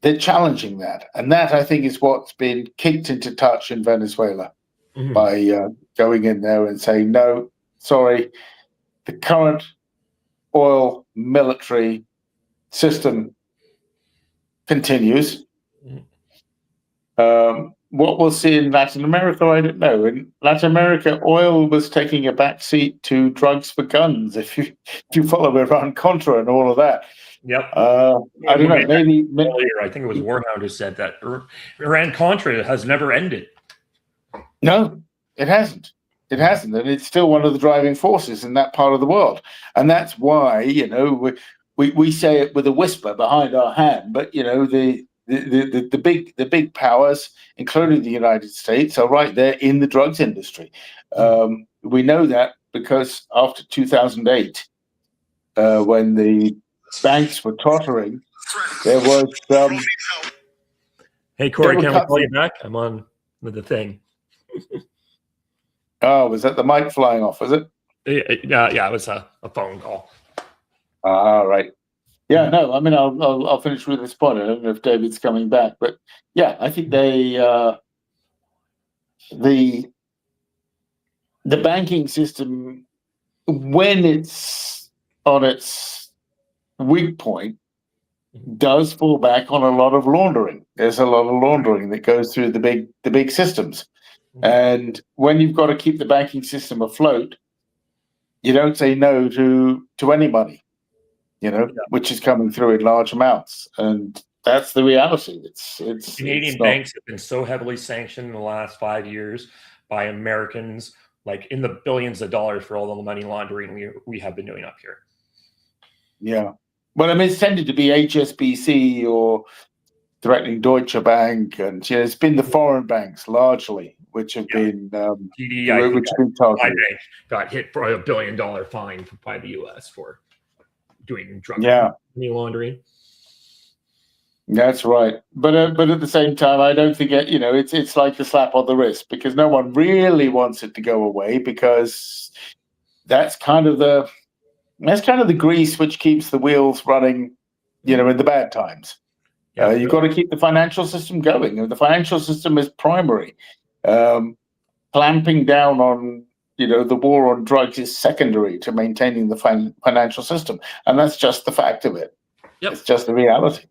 E: they're challenging that. And that, I think, is what's been kicked into touch in Venezuela by going in there and saying, no, sorry, the current oil military system continues. What we'll see in Latin America, I don't know. In Latin America, oil was taking a back seat to drugs for guns. If you follow Iran-Contra and all of that.
B: Yep.
E: I don't know. Maybe
B: earlier, I think it was Warhound who said that Iran-Contra has never ended.
E: No, it hasn't. It hasn't, and it's still one of the driving forces in that part of the world. And that's why we say it with a whisper behind our hand. But the big powers, including the United States, are right there in the drugs industry. We know that because after 2008, when the banks were tottering, there was.
B: Hey Corey, can we call you back? I'm on with the thing.
E: Oh, was that the mic flying off? Was it?
B: Yeah, it was a phone call.
E: All right. Yeah, no, I mean, I'll finish with this point. I don't know if David's coming back, but yeah, I think the banking system, when it's on its weak point, does fall back on a lot of laundering. There's a lot of laundering that goes through the big systems, and when you've got to keep the banking system afloat, you don't say no to any money. Which is coming through in large amounts, and that's the reality. It's
B: Canadian banks have been so heavily sanctioned in the last 5 years by Americans like in the billions of dollars for all the money laundering we have been doing up here.
E: Yeah. Well, I mean, it's tended to be HSBC or threatening Deutsche Bank, and it's been the foreign banks largely which have been
B: TD, I think
E: which have been targeted.
B: my bank got hit for $1 billion fine by the U.S. for doing drug money laundering.
E: That's right, but at the same time, I don't think it's like a slap on the wrist, because no one really wants it to go away, because that's kind of the grease which keeps the wheels running, in the bad times. You've got to keep the financial system going, and the financial system is primary. Clamping down on the war on drugs is secondary to maintaining the financial system, and that's just the fact of it. It's just the reality.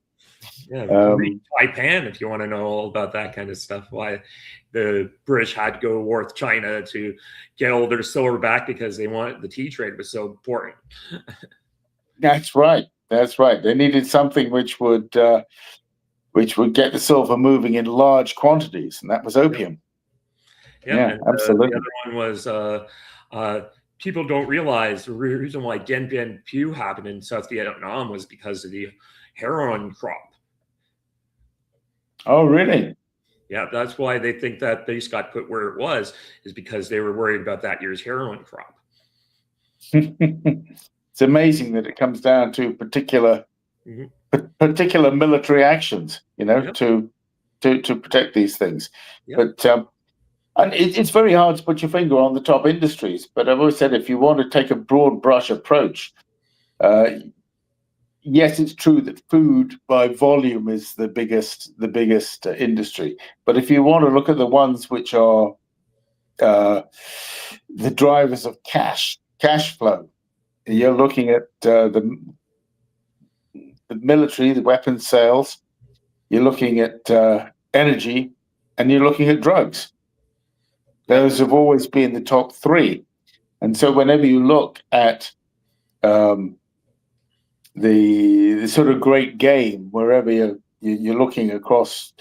B: Yeah, Taipan, if you want to know all about that kind of stuff, why the British had to go to war with China to get all their silver back, because they wanted the tea trade was so important.
E: That's right. They needed something which would get the silver moving in large quantities, and that was opium. Yeah, absolutely.
B: The other one was people don't realize the reason why Dien Bien Phu happened in South Vietnam was because of the heroin crop.
E: Oh, really?
B: Yeah, that's why they think that base got put where it was, is because they were worried about that year's heroin crop.
E: It's amazing that it comes down to particular military actions, to protect these things. But and it's very hard to put your finger on the top industries. But I've always said, if you want to take a broad brush approach, yes, it's true that food by volume is the biggest industry. But if you want to look at the ones which are the drivers of cash flow, you're looking at the military, the weapons sales. You're looking at energy, and you're looking at drugs. Those have always been the top three. And so whenever you look at the sort of great game, wherever you're looking across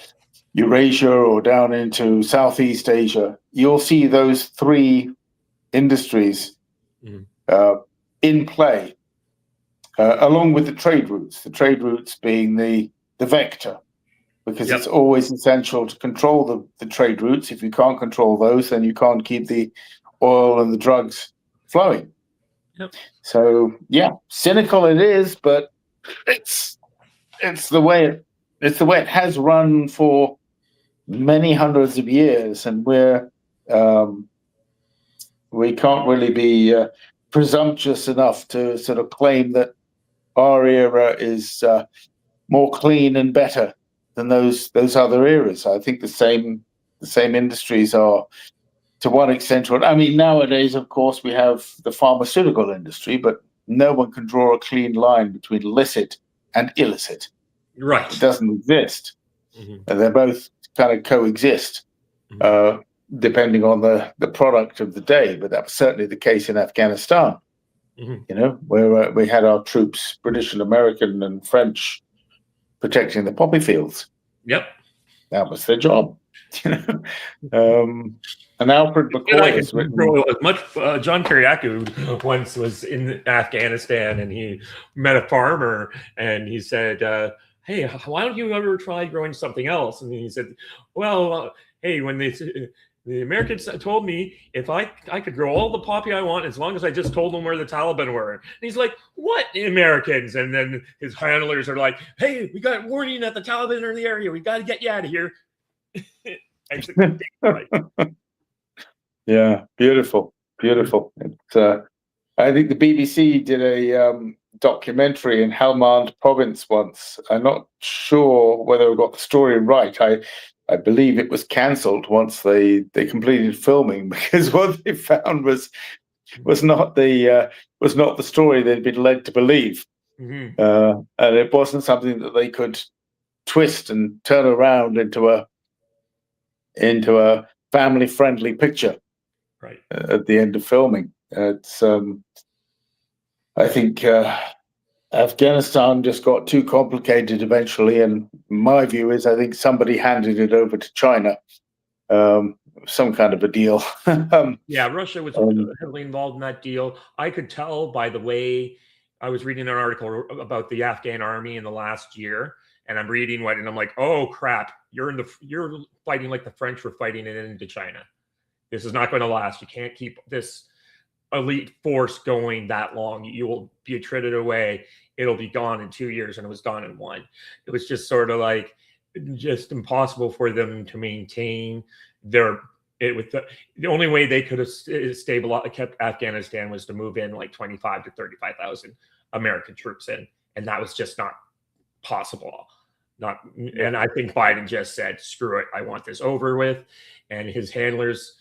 E: Eurasia or down into Southeast Asia, you'll see those three industries in play, along with the trade routes being the vector, because it's always essential to control the trade routes. If you can't control those, then you can't keep the oil and the drugs flowing. So cynical it is, but it's the way it has run for many hundreds of years, and we can't really be presumptuous enough to sort of claim that our era is more clean and better than those other eras. I think the same industries are, to one extent. I mean, nowadays, of course, we have the pharmaceutical industry, but no one can draw a clean line between licit and illicit.
B: Right.
E: It doesn't exist. And they both kind of coexist, depending on the product of the day. But that was certainly the case in Afghanistan, where we had our troops, British and American and French, protecting the poppy fields.
B: Yep.
E: That was their job. And Alfred McCoy has written
B: John Kiriakou once was in Afghanistan, and he met a farmer, and he said, hey, why don't you ever try growing something else? And he said, well, hey, when the Americans told me if I could grow all the poppy I want as long as I just told them where the Taliban were. And he's like, what Americans? And then his handlers are like, hey, we got warning that the Taliban are in the area. We got to get you out of here.
E: Yeah, beautiful. It's, I think the BBC did a documentary in Helmand province once. I'm not sure whether I got the story right. I believe it was cancelled once they completed filming, because what they found was not the story they'd been led to believe, and it wasn't something that they could twist and turn around into a family-friendly picture.
B: Right.
E: At the end of filming, it's I think Afghanistan just got too complicated eventually, and my view is I think somebody handed it over to China, some kind of a deal.
B: Yeah, Russia was heavily involved in that deal. I could tell by the way I was reading an article about the Afghan army in the last year, and I'm reading and I'm like, oh crap, you're fighting like the French were fighting it into China. This is not going to last. You can't keep this elite force going that long. You will be traded away. It'll be gone in 2 years, and it was gone in 1. It was just sort of like just impossible for them to maintain their. The only way they could have kept Afghanistan was to move in like 25 to 35,000 American troops in, and that was just not possible. And I think Biden just said, "Screw it, I want this over with," and his handlers.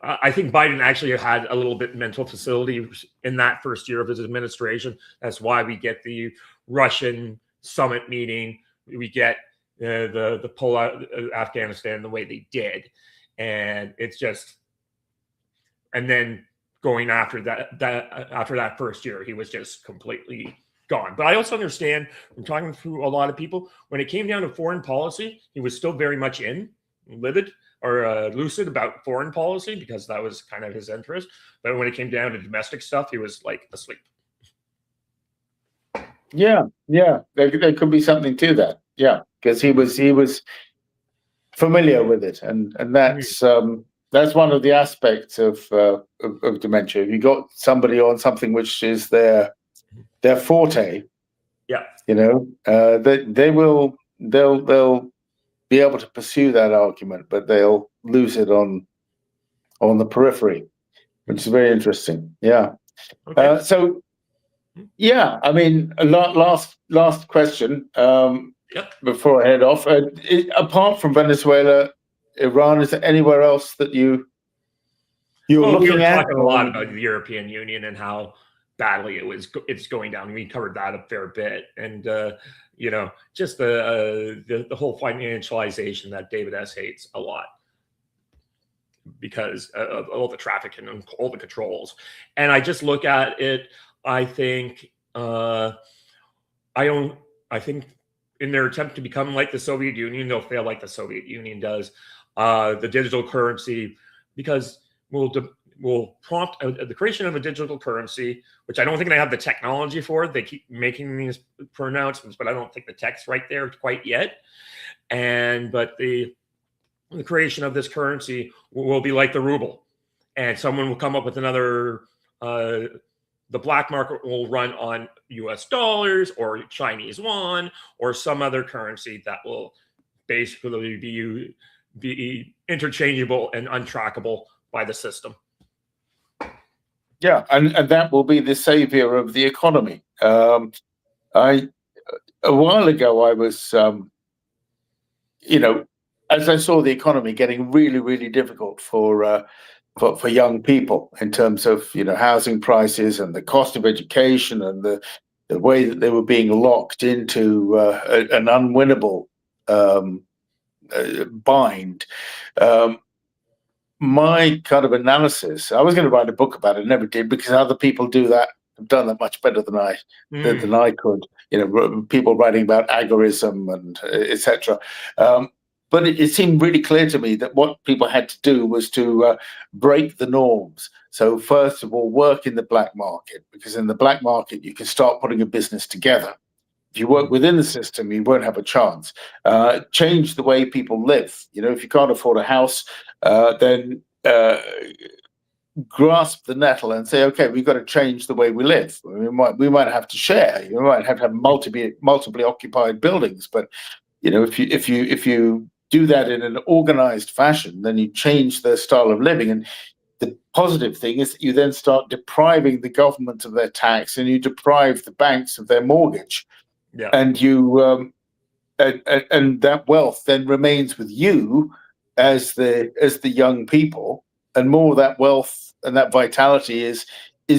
B: I think Biden actually had a little bit mental facility in that first year of his administration. That's why we get the Russian summit meeting. We get the pull out of Afghanistan the way they did. And it's just, and then going after that first year, he was just completely gone. But I also understand from talking to a lot of people, when it came down to foreign policy, he was still very much lucid about foreign policy because that was kind of his interest. But when it came down to domestic stuff, he was like asleep.
E: Yeah, there could be something to that. Yeah, because he was familiar with it, and that's one of the aspects of dementia. If you got somebody on something which is their forte,
B: yeah,
E: they'll be able to pursue that argument, but they'll lose it on the periphery, which is very interesting. Yeah.
B: Okay.
E: So, yeah, I mean, last question.
B: Yep.
E: Before I head off, apart from Venezuela, Iran, is there anywhere else that you're looking
B: we were
E: at?
B: talking a lot about the European Union and how badly it's going down. We covered that a fair bit, and just the whole financialization that David S. hates a lot because of all the traffic and all the controls. And I just look at it. I think in their attempt to become like the Soviet Union, they'll fail like the Soviet Union does. The digital currency, because will prompt the creation of a digital currency, which I don't think they have the technology for. They keep making these pronouncements, but I don't think the tech's right there quite yet. But the creation of this currency will be like the ruble, and someone will come up with another. The black market will run on US dollars or Chinese yuan or some other currency that will basically be interchangeable and untrackable by the system.
E: Yeah, and that will be the savior of the economy. A while ago, I was, as I saw the economy getting really, really difficult for young people in terms of housing prices and the cost of education and the way that they were being locked into an unwinnable bind. My kind of analysis, I was going to write a book about it, never did, because other people have done that much better than I could. People writing about agorism and etc. But it seemed really clear to me that what people had to do was to break the norms. So first of all, work in the black market, because in the black market, you can start putting a business together. If you work within the system, you won't have a chance. Change the way people live. If you can't afford a house, then grasp the nettle and say, okay, we've got to change the way we live. We might have to share. You might have to have multiply occupied buildings, but if you do that in an organized fashion, then you change their style of living. And the positive thing is that you then start depriving the government of their tax, and you deprive the banks of their mortgage.
B: Yeah.
E: And you and that wealth then remains with you as the young people, and more of that wealth and that vitality is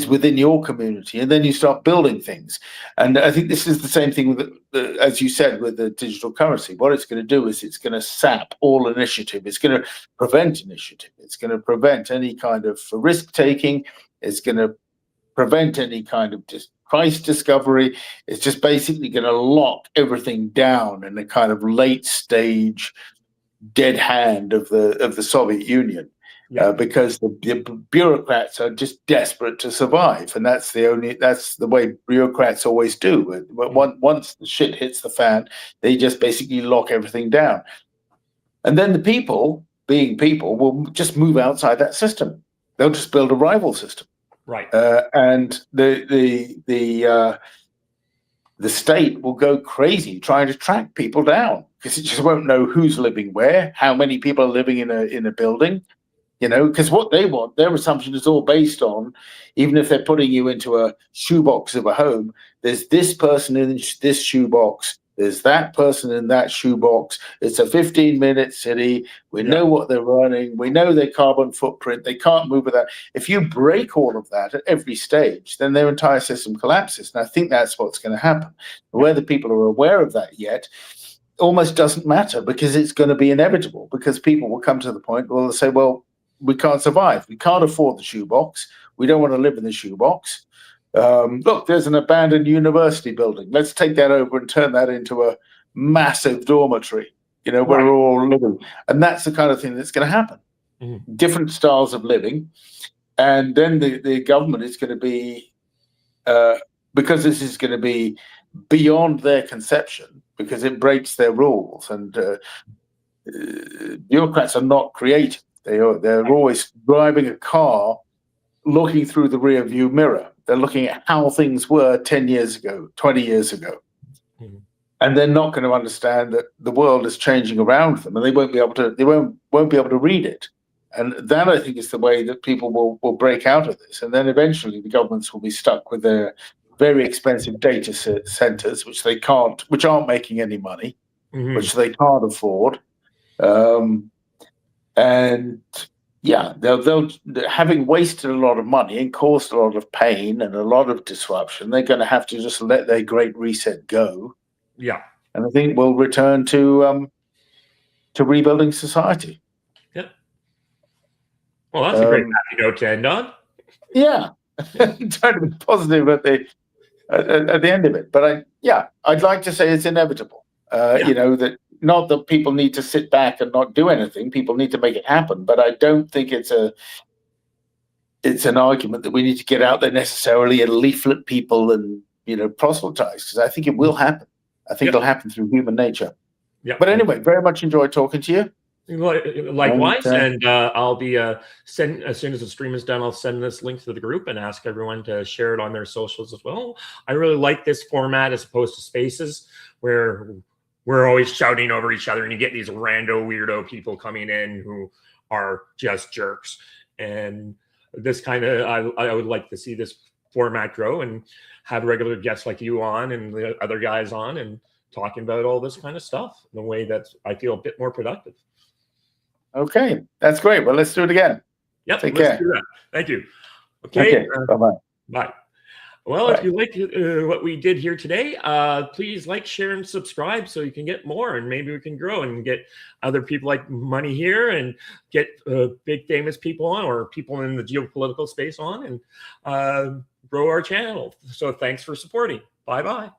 E: within your community, and then you start building things. And I think this is the same thing with as you said, with the digital currency. What it's going to do is it's going to sap all initiative. It's going to prevent initiative. It's going to prevent any kind of risk taking. It's going to prevent any kind of price discovery. It's just basically going to lock everything down in a kind of late stage dead hand of the Soviet Union.
B: Yeah.
E: Because the bureaucrats are just desperate to survive, and that's the way bureaucrats always do. But once the shit hits the fan, they just basically lock everything down, and then the people, being people, will just move outside that system. They'll just build a rival system,
B: Right.
E: and the state will go crazy trying to track people down because it just won't know who's living where, how many people are living in a building. You know, because what they want, their assumption is all based on, even if they're putting you into a shoebox of a home, there's this person in this shoebox, there's that person in that shoebox. It's a 15-minute city. We know what they're running. We know their carbon footprint. They can't move with that. If you break all of that at every stage, then their entire system collapses. And I think that's what's going to happen. Whether people are aware of that yet almost doesn't matter, because it's going to be inevitable, because people will come to the point where they'll say, well, we can't survive. We can't afford the shoebox. We don't want to live in the shoebox. Look, there's an abandoned university building. Let's take that over and turn that into a massive dormitory, you know, where we're all living. And that's the kind of thing that's going to happen. Mm-hmm. Different styles of living. And then the government is going to be, because this is going to be beyond their conception, because it breaks their rules. And bureaucrats are not creative. They're always driving a car, looking through the rear view mirror. They're looking at how things were 10 years ago, 20 years ago. Mm-hmm. And they're not going to understand that the world is changing around them, and they won't be able to read it. And that, I think, is the way that people will break out of this. And then eventually the governments will be stuck with their very expensive data centers, which aren't making any money, mm-hmm. which they can't afford. And yeah, they'll having wasted a lot of money and caused a lot of pain and a lot of disruption, they're going to have to just let their great reset go.
B: Yeah,
E: and I think we'll return to rebuilding society.
B: Yeah. Well, that's a great happy note to end on.
E: Yeah, trying to be positive at the end of it, but I'd like to say it's inevitable. You know, that. Not that people need to sit back and not do anything. People need to make it happen. But I don't think it's an argument that we need to get out there necessarily and leaflet people and, you know, proselytize, because I think it will happen. I think it'll happen through human nature. Yeah. But anyway, very much enjoyed talking to you.
B: Likewise, and I'll be send as soon as the stream is done. I'll send this link to the group and ask everyone to share it on their socials as well. I really like this format as opposed to Spaces, where we're always shouting over each other, and you get these rando weirdo people coming in who are just jerks. And this kind of, I would like to see this format grow and have regular guests like you on and the other guys on and talking about all this kind of stuff in a way that I feel a bit more productive.
E: Okay, that's great. Well, let's do it again.
B: Yep,
E: Take
B: let's
E: care.
B: do that. Thank you. Okay.
E: Bye-bye.
B: Bye. Well, if you like what we did here today, please like, share, and subscribe so you can get more, and maybe we can grow and get other people like Money here and get big famous people on, or people in the geopolitical space on, and grow our channel. So thanks for supporting. Bye-bye.